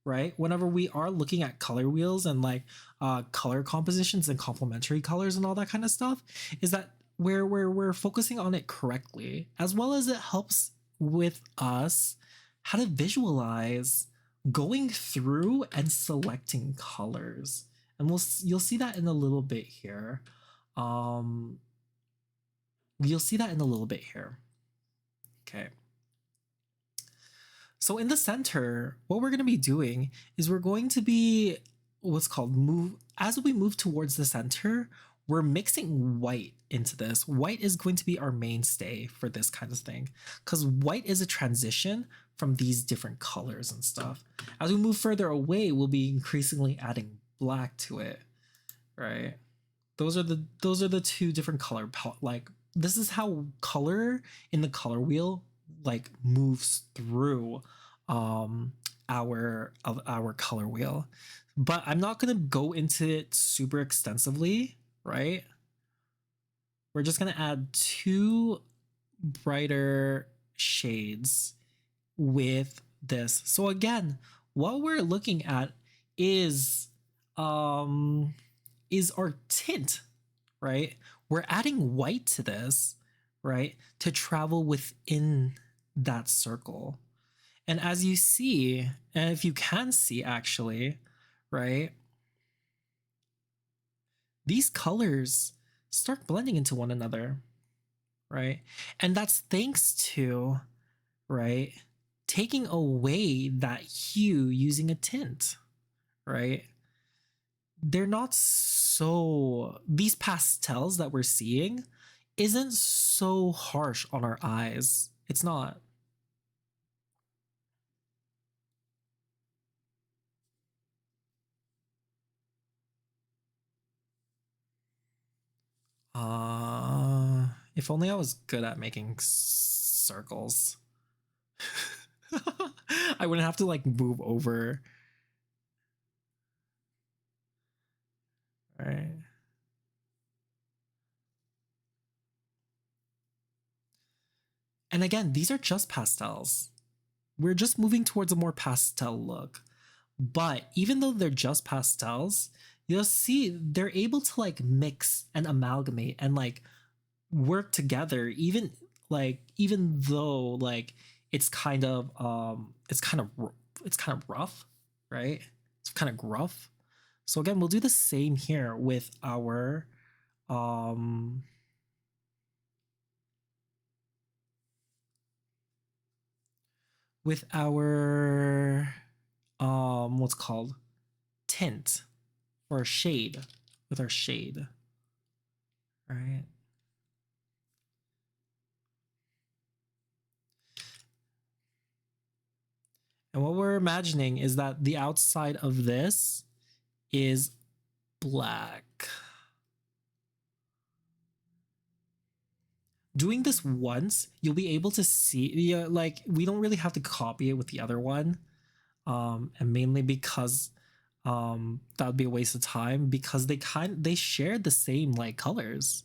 right? Whenever we are looking at color wheels and like color compositions and complementary colors and all that kind of stuff, is that we're focusing on it correctly, as well as it helps with us how to visualize going through and selecting colors. And you'll see that in a little bit here. You'll see that in a little bit here. Okay. So in the center, what we're going to be doing is we're going to be what's called as we move towards the center, we're mixing white into this. White is going to be our mainstay for this kind of thing, because white is a transition from these different colors and stuff. As we move further away, we'll be increasingly adding black to it, right? Those are the two different color, like this is how color in the color wheel like moves through our color wheel. But I'm not going to go into it super extensively, right? We're just going to add 2 brighter shades with this. So again, what we're looking at is our tint, right? We're adding white to this, right, to travel within that circle. And as you see, and if you can see actually, right, these colors start blending into one another, right? And that's thanks to, right, taking away that hue using a tint, right? They're not so, these pastels that we're seeing isn't so harsh on our eyes. It's not. If only I was good at making circles. I wouldn't have to like move over. Right. And again, these are just pastels. We're just moving towards a more pastel look. But even though they're just pastels, you'll see they're able to like mix and amalgamate and like work together, even though like it's kind of rough, right? It's kind of gruff. So again, we'll do the same here with our what's called tint or shade, with our shade, right? And what we're imagining is that the outside of this is black. Doing this once, you'll be able to see, like we don't really have to copy it with the other one, and mainly because that would be a waste of time, because they share the same like colors.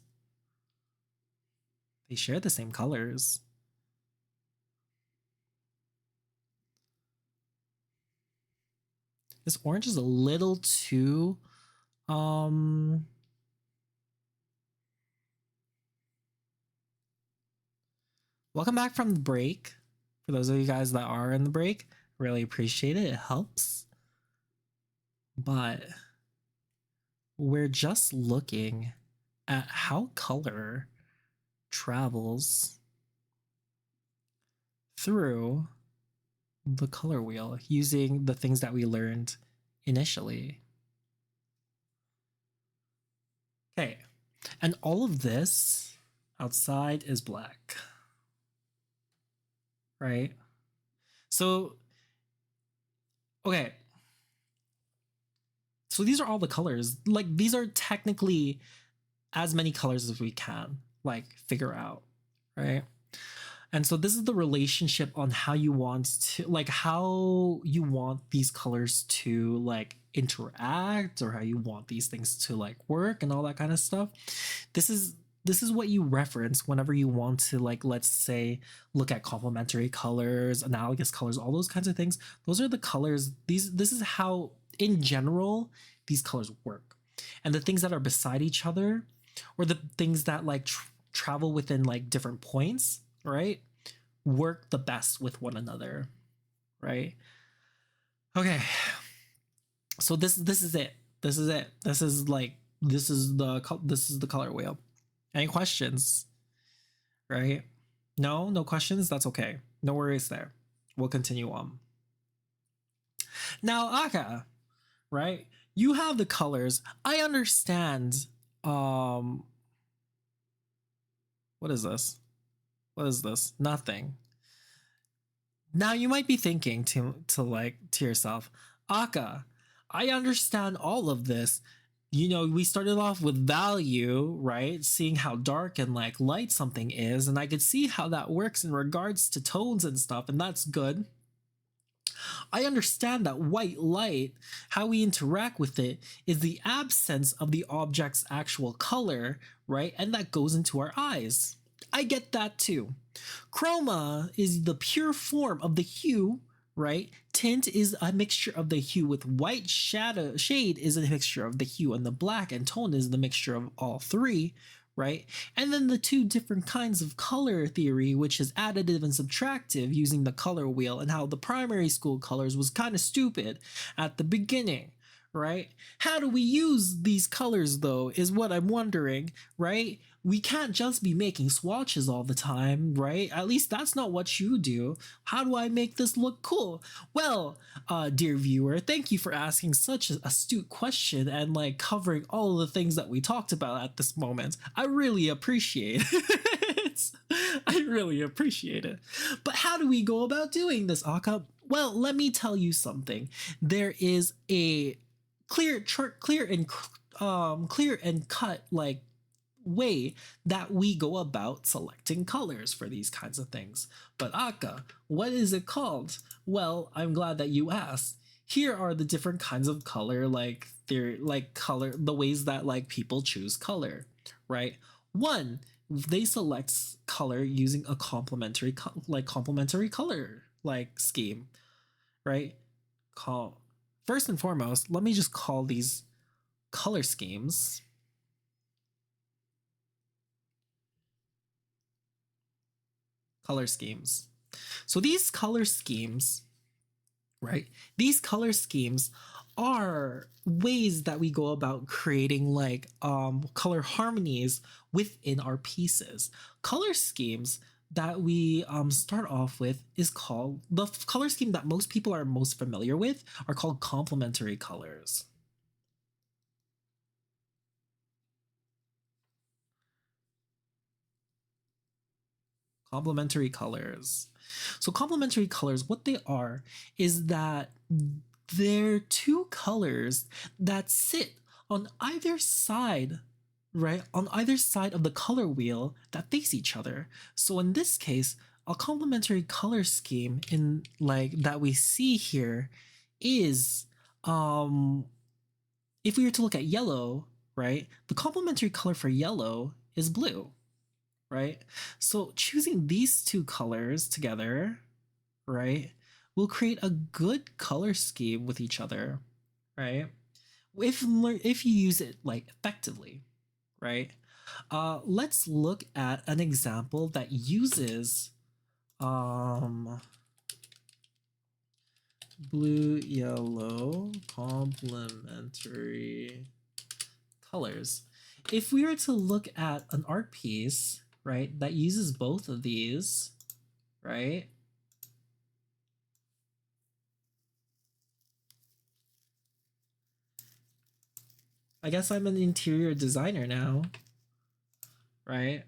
They share the same colors. This orange is a little too welcome back from the break. For those of you guys that are in the break, really appreciate it. It helps. But we're just looking at how color travels through the color wheel using the things that we learned initially. Okay, and all of this outside is black. right? So, okay. So these are all the colors. Like these are technically as many colors as we can like figure out, right? And so this is the relationship on how you want to like how you want these colors to like interact or how you want these things to like work and all that kind of stuff. This is this is what you reference whenever you want to like let's say look at complementary colors, analogous colors, all those kinds of things. Those are the colors. These this is how in general these colors work. And the things that are beside each other or the things that like travel within like different points, right? Work the best with one another, right? Okay. So this is it. This is it. This is like this is the color wheel. Any questions? Right? No, no questions. That's okay. No worries there. We'll continue on. Now, Aka, right? You have the colors. I understand. Um, what is this? What is this? Nothing. Now you might be thinking to like to yourself, Aka, I understand all of this. You know, we started off with value, right? Seeing how dark and like light something is, and I could see how that works in regards to tones and stuff, and that's good. I understand that white light, how we interact with it, is the absence of the object's actual color, right? And that goes into our eyes. I get that too. Chroma is the pure form of the hue, right? Tint is a mixture of the hue with white. Shadow shade is a mixture of the hue and the black, and tone is the mixture of all three, right? And then the two different kinds of color theory, which is additive and subtractive using the color wheel, and how the primary school colors was kind of stupid at the beginning, right? How do we use these colors though, is what I'm wondering, right? We can't just be making swatches all the time, right? At least that's not what you do. How do I make this look cool? Well, dear viewer, thank you for asking such an astute question and like covering all of the things that we talked about at this moment. I really appreciate it. I really appreciate it. But how do we go about doing this, Aka? Well, let me tell you something. There is a clear and cut like way that we go about selecting colors for these kinds of things. But Aka, what is it called? Well, I'm glad that you asked. Here are the different kinds of color, like they're like color, the ways that like people choose color, right? One, they select color using a complementary color like scheme, right? Call first and foremost, let me just call these color schemes. Color schemes. So these color schemes, right? These color schemes are ways that we go about creating like color harmonies within our pieces. Color schemes that we start off with is called the color scheme that most people are most familiar with are called complementary colors. Complementary colors. So complementary colors, what they are is that they're two colors that sit on either side, right? On either side of the color wheel that face each other. So in this case, a complementary color scheme in like that we see here is if we were to look at yellow, right? The complementary color for yellow is blue, right? So choosing these two colors together, right, will create a good color scheme with each other, right? If you use it like effectively, right? Let's look at an example that uses blue, yellow, complementary colors. If we were to look at an art piece, right, that uses both of these, right? I guess I'm an interior designer now, right?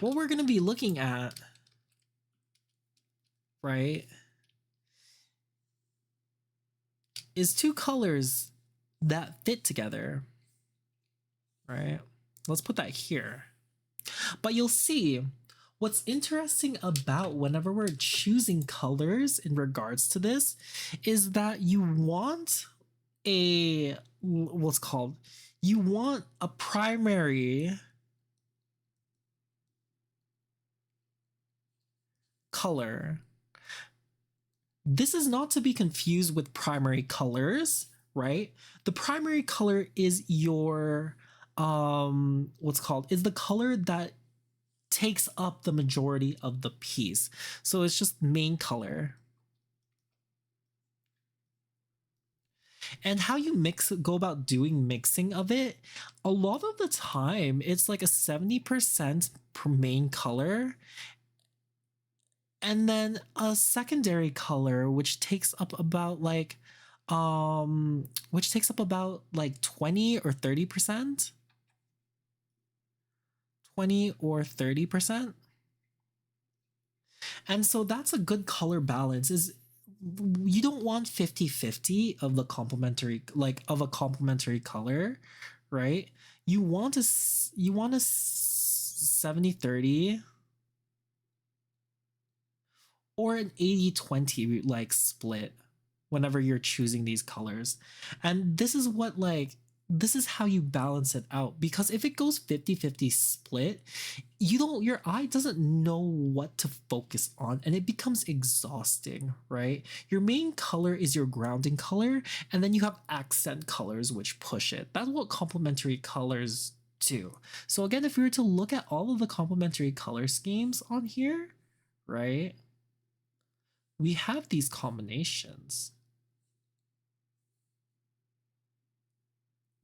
What we're going to be looking at right, is two colors that fit together, right? Let's put that here. But you'll see what's interesting about whenever we're choosing colors in regards to this is that you want a what's called you want a primary color. This is not to be confused with primary colors, right? The primary color is your what's called is the color that takes up the majority of the piece. So it's just main color. And how you go about doing mixing of it, a lot of the time it's like a 70% per main color and then a secondary color which takes up about like 20 or 30%. 20 or 30%. And so that's a good color balance is you don't want 50-50 of the complementary like of a complementary color, right? You want a 70-30 or an 80-20 like split whenever you're choosing these colors. And this is how you balance it out, because if it goes 50-50 split, your eye doesn't know what to focus on and it becomes exhausting, right? Your main color is your grounding color, and then you have accent colors which push it. That's what complementary colors do. So again, if we were to look at all of the complementary color schemes on here, right, we have these combinations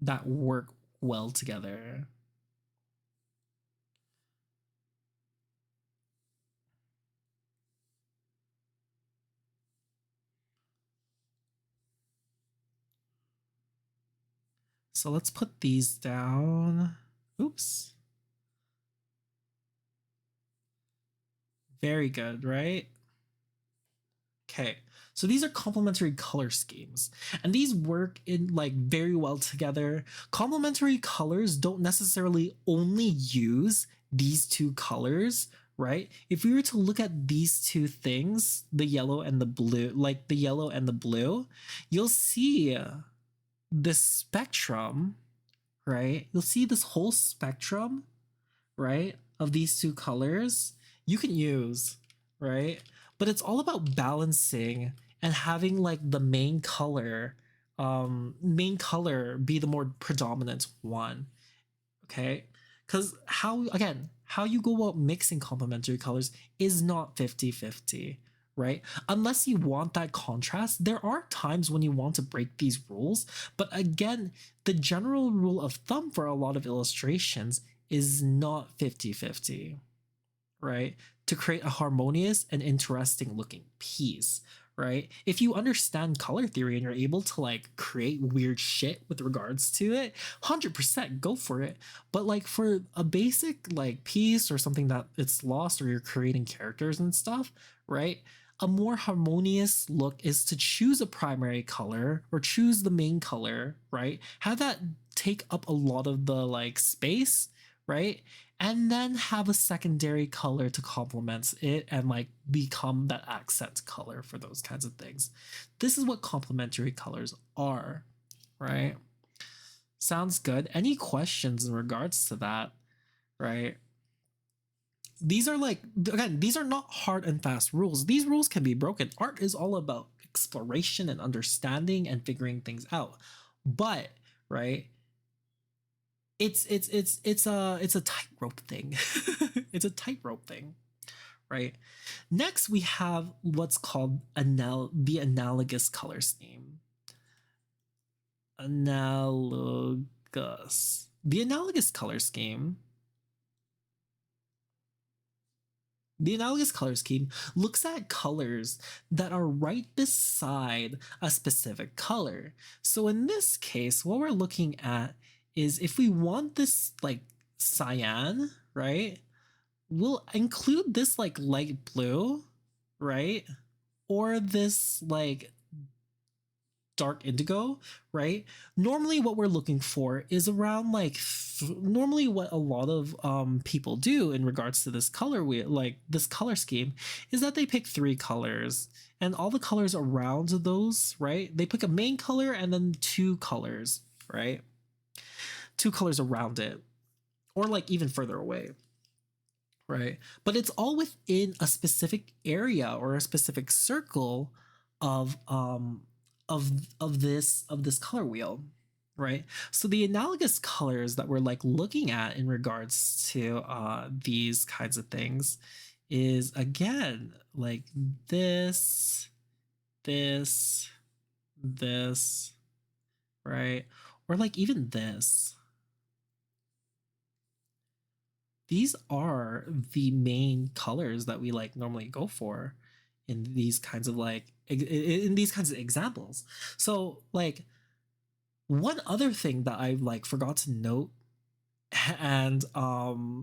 that work well together. So let's put these down. Oops. Very good, right? Okay. So these are complementary color schemes, and these work in like very well together. Complementary colors don't necessarily only use these two colors, right? If we were to look at these two things, the yellow and the blue, you'll see this spectrum, right? You'll see this whole spectrum, right, of these two colors you can use, right? But it's all about balancing and having like the main color be the more predominant one, okay? Because how you go about mixing complementary colors is not 50-50, right? Unless you want that contrast. There are times when you want to break these rules, but again, the general rule of thumb for a lot of illustrations is not 50-50, right? To create a harmonious and interesting looking piece, right? If you understand color theory and you're able to like create weird shit with regards to it, 100% go for it. But like for a basic like piece or something that it's lost or you're creating characters and stuff, right? A more harmonious look is to choose a primary color or choose the main color, right? Have that take up a lot of the like space, right? And then have a secondary color to complement it and like become that accent color for those kinds of things. This is what complementary colors are, right? Sounds good. Any questions in regards to that, right? These are like, again, these are not hard and fast rules. These rules can be broken. Art is all about exploration and understanding and figuring things out. But, right, it's a tightrope thing. It's a tightrope thing, right? Next, we have what's called the analogous color scheme. Analogous. The analogous color scheme. The analogous color scheme looks at colors that are right beside a specific color. So in this case, what we're looking at is if we want this like cyan, right? We'll include this like light blue, right? or this like dark indigo, right? Normally what we're looking for is around like normally what a lot of people do in regards to this color wheel, like this color scheme, is that they pick 3 colors and all the colors around those, right? They pick a main color and then 2 colors, right? 2 colors around it, or like even further away, right? But it's all within a specific area or a specific circle of this color wheel, right? So the analogous colors that we're like looking at in regards to these kinds of things is again like this, this, this, right? Or like even this. These are the main colors that we like normally go for in these kinds of like in these kinds of examples. So like one other thing that I like forgot to note and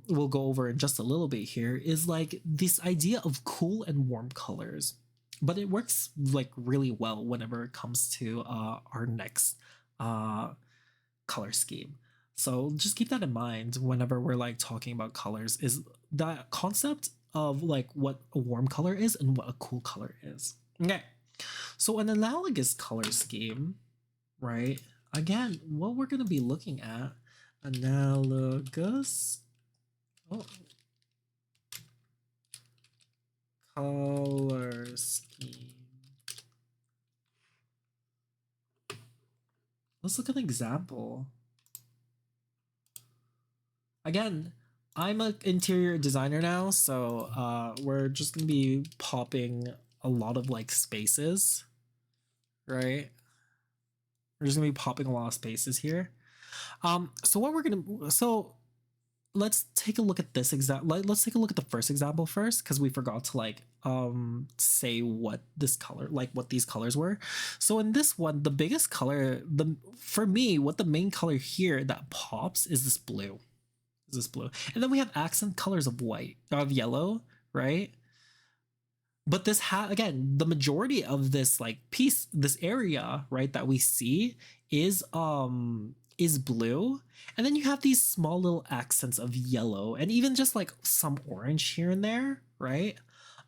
we'll go over in just a little bit here is like this idea of cool and warm colors, but it works like really well whenever it comes to our next color scheme. So just keep that in mind whenever we're like talking about colors, is that concept of like what a warm color is and what a cool color is. Okay. So an analogous color scheme, right? Again, what we're going to be looking at, analogous color scheme. Let's look at an example. Again, I'm an interior designer now, so we're just gonna be popping a lot of like spaces, right? We're just gonna be popping a lot of spaces here. So what we're gonna let's take a look at this let's take a look at the first example first, because we forgot to like say what this color, like what these colors were. So in this one, the biggest color, for me, what the main color here that pops is this blue. And then we have accent colors of white, of yellow, right? But this again, the majority of this like piece, this area, right, that we see is blue. And then you have these small little accents of yellow and even just like some orange here and there, right?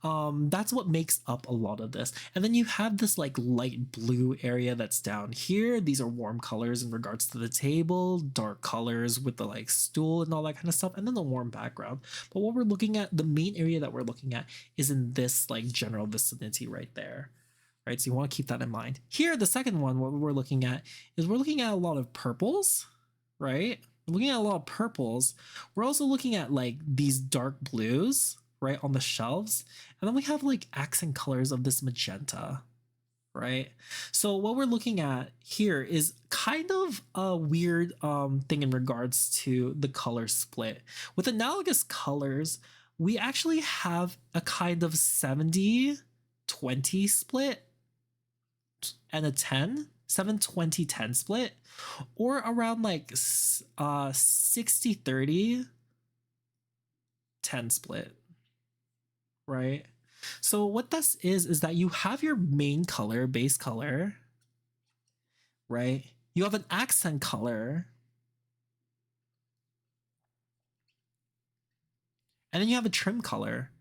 That's what makes up a lot of this. And then you have this like light blue area that's down here. These are warm colors in regards to the table, dark colors with the like stool and all that kind of stuff, and then the warm background. But what we're looking at, the main area that we're looking at, is in this like general vicinity right there. Right, so you want to keep that in mind. Here, the second one, what we're looking at is we're looking at a lot of purples, right? We're looking at a lot of purples. We're also looking at like these dark blues, right, on the shelves. And then we have like accent colors of this magenta, right? So what we're looking at here is kind of a weird thing in regards to the color split. With analogous colors, we actually have a kind of 70-20 split and a 7-20-10 split, or around like 60-30 10 split, right? So what this is that you have your main color, base color, right? You have an accent color, and then you have a trim color.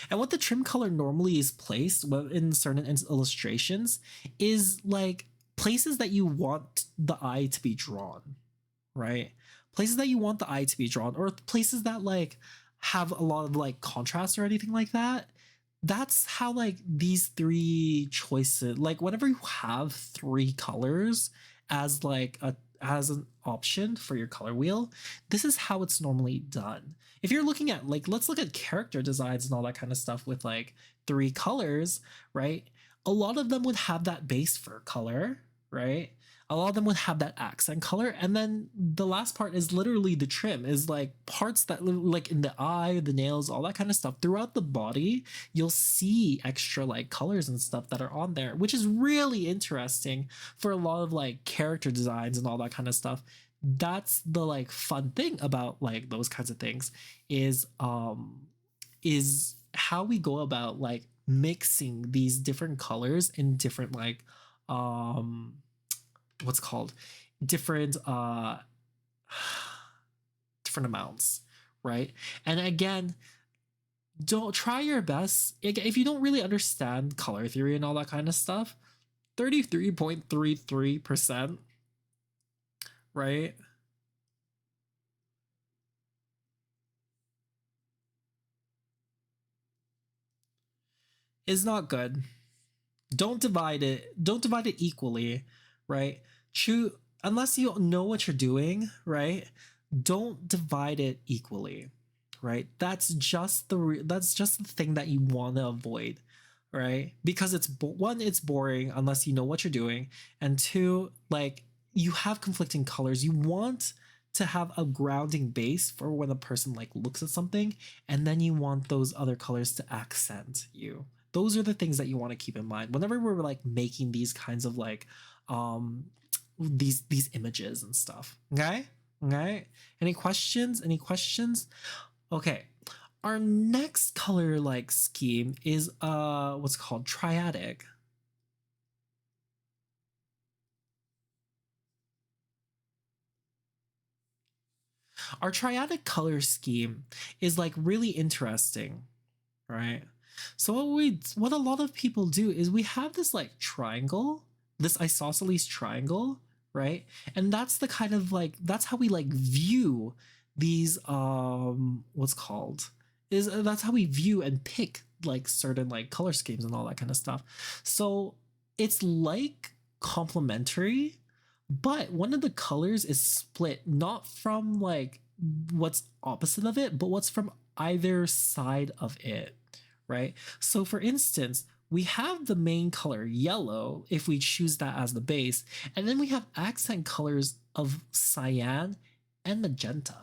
And what the trim color normally is placed in certain illustrations is like places that you want the eye to be drawn, right? Places that you want the eye to be drawn, or places that like have a lot of like contrast or anything like that. That's how like these 3 choices, like whenever you have 3 colors as like as an option for your color wheel, this is how it's normally done. If you're looking at like, let's look at character designs and all that kind of stuff with like 3 colors, right? A lot of them would have that base fur color, right? A lot of them would have that accent color, and then the last part is literally the trim, is like parts that like in the eye, the nails, all that kind of stuff. Throughout the body, you'll see extra like colors and stuff that are on there, which is really interesting for a lot of like character designs and all that kind of stuff. That's the like fun thing about like those kinds of things is how we go about like mixing these different colors in different like what's called different different amounts, right? And again, don't try your best if you don't really understand color theory and all that kind of stuff. 33.33%, right? Is not good. Don't divide it. Don't divide it equally, right? Choose unless you know what you're doing, right? Don't divide it equally, right? That's just the thing that you want to avoid, right? Because one, it's boring unless you know what you're doing, and two, like you have conflicting colors. You want to have a grounding base for when a person like looks at something, and then you want those other colors to accent you. Those are the things that you want to keep in mind whenever we're like making these kinds of like um these images and stuff. Okay? Okay? Any questions? Any questions? Okay. Our next color like scheme is what's called triadic. Our triadic color scheme is like really interesting, right? So what a lot of people do is we have this like triangle, this isosceles triangle, right? And that's the kind of like that's how we like view these what's called is that's how we view and pick like certain like color schemes and all that kind of stuff. So it's like complementary, but one of the colors is split not from like what's opposite of it, but what's from either side of it, right? So for instance, we have the main color yellow if we choose that as the base, and then we have accent colors of cyan and magenta,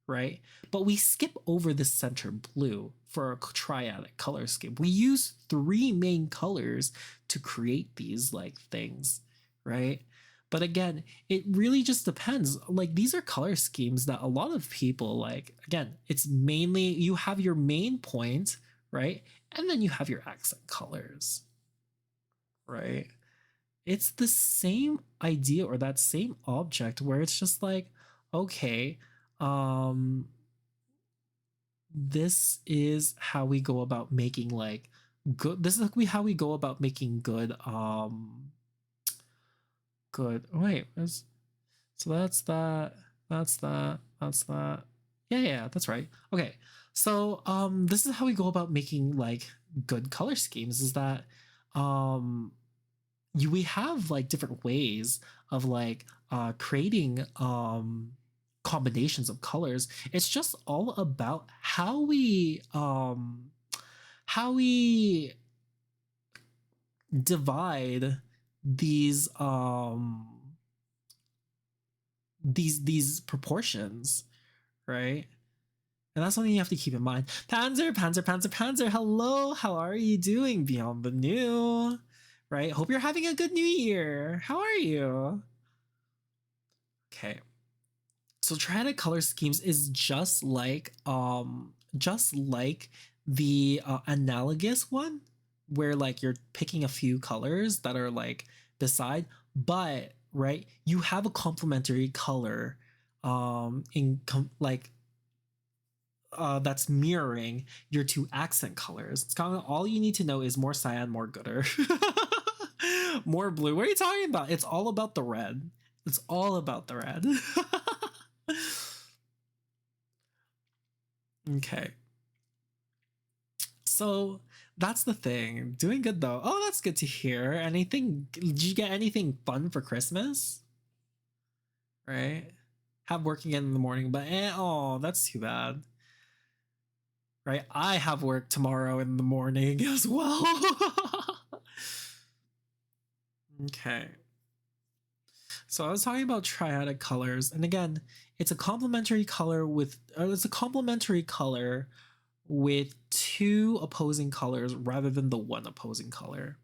right? But we skip over the center blue for a triadic color scheme. We use three main colors to create these like things, right? But again, it really just depends. Like these are color schemes that a lot of people like. Again, it's mainly you have your main point, right? And then you have your accent colors, right? It's the same idea or that same object where it's just like, okay, this is how we go about making like good. This is how we go about making good. Good. Wait, so that's that. That's that. That's that. Yeah, that's right. Okay. So this is how we go about making like good color schemes is that we have like different ways of like creating combinations of colors. It's just all about how we divide these these proportions, right? And that's something you have to keep in mind. Panzer, hello, how are you doing beyond the new? Right? Hope you're having a good new year. How are you? Okay. So triadic color schemes is just like the analogous one where like you're picking a few colors that are like beside, but right, you have a complementary color that's mirroring your two accent colors. It's kind of all you need to know is more cyan, more gooder. More blue. What are you talking about? It's all about the red. It's all about the red. Okay. So that's the thing. Doing good though. Oh, that's good to hear. Anything? Did you get anything fun for Christmas? Right? Have working in the morning, but oh, that's too bad. Right? I have work tomorrow in the morning as well. Okay. So I was talking about triadic colors, and again, it's a complementary color with two opposing colors rather than the one opposing color.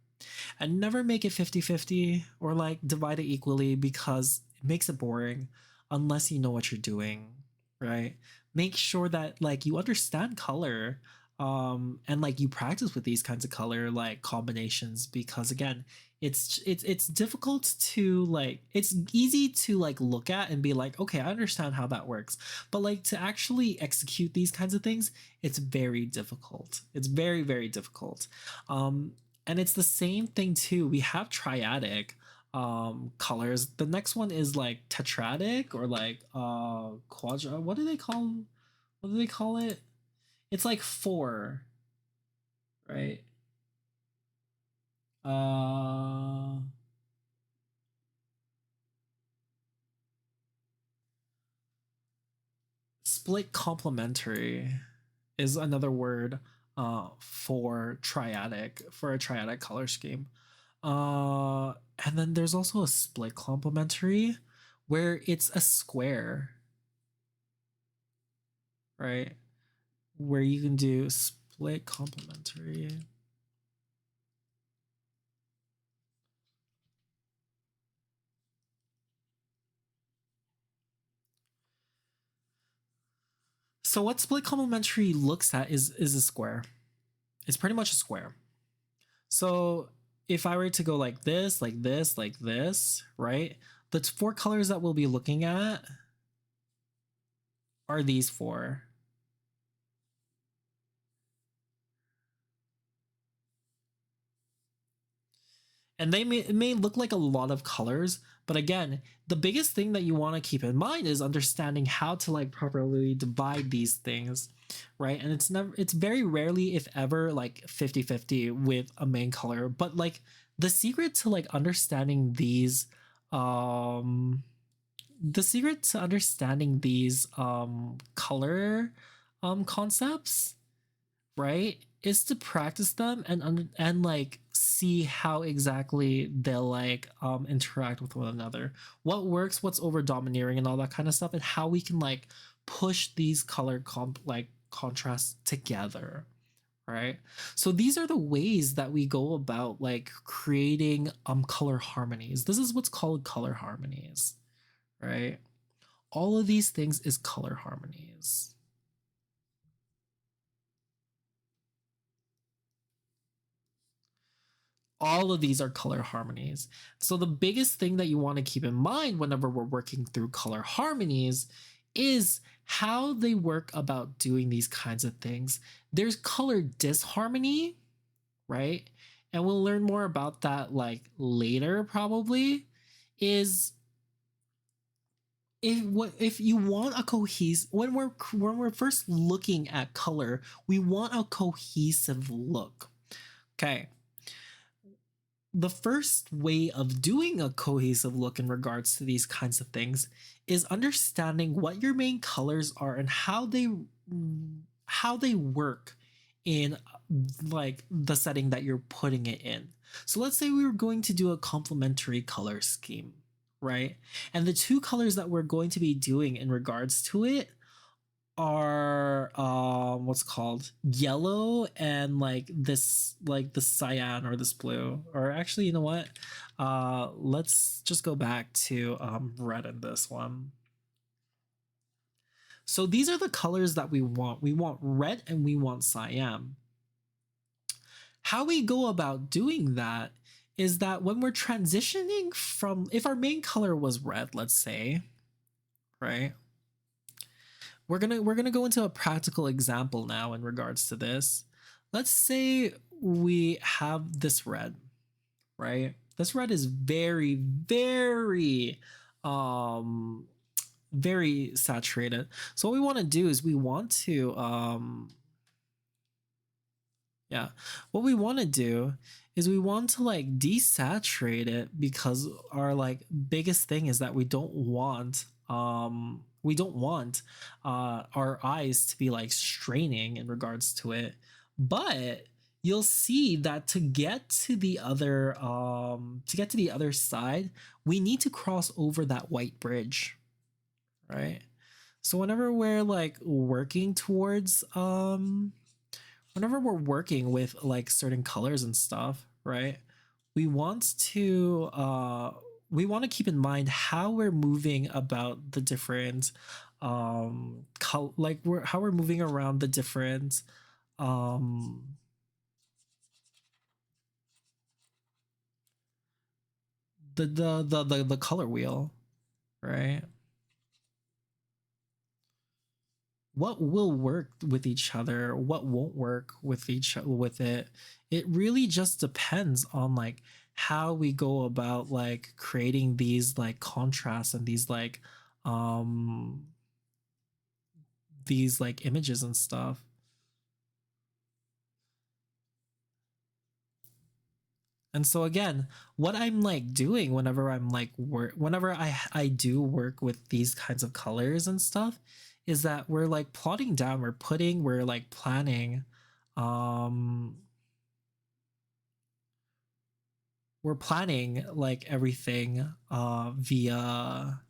And never make it 50-50 or like divide it equally because it makes it boring unless you know what you're doing, right? Make sure that like you understand color And like you practice with these kinds of color like combinations, because again, it's difficult to like, it's easy to like look at and be like, okay, I understand how that works, but like to actually execute these kinds of things, it's very difficult. It's very, very difficult. um and it's the same thing too. We have triadic colors. The next one is like tetradic, or like quadra, what do they call it? It's like four, right? Uh Split complementary is another word for triadic, for a triadic color scheme. Uh and then there's also a split complementary where it's a square, right? Where you can do split complementary. So what split complementary looks at is a square. It's pretty much a square. So if I were to go like this, like this, like this, right? The four colors that we'll be looking at are these four. And it may look like a lot of colors, but again, the biggest thing that you want to keep in mind is understanding how to like properly divide these things, right? And it's very rarely, if ever, like 50-50 with a main color. But like the secret to like understanding um these color concepts, right, is to practice them and like see how exactly they'll like interact with one another, what works, what's over domineering, and all that kind of stuff, and how we can like push these like contrasts together, right? So these are the ways that we go about like creating color harmonies. This is what's called color harmonies, right? All of these things is color harmonies. All of these are color harmonies. So the biggest thing that you want to keep in mind whenever we're working through color harmonies is how they work about doing these kinds of things. There's color disharmony, right? And we'll learn more about that like later probably. Is if you want a cohesive, when we're first looking at color, we want a cohesive look. Okay, the first way of doing a cohesive look in regards to these kinds of things is understanding what your main colors are and how they work in like the setting that you're putting it in. So let's say we were going to do a complementary color scheme, right? And the two colors that we're going to be doing in regards to it are what's called yellow and like this, like the cyan or this blue. Or actually, you know what, let's just go back to red in this one. So these are the colors that we want red and we want cyan. How we go about doing that is that when we're transitioning from, if our main color was red, let's say, right, we're gonna go into a practical example now in regards to this. Let's say we have this red, right? This red is very, very um very saturated. So what we want to do is we want to yeah, what we want to do is we want to like desaturate it, because our like biggest thing is that we don't want our eyes to be like straining in regards to it. But you'll see that to get to the other side, we need to cross over that white bridge, right? So whenever we're working with like certain colors and stuff, right? We want to keep in mind how we're moving about the different how we're moving around the different um the color wheel, right? What will work with each other, what won't work with it. It really just depends on like how we go about like creating these like contrasts and um these like images and stuff. And so again, what I'm like doing whenever I'm like whenever I do work with these kinds of colors and stuff is that we're like plotting down, we're like planning, um we're planning like everything via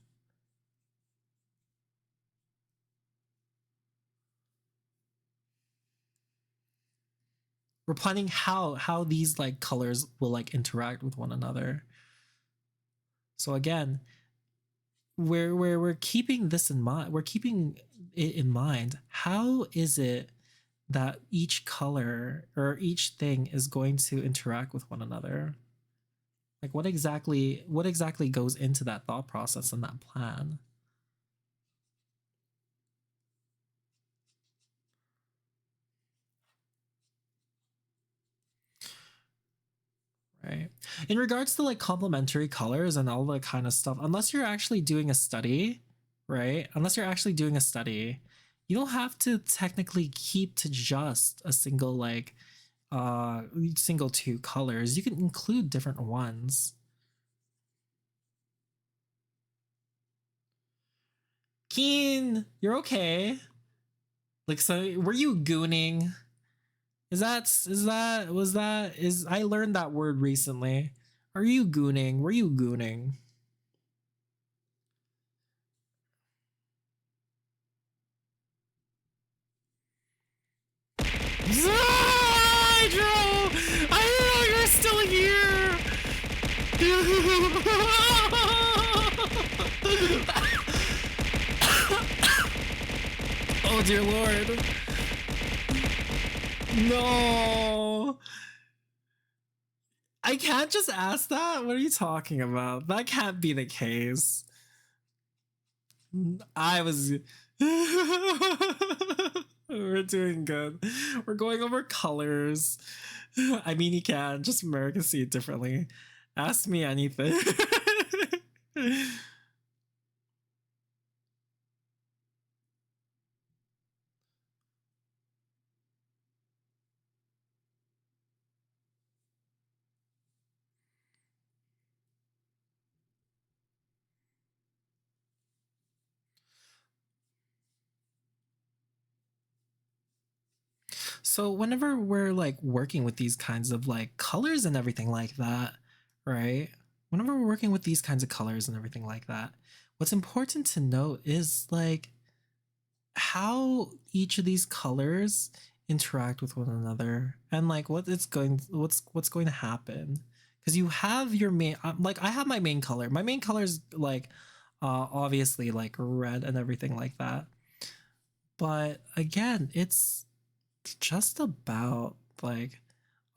we're planning how these like colors will like interact with one another. So again, we're keeping this in mind. We're keeping it in mind. How is it that each color or each thing is going to interact with one another? Like what exactly goes into that thought process and that plan? Right. In regards to like complementary colors and all that kind of stuff, unless you're actually doing a study, right? Unless you're actually doing a study, you don't have to technically keep to just a single single two colors. You can include different ones. Keen, you're okay. Like, so were you gooning? Is I learned that word recently. Are you gooning? Were you gooning? Hydro! I didn't know you were still here! Oh dear lord. No. I can't just ask that? What are you talking about? That can't be the case. I was. We're doing good. We're going over colors. I mean, you can just America see it differently. Ask me anything. So whenever we're like working with these kinds of like colors and everything like that, right? Whenever we're working with these kinds of colors and everything like that, what's important to note is like how each of these colors interact with one another and like what's going to happen, because you have your main like I have my main color. My main color is like obviously like red and everything like that, but again it's just about like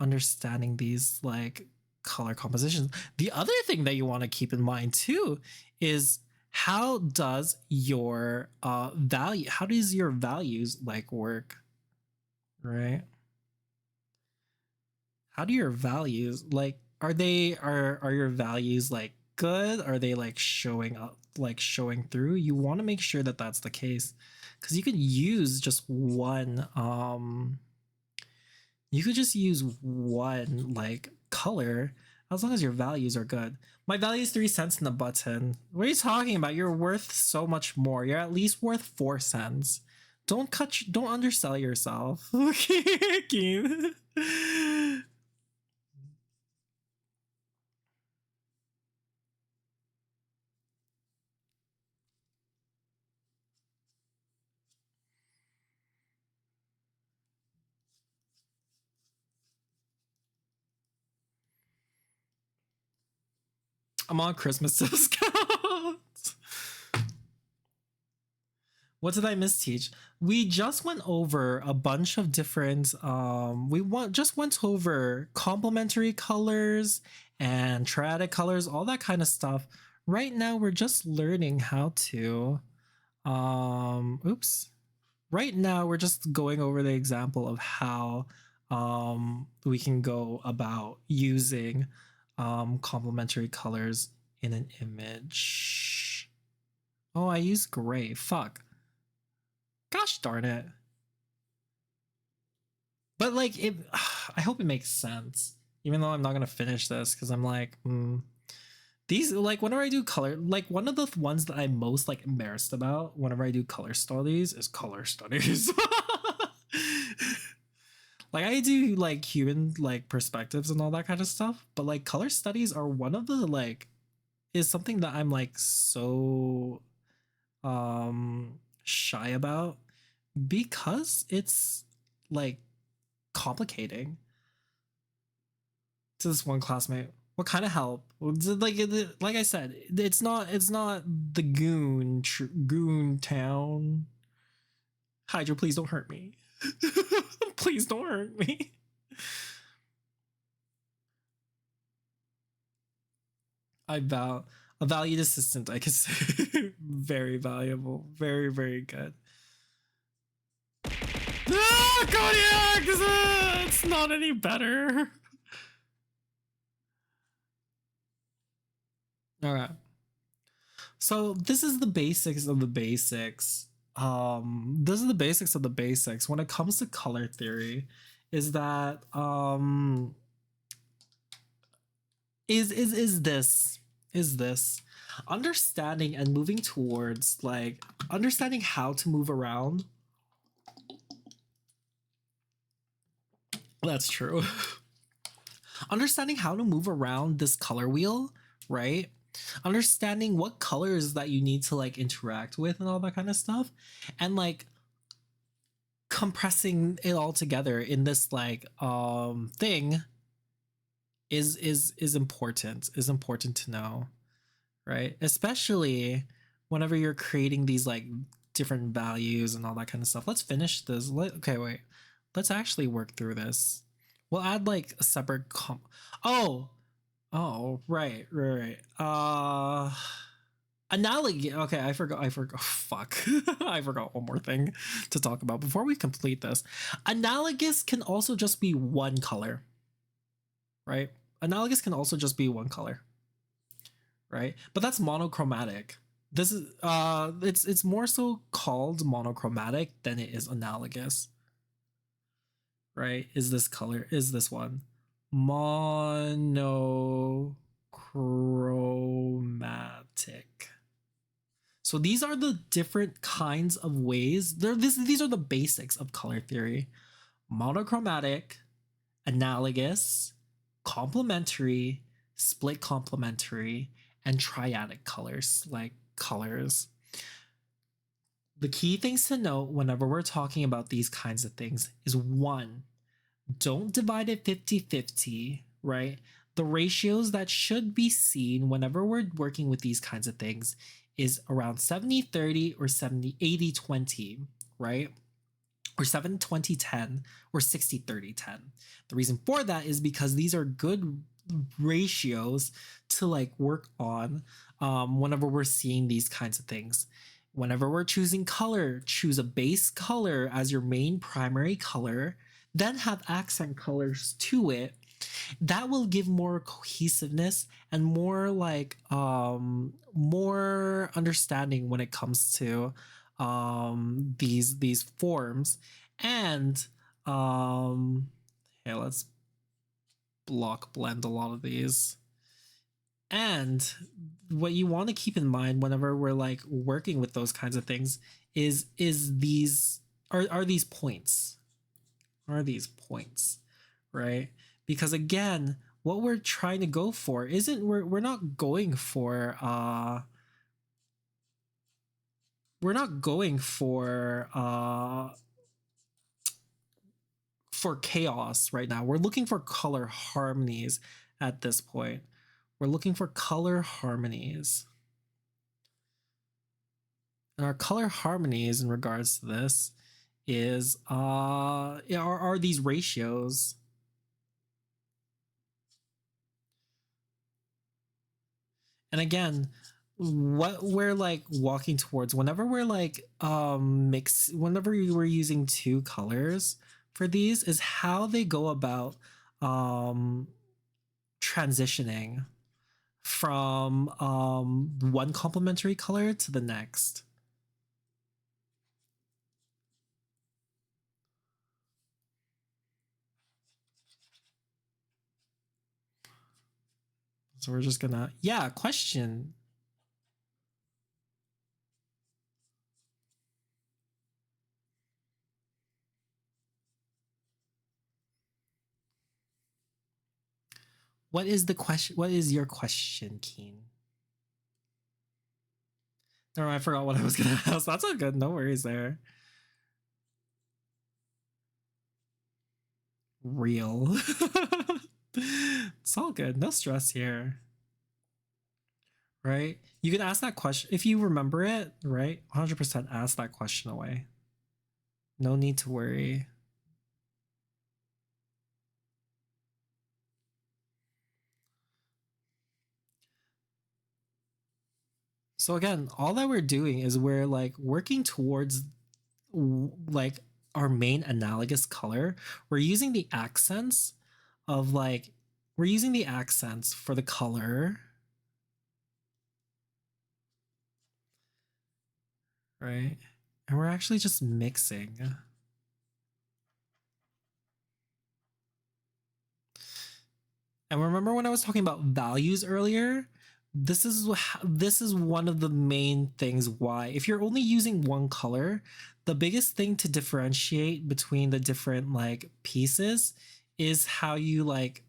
understanding these like color compositions. The other thing that you want to keep in mind too is how does your values like work, right? How do your values like are your values like good? Are they like showing up, like showing through? You want to make sure that that's the case, because you could just use one like color as long as your values are good. My value is 3 cents in the button. What are you talking about? You're worth so much more. You're at least worth 4 cents. Don't undersell yourself. Okay, Keen. I'm on Christmas discount. What did I misteach? We just went over a bunch of different just went over complementary colors and triadic colors, all that kind of stuff. Right now we're just learning how to oops. Right now we're just going over the example of how we can go about using complementary colors in an image. Oh, I used gray. Fuck. Gosh darn it. But like it I hope it makes sense. Even though I'm not gonna finish this because I'm like, these like whenever I do color, like one of the ones that I'm most like embarrassed about whenever I do color studies is color studies. Like I do like human like perspectives and all that kind of stuff, but like color studies are one of the like is something that I'm like so shy about because it's like complicating. To this one classmate, what kind of help? Like I said, it's not the goon town. Hydra, please don't hurt me. Please don't hurt me. I vow a valued assistant, I could say. Very valuable, very very good. Ah, Kodiak! It's not any better. All right. So this is the basics of the basics. This is the basics of the basics when it comes to color theory. Is that is this understanding and moving towards like understanding how to move around. That's true. Understanding how to move around this color wheel, right? Understanding what colors that you need to like interact with and all that kind of stuff, and like compressing it all together in this like thing is important to know, right? Especially whenever you're creating these like different values and all that kind of stuff. Let's finish this. Okay, wait. Let's actually work through this. We'll add like a separate oh, right. Analogy. Okay, I forgot. Fuck. I forgot one more thing to talk about before we complete this. Analogous can also just be one color, right? Analogous can also just be one color, right? But that's monochromatic. This is it's more so called monochromatic than it is analogous, right? Is this color? Is this one monochromatic? So these are the different kinds of ways. These are the basics of color theory: monochromatic, analogous, complementary, split complementary, and triadic colors, like colors. The key things to note whenever we're talking about these kinds of things is one, don't divide it 50-50, right? The ratios that should be seen whenever we're working with these kinds of things is around 70-30 or 70-80-20, right? Or 7-20-10 or 60-30-10. The reason for that is because these are good ratios to like work on whenever we're seeing these kinds of things. Whenever we're choosing color, choose a base color as your main primary color, then have accent colors to it. That will give more cohesiveness and more like more understanding when it comes to these forms. And here, let's block blend a lot of these. And what you want to keep in mind whenever we're like working with those kinds of things is these are these points, right? Because again, what we're trying to go for isn't we're not going for for chaos right now. We're looking for color harmonies at this point. We're looking for color harmonies. And our color harmonies in regards to this is yeah, are these ratios. And again, what we're like walking towards whenever we're like whenever we're using two colors for these is how they go about transitioning from one complementary color to the next. So we're just gonna, yeah, question. What is the question? What is your question, Keen? No, I forgot what I was gonna ask. That's all good. No worries there. Real. It's all good. No stress here. Right? You can ask that question if you remember it, right? 100% ask that question away. No need to worry. So again, all that we're doing is we're like working towards like our main analogous color. We're using the accents of like we're using the accents for the color, right? And we're actually just mixing. And remember when I was talking about values earlier? This is one of the main things why if you're only using one color, the biggest thing to differentiate between the different like pieces is how you like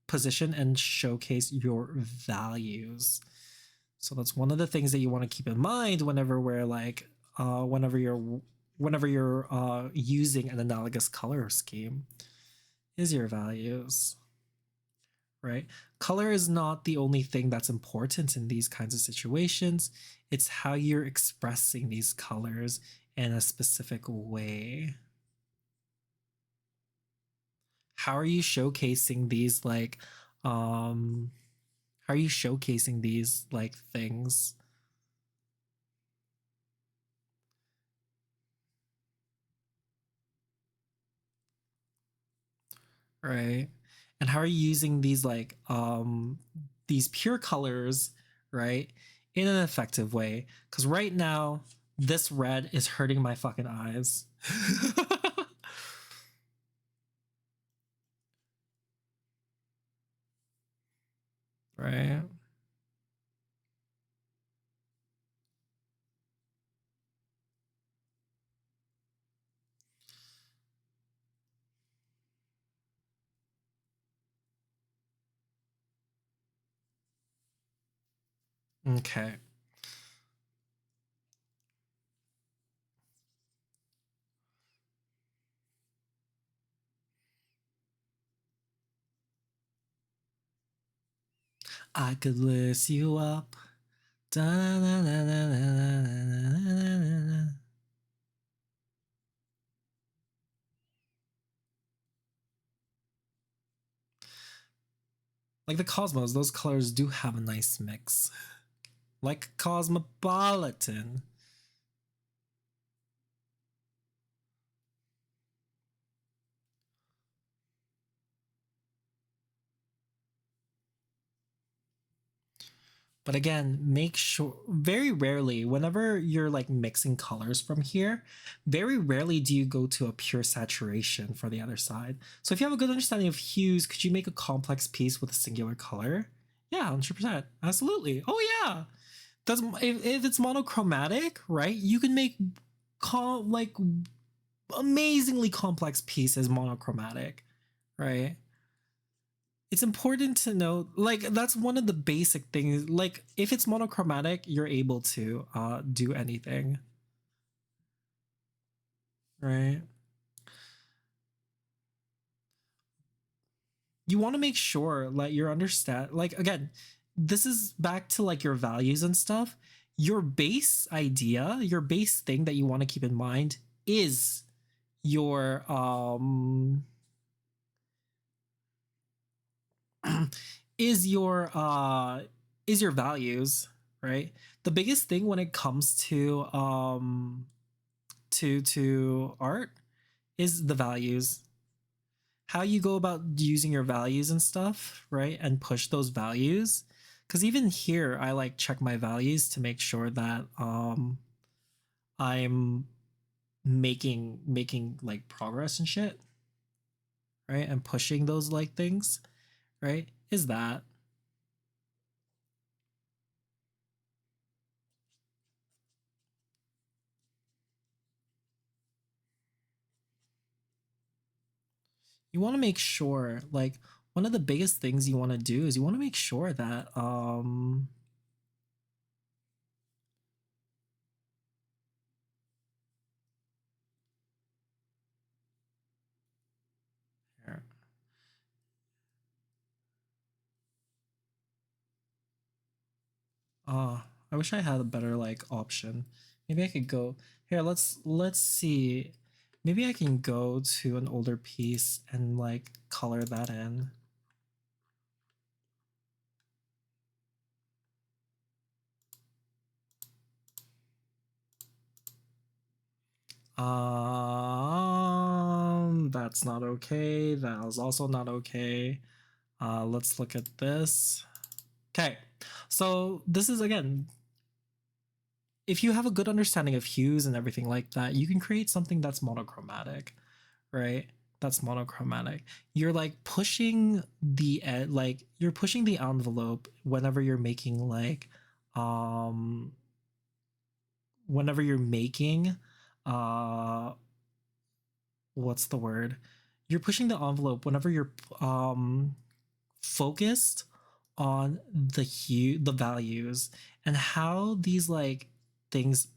position and showcase your values. So that's one of the things that you want to keep in mind whenever we're like whenever you're using an analogous color scheme is your values, right? Color is not the only thing that's important in these kinds of situations. It's how you're expressing these colors in a specific way. How are you showcasing these like how are you showcasing these like things? Right? And how are you using these pure colors, right, in an effective way? Because right now, this red is hurting my fucking eyes. Right? Okay. I could list you up. Da-na-na-na-na-na-na-na-na-na. Like the Cosmos, those colors do have a nice mix. Like Cosmopolitan. But again, make sure very rarely, whenever you're like mixing colors from here, very rarely do you go to a pure saturation for the other side. So if you have a good understanding of hues, could you make a complex piece with a singular color? Yeah, 100%. Absolutely. Oh yeah. That's if it's monochromatic, right? You can make like amazingly complex pieces monochromatic, right? It's important to know like that's one of the basic things, like if it's monochromatic you're able to do anything, right? You want to make sure like you understand, like again, this is back to like your values and stuff. your base idea, your base thing that you want to keep in mind is your is your uh is your values, right? The biggest thing when it comes to art is the values. How you go about using your values and stuff, right? And push those values. Cause even here I like check my values to make sure that I'm making like progress and shit, right? And pushing those like things, right? Is that you want to make sure like one of the biggest things you want to do is you want to make sure that here. I wish I had a better like option. Maybe I could go here. Let's see. Maybe I can go to an older piece and like color that in. That's not okay. That was also not okay. Let's look at this. Okay, so this is again, if you have a good understanding of hues and everything like that, you can create something that's monochromatic, right? That's monochromatic. You're like pushing the like you're pushing the envelope whenever you're making like um whenever you're making uh what's the word? You're pushing the envelope whenever you're focused on the values and how these like things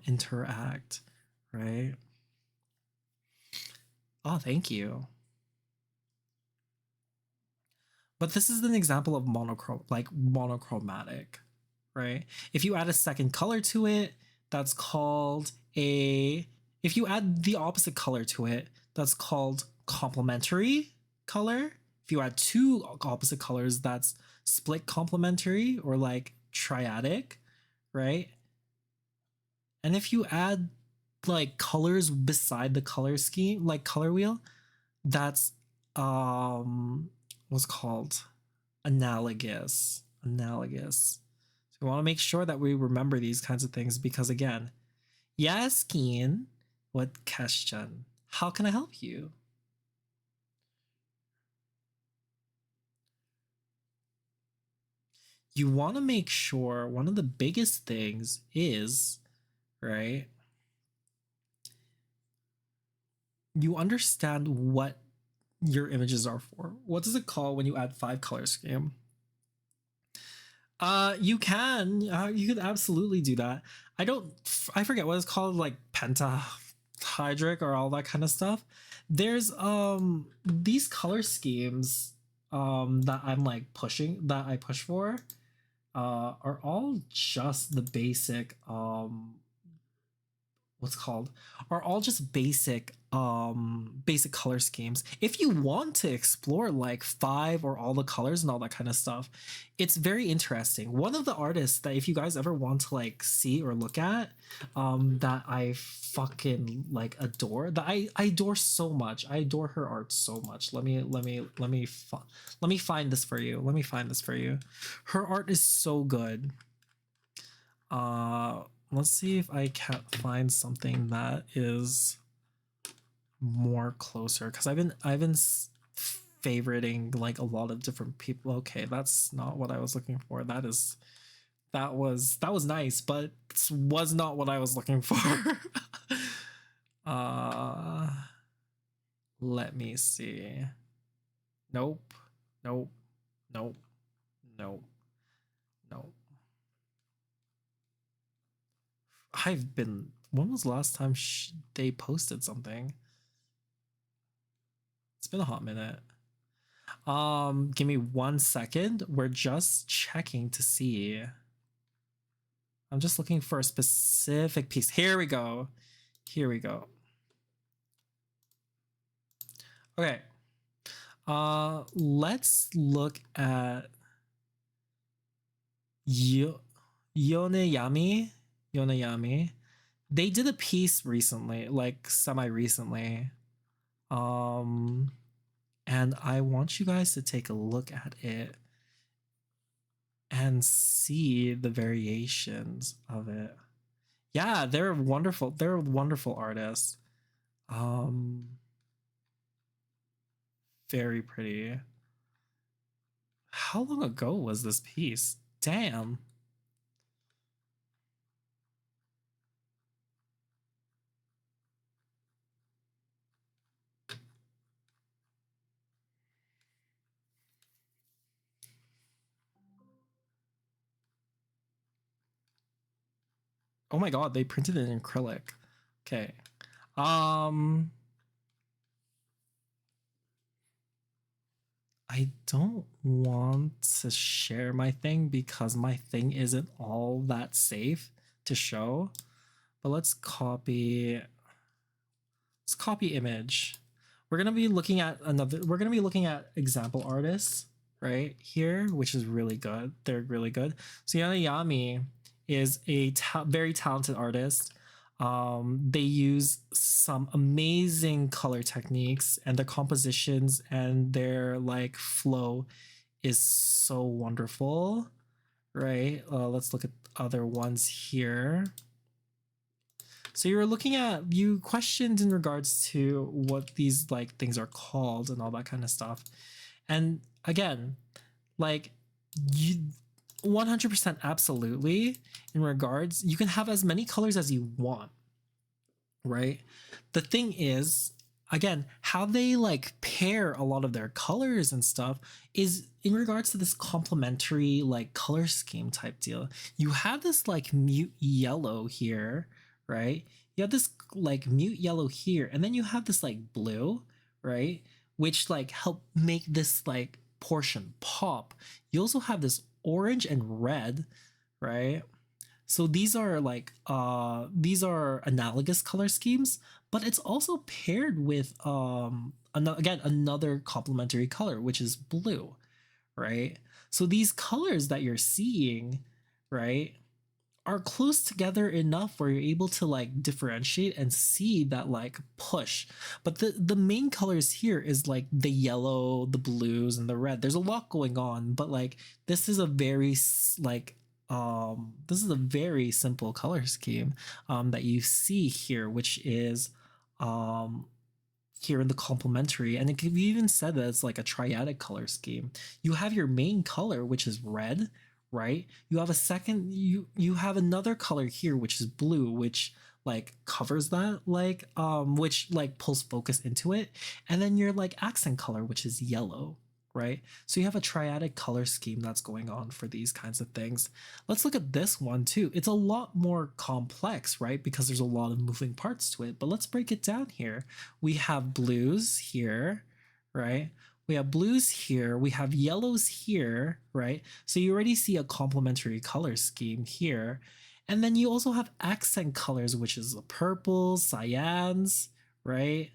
interact, right? Oh, thank you. But this is an example of monochromatic, right? If you add a second color to it, that's called a if you add the opposite color to it, that's called complementary color. If you add two opposite colors, that's split complementary or like triadic, right? And if you add like colors beside the color scheme, like color wheel, that's what's called analogous. Analogous. So we want to make sure that we remember these kinds of things because again, Yaskin, what question? How can I help you? You want to make sure one of the biggest things is, right? You understand what your images are for. What does it call when you add 5 color scheme? You could absolutely do that. I forget what it's called, like pentahydric or all that kind of stuff. There's these color schemes that I'm like pushing that I push for are all just the basic what's called are all just basic color schemes. If you want to explore like 5 or all the colors and all that kind of stuff, it's very interesting. One of the artists that if you guys ever want to like see or look at that I fucking like adore, that I adore so much, I adore her art so much. Let me find this for you. Let me find this for you. Her art is so good. uh let's see if I can't find something that is more closer because I've been favoriting like a lot of different people. Okay, that's not what I was looking for. That was nice, but was not what I was looking for. uh Let me see. Nope. Nope. Nope. Nope. Nope. I've been. When was the last time they posted something? It's been a hot minute. Give me 1 second. We're just checking to see. I'm just looking for a specific piece. Here we go. Here we go. Okay. Let's look at Yoneyami. Yoneyami. They did a piece recently, like semi-recently. And I want you guys to take a look at it and see the variations of it. Yeah, they're wonderful. They're wonderful artists. Very pretty. How long ago was this piece? Damn. Oh my god, they printed it in acrylic. Okay. I don't want to share my thing because my thing isn't all that safe to show. But let's copy image. We're going to be looking at example artists right here, which is really good. They're really good. So Yami is a very talented artist. They use some amazing color techniques, and their compositions and their like flow is so wonderful, right? Let's look at other ones here. So you questioned in regards to what these like things are called and all that kind of stuff. And again, like you 100% absolutely in regards, you can have as many colors as you want, right? The thing is, again, how they like pair a lot of their colors and stuff is in regards to this complementary like color scheme type deal. You have this like mute yellow here, right? You have this like mute yellow here, and then you have this like blue, right? Which like help make this like portion pop. You also have this orange and red, right? So these are like these are analogous color schemes, but it's also paired with another complementary color, which is blue, right? So these colors that you're seeing, right, are close together enough where you're able to like differentiate and see that like push. But the main colors here is like the yellow, the blues, and the red. There's a lot going on, but like this is a very like this is a very simple color scheme that you see here, which is here in the complementary, and it can be even said that it's like a triadic color scheme. You have your main color, which is red, right? You have a second, you have another color here, which is blue, which like covers that, like which like pulls focus into it, and then your like accent color, which is yellow, right? So you have a triadic color scheme that's going on for these kinds of things. Let's look at this one too. It's a lot more complex, right? Because there's a lot of moving parts to it, but let's break it down here. We have blues here, right? We have blues here, we have yellows here, right? So you already see a complementary color scheme here. And then you also have accent colors, which is purples, cyans, right?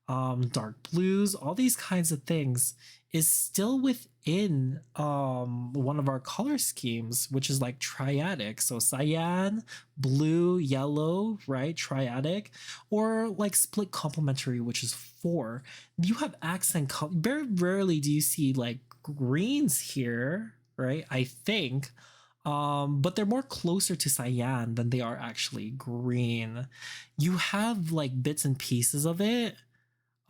Dark blues, all these kinds of things is still within one of our color schemes, which is like triadic. So cyan, blue, yellow, right? Triadic, or like split complementary, which is 4. You have accent color. Very rarely do you see like greens here, right? I think. But they're more closer to cyan than they are actually green. You have like bits and pieces of it,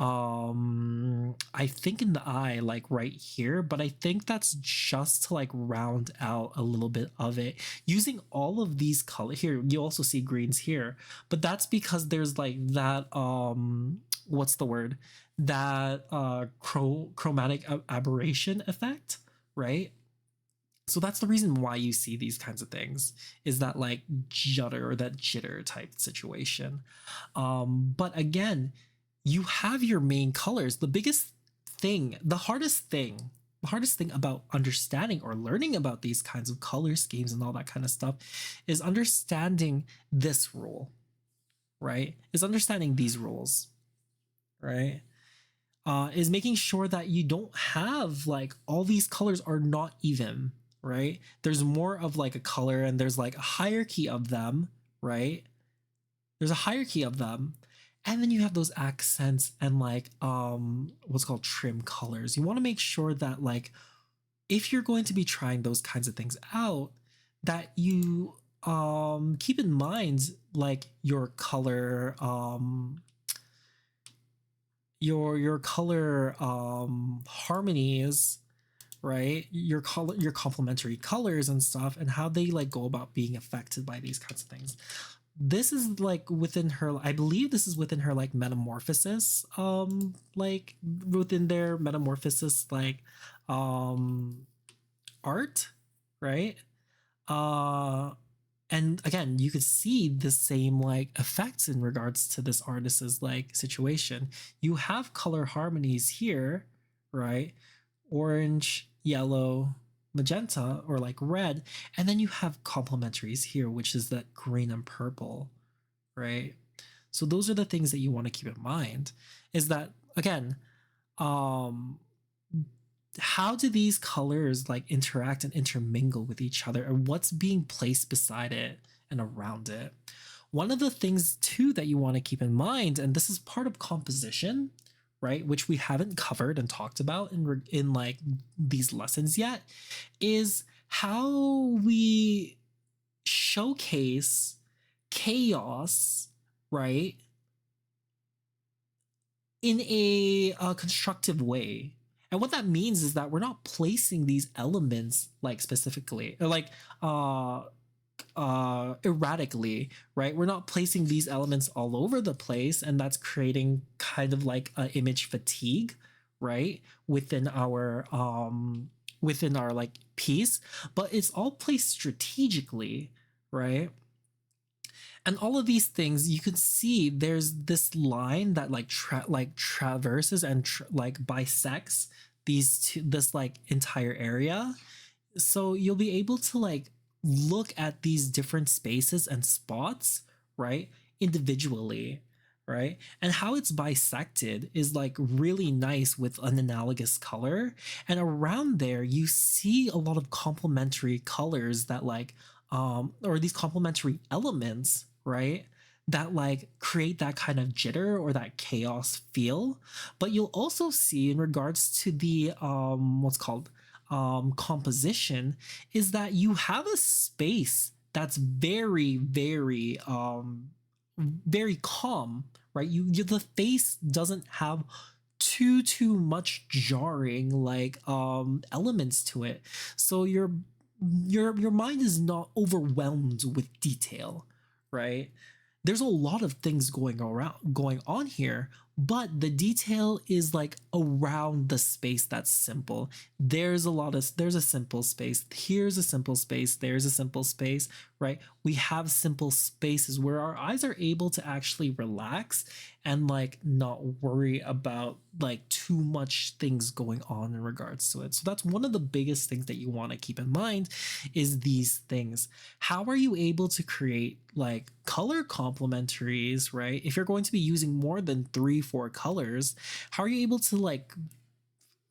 I think in the eye, like right here, but I think that's just to like round out a little bit of it using all of these color here. You also see greens here, but that's because there's like that what's the word, that chromatic aberration effect, right? So that's the reason why you see these kinds of things, is that like judder or that jitter type situation. But again, you have your main colors. The biggest thing, the hardest thing hardest thing about understanding or learning about these kinds of color schemes and all that kind of stuff is understanding this rule, right? Is understanding these rules, right? Is making sure that you don't have like all these colors are not even, right? There's more of like a color and there's like a hierarchy of them, right? There's a hierarchy of them. And then you have those accents and like what's called trim colors. You want to make sure that like if you're going to be trying those kinds of things out, that you keep in mind like your color your color harmonies, right? Your color, your complementary colors and stuff, and how they like go about being affected by these kinds of things. This is like within her, I believe this is within her like metamorphosis, like within their metamorphosis like um art, right? uh and again, you could see the same like effects in regards to this artist's like situation. You have color harmonies here, right? Orange, yellow, magenta, or like red, and then you have complementaries here, which is that green and purple, right? So those are the things that you want to keep in mind, is that again, um how do these colors like interact and intermingle with each other, and what's being placed beside it and around it? One of the things too that you want to keep in mind, and this is part of composition, right, which we haven't covered and talked about in like these lessons yet, is how we showcase chaos, right, in a constructive way. And what that means is that we're not placing these elements like specifically or like uh erratically, right? We're not placing these elements all over the place, and that's creating kind of like image fatigue, right? Within our like piece, but it's all placed strategically, right? And all of these things, you can see there's this line that like traverses and like bisects this like entire area. So you'll be able to like look at these different spaces and spots, right, individually, right? And how it's bisected is like really nice with an analogous color. And around there, you see a lot of complementary colors that like or these complementary elements, right, that like create that kind of jitter or that chaos feel. But you'll also see in regards to the what's called composition, is that you have a space that's very calm, right? The face doesn't have too much jarring like elements to it, so your mind is not overwhelmed with detail, right? There's a lot of things going on here, but the detail is like around the space that's simple. There's a simple space, here's a simple space, there's a simple space, right? We have simple spaces where our eyes are able to actually relax and like not worry about like too much things going on in regards to it. So that's one of the biggest things that you want to keep in mind, is these things. How are you able to create like color complementaries, right? If you're going to be using more than 3-4 colors, how are you able to like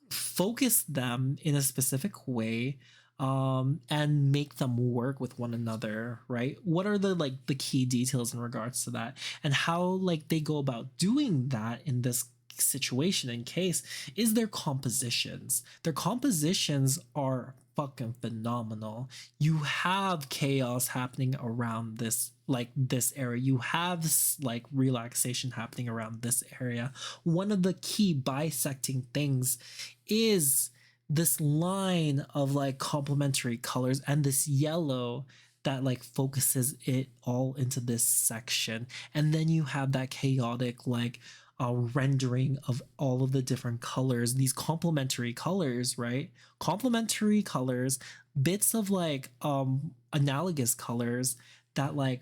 focus them in a specific way and make them work with one another, right? What are the like the key details in regards to that, and how like they go about doing that in this situation and case is their compositions. Their compositions are fucking phenomenal. You have chaos happening around this area. You have like relaxation happening around this area. One of the key bisecting things is this line of like complementary colors and this yellow that like focuses it all into this section. And then you have that chaotic like rendering of all of the different colors, these complementary colors, right? Complementary colors, bits of like analogous colors that like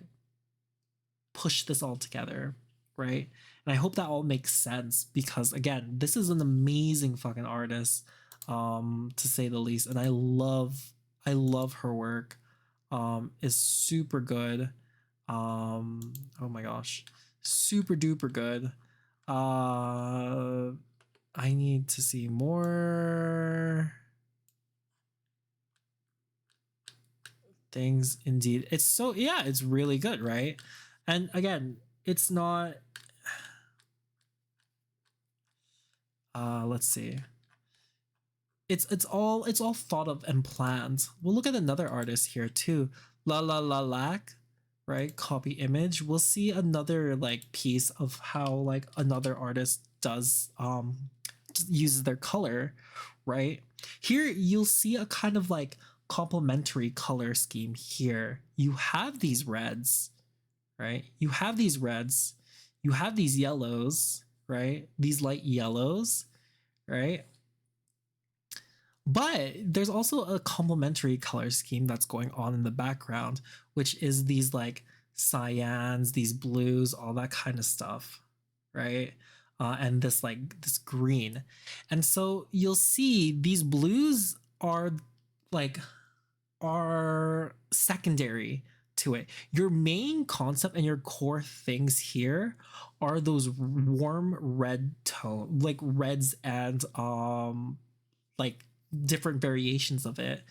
push this all together, right? And I hope that all makes sense, because again, this is an amazing fucking artist. to say the least. And I love her work. Is super good. Oh my gosh, super duper good. I need to see more things. Indeed, it's so, yeah, it's really good, right? And again, it's not, let's see, it's all thought of and planned. We'll look at another artist here too, La La La Lac, right? Copy image. We'll see another like piece of how like another artist does uses their color, right? Here you'll see a kind of like complementary color scheme here. You have these reds, right? You have these reds, you have these yellows, right? These light yellows, right? But there's also a complementary color scheme that's going on in the background, which is these like cyans, these blues, all that kind of stuff, right? And this like this green. And so you'll see these blues are like are secondary to it. Your main concept and your core things here are those warm red tone, like reds and like different variations of it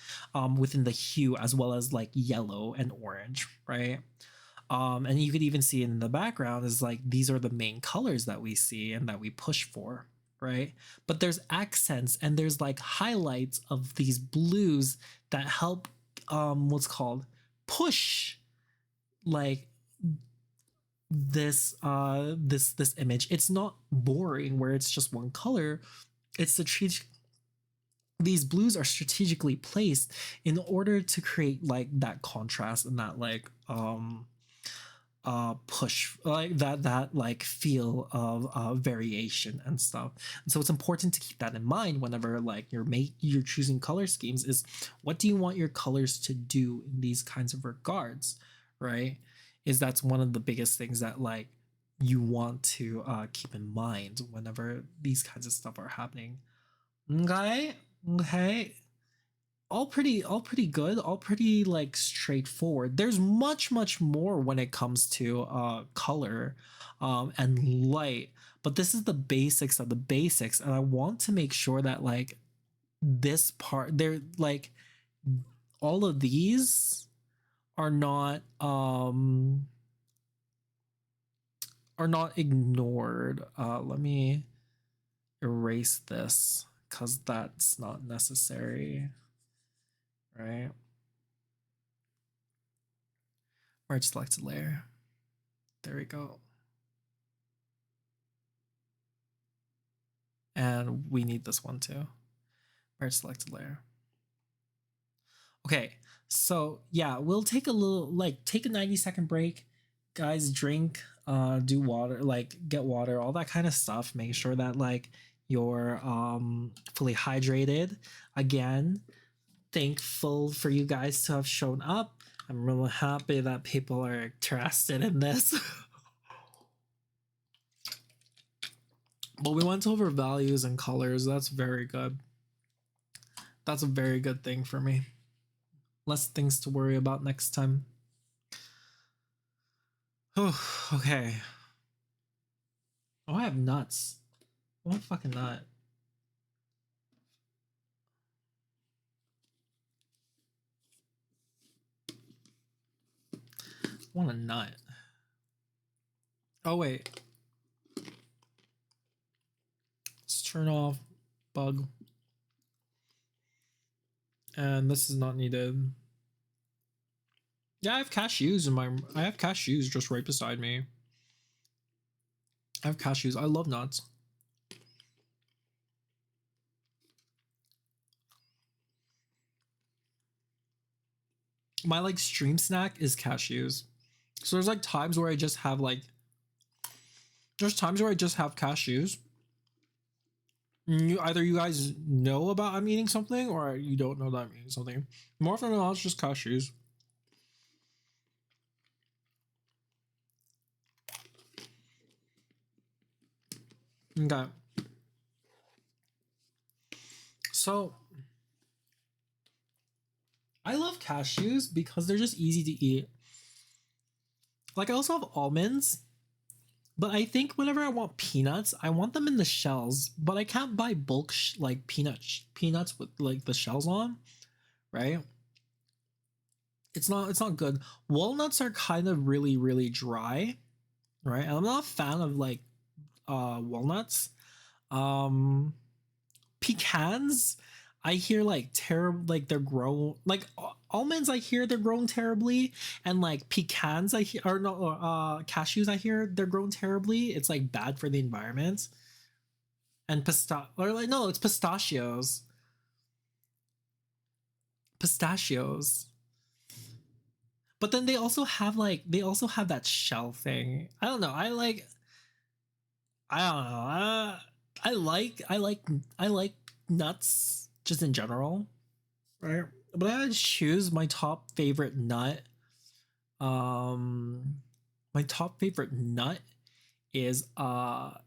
within the hue, as well as like yellow and orange, right? And you could even see in the background is like these are the main colors that we see and that we push for, right? But there's accents and there's like highlights of these blues that help what's called push like this image. It's not boring where it's just one color. It's the these blues are strategically placed in order to create like that contrast and that like push, like that like feel of variation and stuff. And so it's important to keep that in mind whenever like you're choosing color schemes, is what do you want your colors to do in these kinds of regards, right? Is that's one of the biggest things that like you want to keep in mind whenever these kinds of stuff are happening. Okay. Okay. All pretty good, all pretty like straightforward. There's much more when it comes to color and light, but this is the basics of the basics, and I want to make sure that like this part, they're like all of these are not ignored. Let me erase this because that's not necessary, right? Merge selected layer. There we go. And we need this one too. Merge selected layer. Okay, so yeah, we'll take a little, like take a 90-second break. Guys, drink, do water, like get water, all that kind of stuff. Make sure that like you're fully hydrated. Again, thankful for you guys to have shown up. I'm really happy that people are interested in this. But we went over values and colors. That's very good. That's a very good thing for me. Less things to worry about next time. Oh, okay. Oh, I have nuts. One fucking nut. I want a nut. Oh, wait. Let's turn off bug. And this is not needed. Yeah, I have cashews I have cashews just right beside me. I have cashews. I love nuts. My like stream snack is cashews. So there's like times where I just have like there's times where I just have cashews. Either you guys know about I'm eating something or you don't know that I'm eating something. More often than not, it's just cashews. Okay. So I love cashews because they're just easy to eat. Like I also have almonds, but I think whenever I want peanuts, I want them in the shells. But I can't buy bulk like peanuts with like the shells on, right? It's not good. Walnuts are kind of really dry, right? And I'm not a fan of like walnuts. Um Pecans, I hear like terrible, like they're grown like almonds. I hear they're grown terribly, and like pecans, I hear or no, cashews. I hear they're grown terribly. It's like bad for the environment. And or like no, it's pistachios. Pistachios. But then they also have that shell thing. I don't know. I don't know. I like nuts just in general, right? But I choose my top favorite nut. Um, my top favorite nut is cashews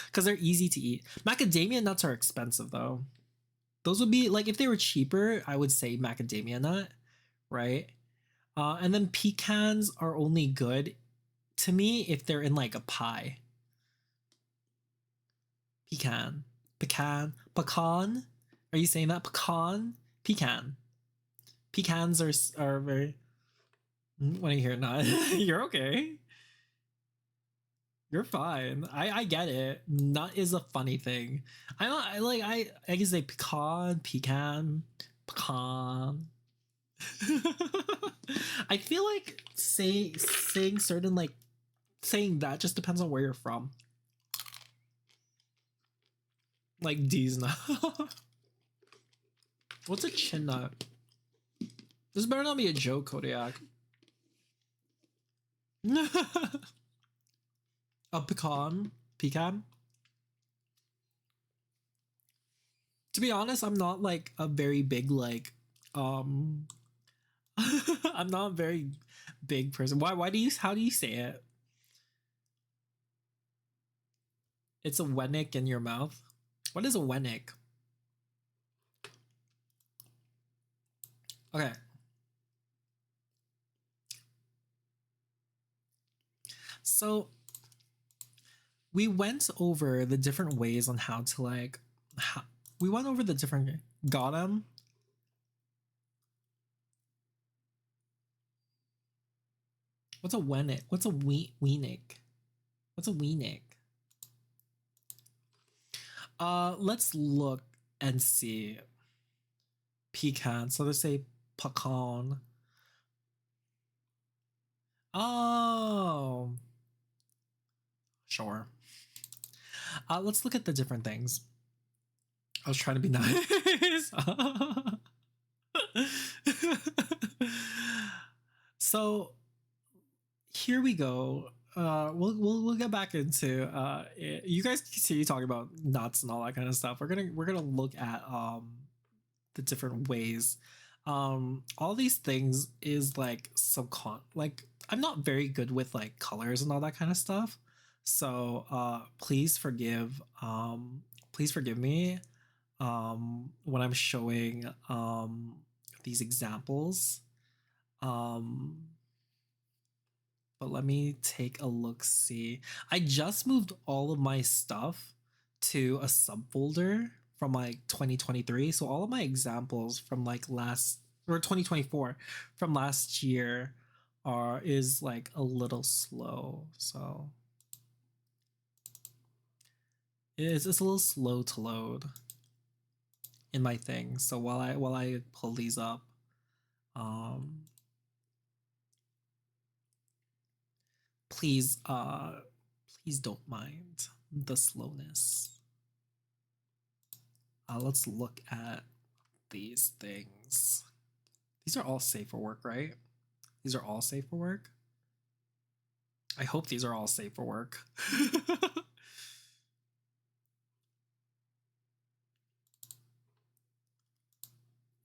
because they're easy to eat. Macadamia nuts are expensive though. Those would be like if they were cheaper, I would say macadamia nut, right? And then pecans are only good to me if they're in like a pie. Pecan. Are you saying that pecan? Pecan. Pecans are very. When you hear nut, you're okay. You're fine. I get it. Nut is a funny thing. I can say pecan. I feel like saying certain like saying that just depends on where you're from. Like D's nut. What's a chin nut? This better not be a joke, Kodiak. A pecan. To be honest, I'm not like a very big like I'm not a very big person. Why do you how do you say it? It's a wennick in your mouth. What is a wennick? Okay. So we went over the different ways on how to like we went over the different got him. What's a wennick? What's a weenick? What's a weenick? Let's look and see. Pecan. So let's say pecan. Oh. Sure. Let's look at the different things. I was trying to be nice. So here we go. We'll get back into you guys continue talking about nuts and all that kind of stuff. We're gonna look at the different ways. All these things is like like I'm not very good with like colors and all that kind of stuff. So please forgive me when I'm showing these examples. But let me take a look see. I just moved all of my stuff to a subfolder from like 2023. So all of my examples from like last or 2024 from last year is like a little slow. So it's a little slow to load in my thing. So while I pull these up, please don't mind the slowness. Let's look at these things. These are all safe for work, right? These are all safe for work. I hope these are all safe for work.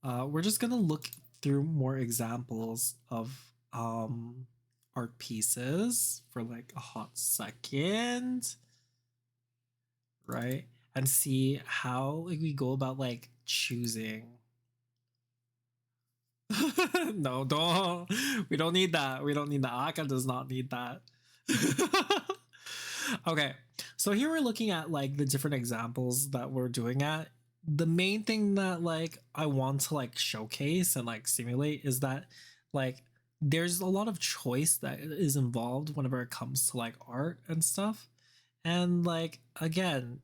We're just gonna look through more examples of art pieces for like a hot second, right? and see how like, we go about like choosing. No, don't. We don't need that. We don't need that. Aka does not need that. Okay, so here we're looking at like the different examples that we're doing at. The main thing that like I want to like showcase and like simulate is that like there's a lot of choice that is involved whenever it comes to like art and stuff. And like again,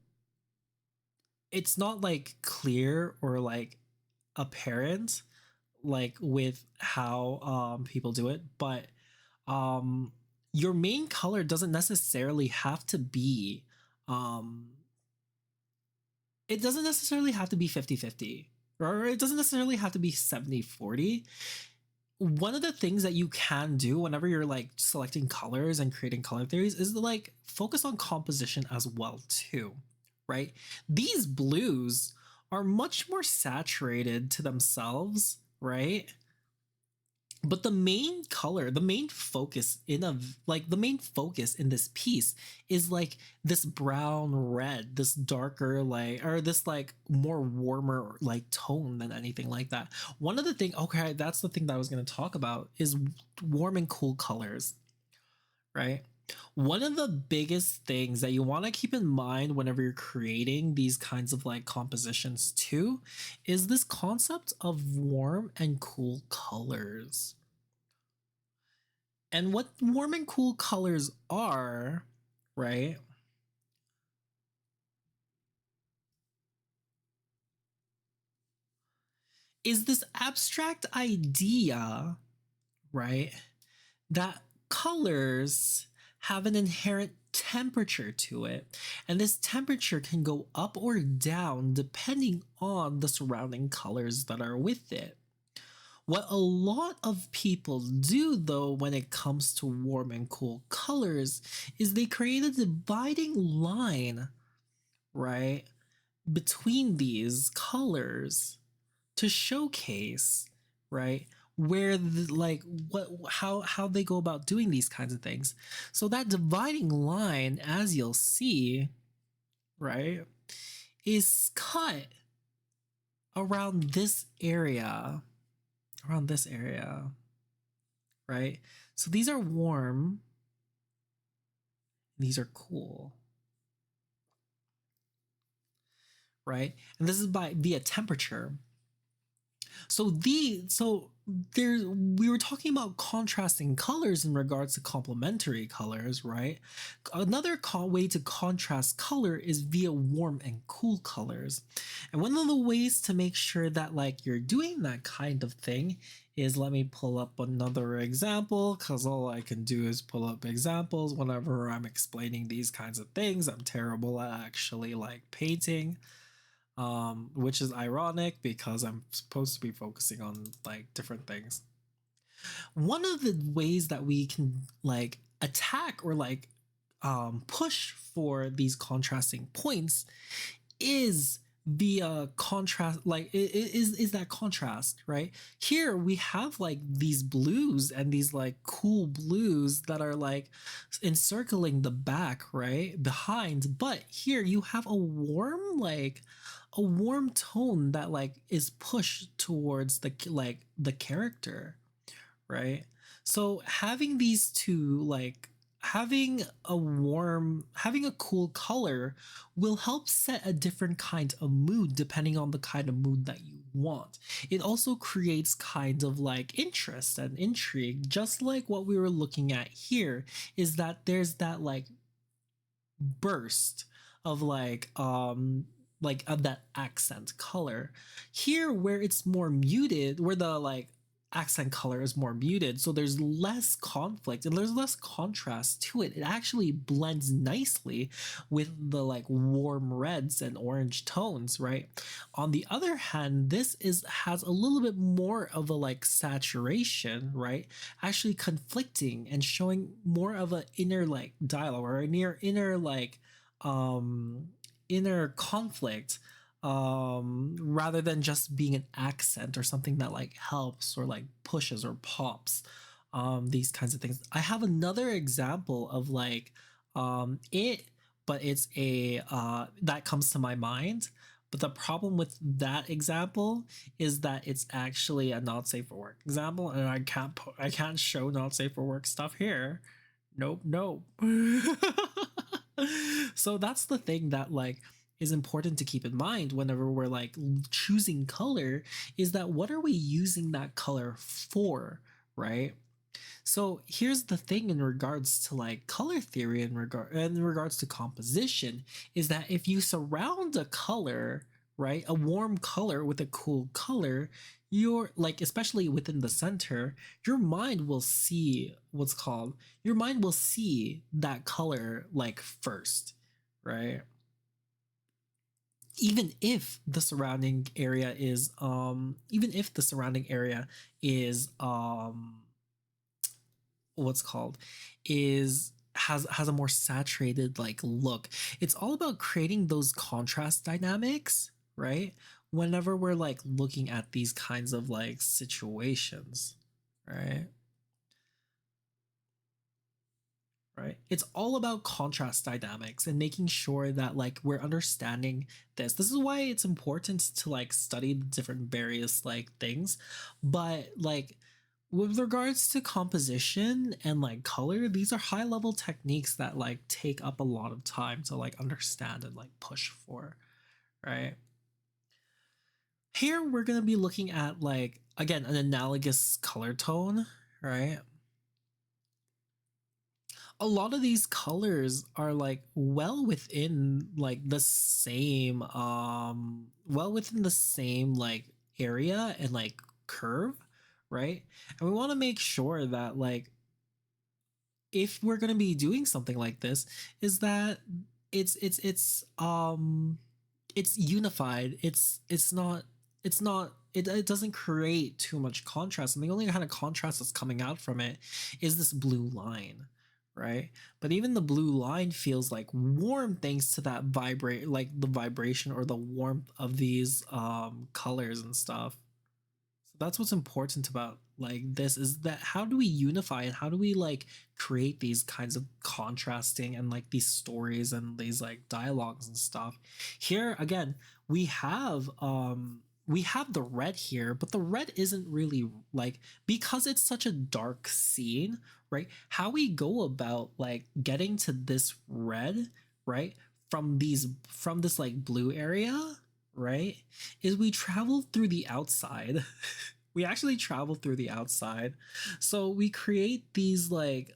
it's not like clear or like apparent like with how people do it, but um your main color doesn't necessarily have to be um it doesn't necessarily have to be 50-50, or it doesn't necessarily have to be 70-40. One of the things that you can do whenever you're like selecting colors and creating color theories is to like focus on composition as well too, right? These blues are much more saturated to themselves, right? But the main color, the main focus in a like the main focus in this piece is like this brown red, this darker like, or this like more warmer like tone than anything like that. One of the thing, okay, that's the thing that I was going to talk about is warm and cool colors, right? One of the biggest things that you want to keep in mind whenever you're creating these kinds of like compositions too is this concept of warm and cool colors. And what warm and cool colors are, right? Is this abstract idea, right? That colors have an inherent temperature to it. And this temperature can go up or down depending on the surrounding colors that are with it. What a lot of people do, though, when it comes to warm and cool colors, is they create a dividing line, right, between these colors to showcase, right, where the, like what how they go about doing these kinds of things. So that dividing line, as you'll see, right, is cut around this area, right? So these are warm, these are cool, right? And this is by via temperature. So there we were talking about contrasting colors in regards to complementary colors, right? Another way to contrast color is via warm and cool colors. And one of the ways to make sure that like you're doing that kind of thing is, let me pull up another example, because all I can do is pull up examples whenever I'm explaining these kinds of things. I'm terrible at actually like painting. Which is ironic because I'm supposed to be focusing on like different things. One of the ways that we can like attack or like push for these contrasting points is via contrast, like is that contrast, right? Here we have like these blues and these like cool blues that are like encircling the back, right, behind, but here you have a warm tone that like is pushed towards the like the character, right? So having these two, like having a cool color will help set a different kind of mood depending on the kind of mood that you want. It also creates kind of like interest and intrigue, just like what we were looking at here, is that there's that like burst of like of that accent color. Here where it's more muted, where the like accent color is more muted, so there's less conflict and there's less contrast to it. It actually blends nicely with the like warm reds and orange tones, right? On the other hand, this has a little bit more of a like saturation, right? Actually conflicting and showing more of an inner like dialogue, or a inner like inner conflict, rather than just being an accent or something that like helps or like pushes or pops, these kinds of things. I have another example of like it but it's a that comes to my mind. But the problem with that example is that it's actually a not safe for work example, and I can't show not safe for work stuff here. Nope, nope. So that's the thing that like is important to keep in mind whenever we're like choosing color, is that what are we using that color for, right? So here's the thing in regards to like color theory in regards to composition, is that if you surround a color, right, a warm color with a cool color, you're like, especially within the center, your mind will see that color like first, right? Even if the surrounding area is what's called is has a more saturated like look. It's all about creating those contrast dynamics, right? Whenever we're like looking at these kinds of like situations, right? Right, it's all about contrast dynamics and making sure that like we're understanding this is why it's important to like study the different various like things. But like with regards to composition and like color, these are high level techniques that like take up a lot of time to like understand and like push for, right? Here we're going to be looking at like, again, an analogous color tone, right? A lot of these colors are like well within the same like area and like curve, right? And we want to make sure that like if we're going to be doing something like this, is that it's unified. It doesn't create too much contrast, and the only kind of contrast that's coming out from it is this blue line, right? But even the blue line feels like warm thanks to that like the vibration or the warmth of these colors and stuff. So that's what's important about like this, is that how do we unify and how do we like create these kinds of contrasting and like these stories and these like dialogues and stuff. Here again, we have the red here, but the red isn't really like, because it's such a dark scene, right? How we go about like getting to this red, right? From this like blue area, right? Is we travel through the outside. We actually travel through the outside. So we create these like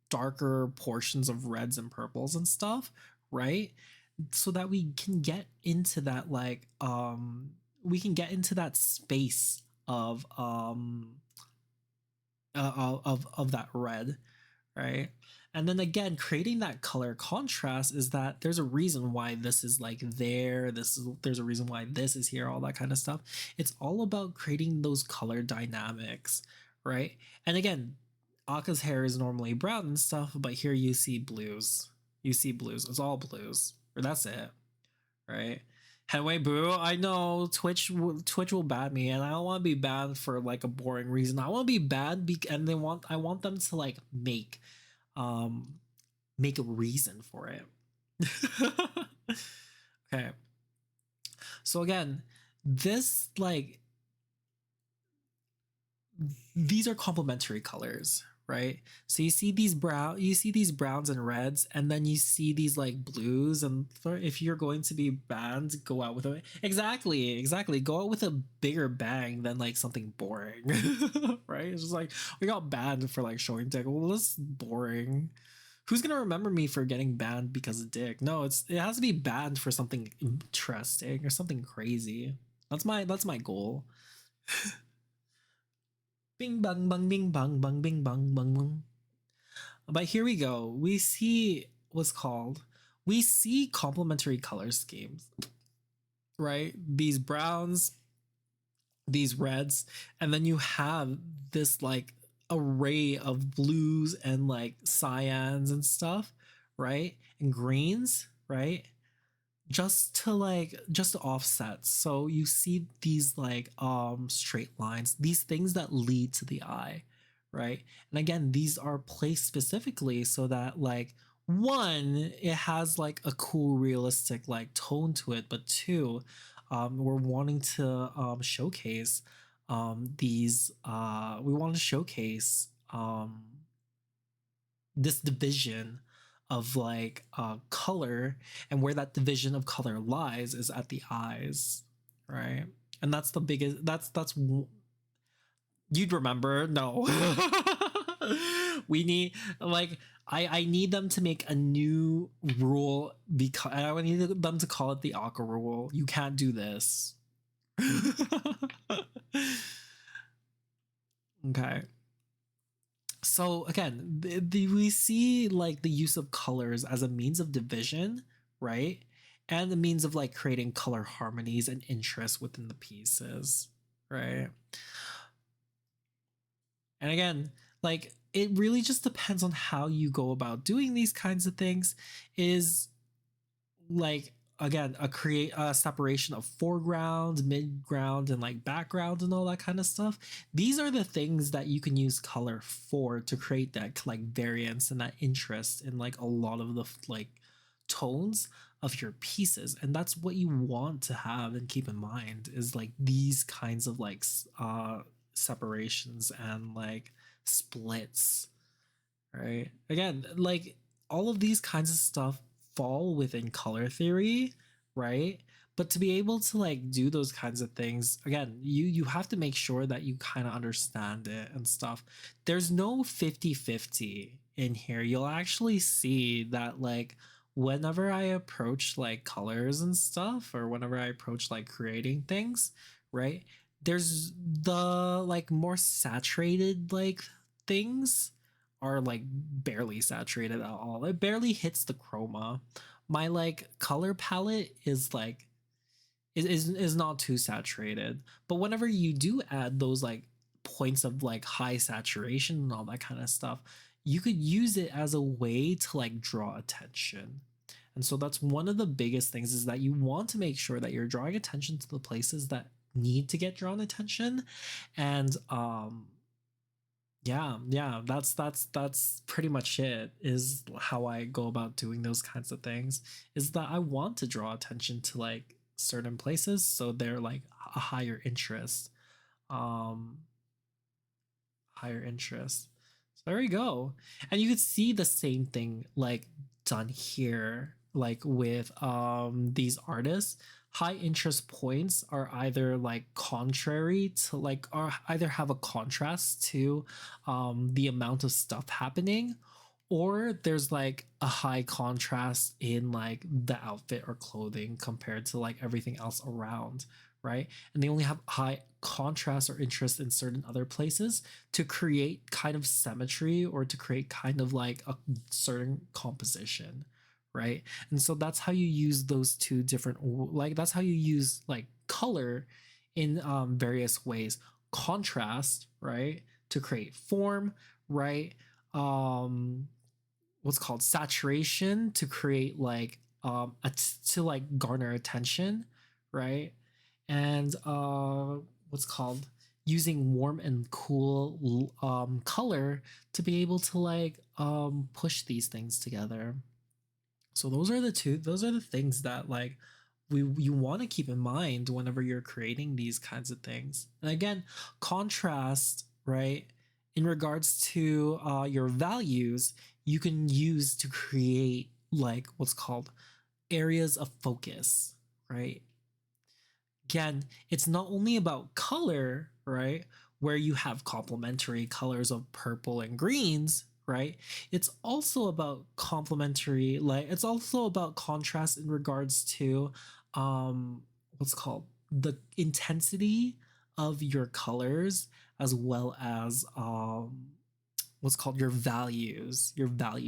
darker portions of reds and purples and stuff, right? So that we can get into that like space of of that red, right? And then again, creating that color contrast is that there's a reason why this is like there's a reason why this is here, all that kind of stuff. It's all about creating those color dynamics, right? And again, Aka's hair is normally brown and stuff, but here you see blues. It's all blues, or that's it, right? Headway boo. I know Twitch will ban me, and I don't want to be banned for like a boring reason. I want to be banned and I want them to like make a reason for it. Okay. So again, this like these are complementary colors, right? So you see these browns and reds, and then you see these like blues. And if you're going to be banned, go out with a exactly go out with a bigger bang than like something boring. Right? It's just like, we got banned for like showing dick. Well, this is boring. Who's gonna remember me for getting banned because of dick? No, it has to be banned for something interesting or something crazy. That's my goal. Bing bang bang bing bang bang bing bang bang bang. But here we go. We see complementary color schemes, right? These browns, these reds, and then you have this like array of blues and like cyans and stuff, right? And greens, right? Just to offset. So you see these like straight lines, these things that lead to the eye, right? And again, these are placed specifically so that like one, it has like a cool realistic like tone to it, but two, we're wanting to showcase these we want to showcase this division of like color, and where that division of color lies is at the eyes, right? And that's the biggest, you'd remember. No. We need, like, I need them to make a new rule, because I need them to call it the Aqua rule. You can't do this. Okay. So again, we see like the use of colors as a means of division, right? And the means of like creating color harmonies and interest within the pieces, right? And again, like, it really just depends on how you go about doing these kinds of things. Is like, again, create a separation of foreground, midground, and like background and all that kind of stuff. These are the things that you can use color for to create that like variance and that interest in like a lot of the like tones of your pieces. And that's what you want to have and keep in mind, is like these kinds of like separations and like splits, right? Again, like, all of these kinds of stuff fall within color theory, right? But to be able to like do those kinds of things, again, you have to make sure that you kind of understand it and stuff. There's no 50-50 in here. You'll actually see that like whenever I approach like colors and stuff, or whenever I approach like creating things, right? There's the like more saturated like things are like barely saturated at all. It barely hits the chroma. My like color palette is like is not too saturated. But whenever you do add those like points of like high saturation and all that kind of stuff, you could use it as a way to like draw attention. And so that's one of the biggest things, is that you want to make sure that you're drawing attention to the places that need to get drawn attention. And yeah, that's pretty much it, is how I go about doing those kinds of things, is that I want to draw attention to like certain places, so they're like a higher interest. um Higher interest. So there you go. And you could see the same thing like done here, like with these artists. High interest points are either like contrary to like, or either have a contrast to the amount of stuff happening, or there's like a high contrast in like the outfit or clothing compared to like everything else around, right? And they only have high contrast or interest in certain other places to create kind of symmetry, or to create kind of like a certain composition, right? And so that's how you use those two different, like, that's how you use like color in various ways. Contrast, right, to create form, right? What's called saturation, to create like to like garner attention, right? And what's called using warm and cool color to be able to like push these things together. So those are the things that like you want to keep in mind whenever you're creating these kinds of things. And again, contrast, right, in regards to your values, you can use to create like what's called areas of focus, right? Again, it's not only about color, right, where you have complementary colors of purple and greens, right? It's also about complementary, like, it's also about contrast in regards to what's called the intensity of your colors, as well as what's called your value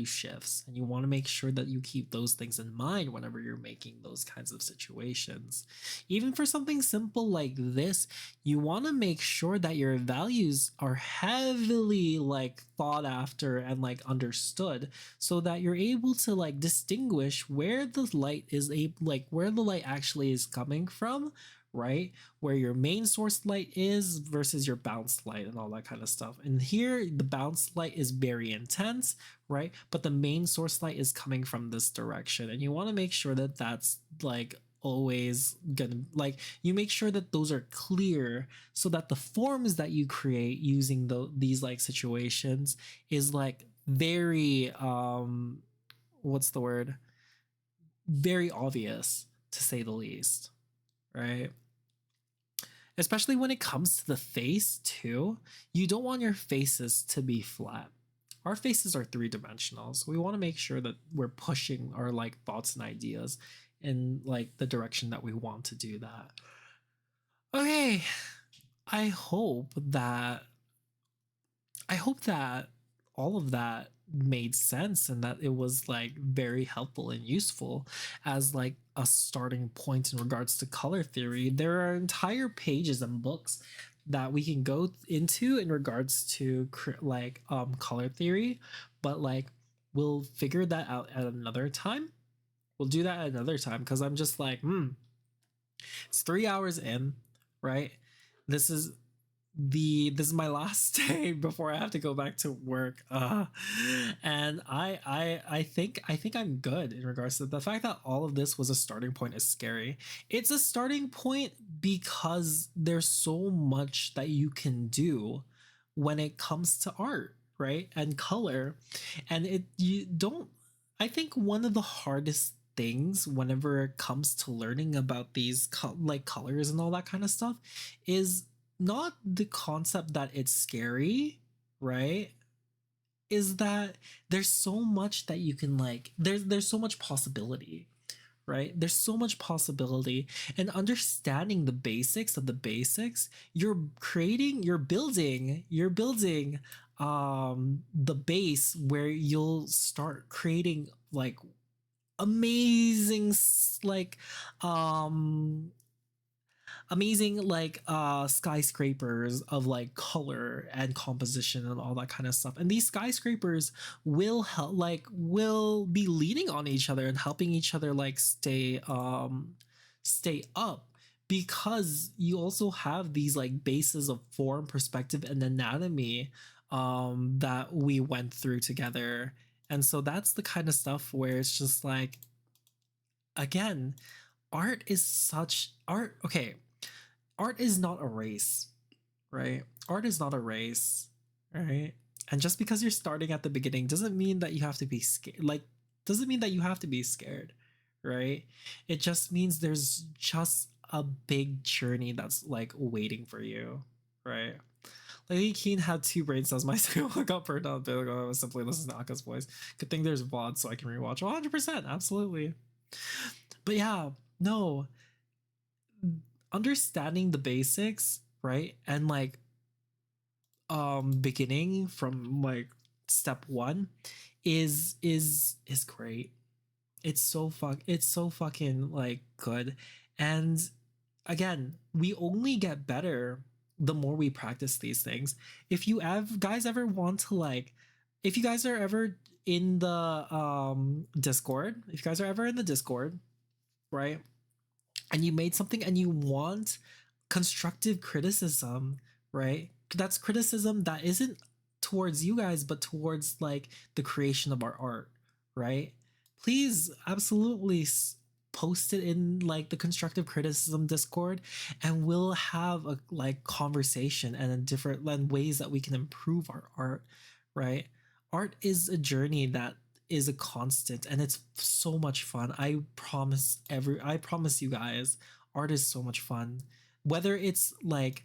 shifts. And you want to make sure that you keep those things in mind whenever you're making those kinds of situations. Even for something simple like this, you want to make sure that your values are heavily like thought after and like understood, so that you're able to like distinguish where the light is like where the light actually is coming from, right? Where your main source light is versus your bounce light and all that kind of stuff. And here, the bounce light is very intense, right? But the main source light is coming from this direction. And you want to make sure that that's like always gonna like you make sure that those are clear so that the forms that you create using these like situations is like very what's the word, very obvious to say the least, right? Especially when it comes to the face too, you don't want your faces to be flat. Our faces are three-dimensional, so we want to make sure that we're pushing our like thoughts and ideas in like the direction that we want to do that. Okay, I hope that all of that made sense and that it was like very helpful and useful as like a starting point in regards to color theory. There are entire pages and books that we can go into in regards to like color theory, but like we'll figure that out at another time. We'll do that at another time because I'm just like, it's 3 hours in, right? This is my last day before I have to go back to work. And I think I'm good in regards to the fact that all of this was a starting point is scary. It's a starting point because there's so much that you can do when it comes to art, right? And color. And I think one of the hardest things whenever it comes to learning about these like colors and all that kind of stuff is not the concept that it's scary, right? Is that there's so much that you can like there's so much possibility, right? There's so much possibility, and understanding the basics of the basics, you're building the base where you'll start creating like amazing like skyscrapers of like color and composition and all that kind of stuff. And these skyscrapers will will be leaning on each other and helping each other like stay up, because you also have these like bases of form, perspective, and anatomy that we went through together. And so that's the kind of stuff where it's just like, again, art is not a race, right? Art is not a race, right? And just because you're starting at the beginning doesn't mean that you have to be scared. Right? It just means there's just a big journey that's like waiting for you, right? Lady Keen had 2 brain cells. My second one got burned out a bit ago. I was simply listening to Aka's voice. Good thing there's VOD so I can rewatch. 100%, absolutely. But yeah, no. Understanding the basics, right? And like beginning from like step 1 is great. It's so fucking like good. And again, we only get better the more we practice these things. If you guys ever want to like, if you guys are ever in the Discord, right? And you made something and you want constructive criticism, right? That's criticism that isn't towards you guys, but towards like the creation of our art, right? Please absolutely post it in like the constructive criticism Discord, and we'll have a like conversation and a different ways that we can improve our art, right? Art is a journey that is a constant, and it's so much fun. I promise you guys, art is so much fun. Whether it's like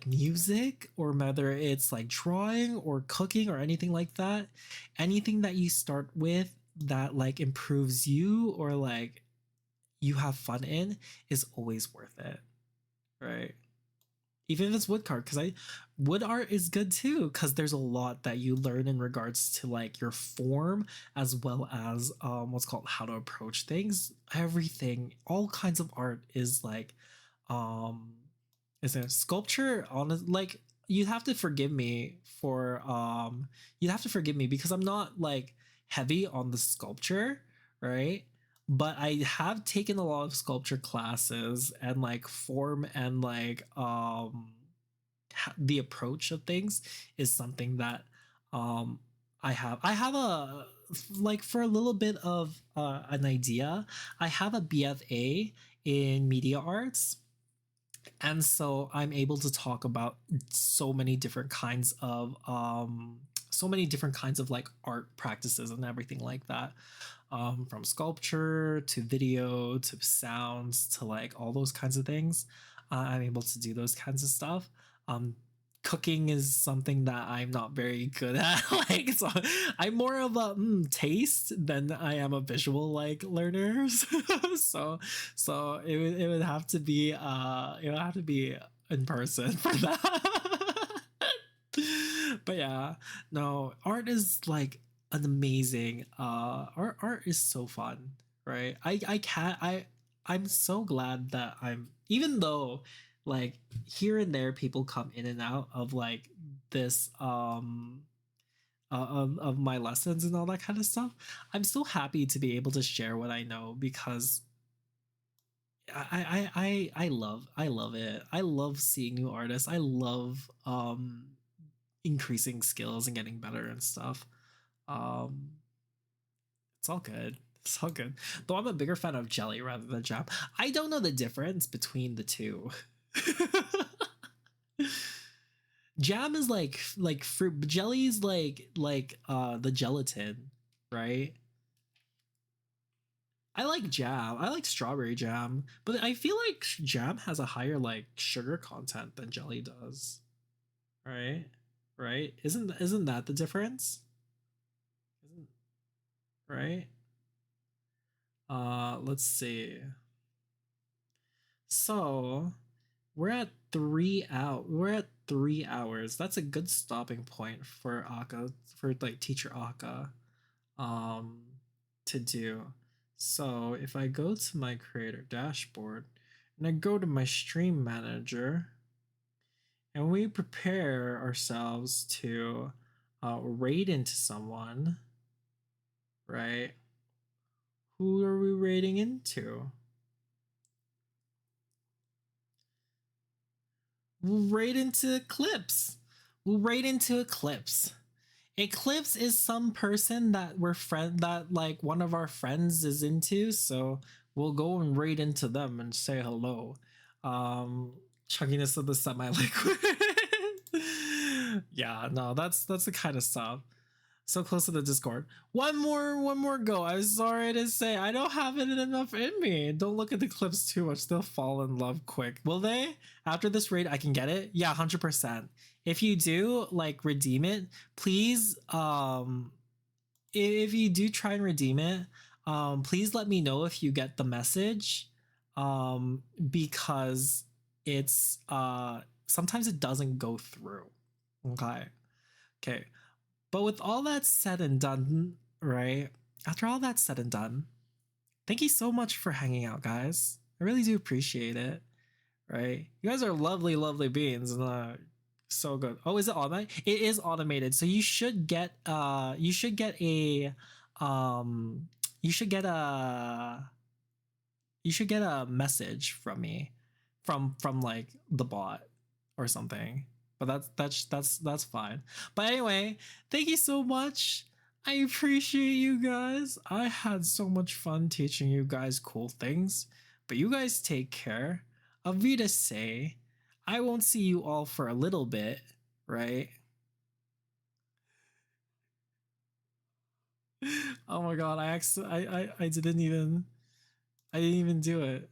music, or whether it's like drawing or cooking or anything like that, anything that you start with that like improves you or like you have fun in is always worth it, right? Even if it's wood art, because wood art is good too, because there's a lot that you learn in regards to like your form, as well as what's called how to approach things. Everything, all kinds of art is like is it sculpture? Honest, like you'd have to forgive me because I'm not like heavy on the sculpture, right? but I have taken a lot of sculpture classes, and like form and like the approach of things is something that um I have a like for a little bit of an idea. I have a BFA in media arts, and so I'm able to talk about so many different kinds of like art practices and everything like that, from sculpture to video to sounds to like all those kinds of things. I'm able to do those kinds of stuff. um Cooking is something that I'm not very good at. Like, so I'm more of a taste than I am a visual like learner. so it would have to be in person for that. But yeah, no, art is like an amazing art is so fun, right? I can't I'm so glad that I'm, even though like here and there people come in and out of like this of my lessons and all that kind of stuff. I'm so happy to be able to share what I know, because I love it. I love seeing new artists. I love increasing skills and getting better and stuff. Um it's all good. It's all good. Though I'm a bigger fan of jelly rather than jam. I don't know the difference between the two. Jam is like fruit, but jelly is like the gelatin, right? I like jam. I like strawberry jam, but I feel like jam has a higher like sugar content than jelly does. Right? Right? Isn't that the difference? Isn't right? Let's see. So we're at 3 hours. That's a good stopping point for Akka, for like teacher Akka um to do. So if I go to my creator dashboard and I go to my stream manager and we prepare ourselves to raid into someone, right? Who are we raiding into? We'll raid into Eclipse. We'll raid into Eclipse. Eclipse is some person that that like one of our friends is into, so we'll go and raid into them and say hello. Chunkiness of the semi-liquid. Yeah, no, that's the kind of stuff. So close to the Discord. One more go. I'm sorry to say, I don't have it enough in me. Don't look at the clips too much. They'll fall in love quick. Will they? After this raid, I can get it? Yeah, 100%. If you do, like, redeem it, please, if you do try and redeem it, please let me know if you get the message, because it's, sometimes it doesn't go through. Okay. Okay. But with all that said and done, right? After all that said and done, thank you so much for hanging out, guys. I really do appreciate it, right? You guys are lovely, lovely beings, and so good. Oh, is it automated? It is automated, so you should get a um you should get a message from me, from like the bot or something. But that's fine. But anyway, thank you so much. I appreciate you guys. I had so much fun teaching you guys cool things. But you guys take care. Avita say, I won't see you all for a little bit, right? Oh my god, I didn't even do it.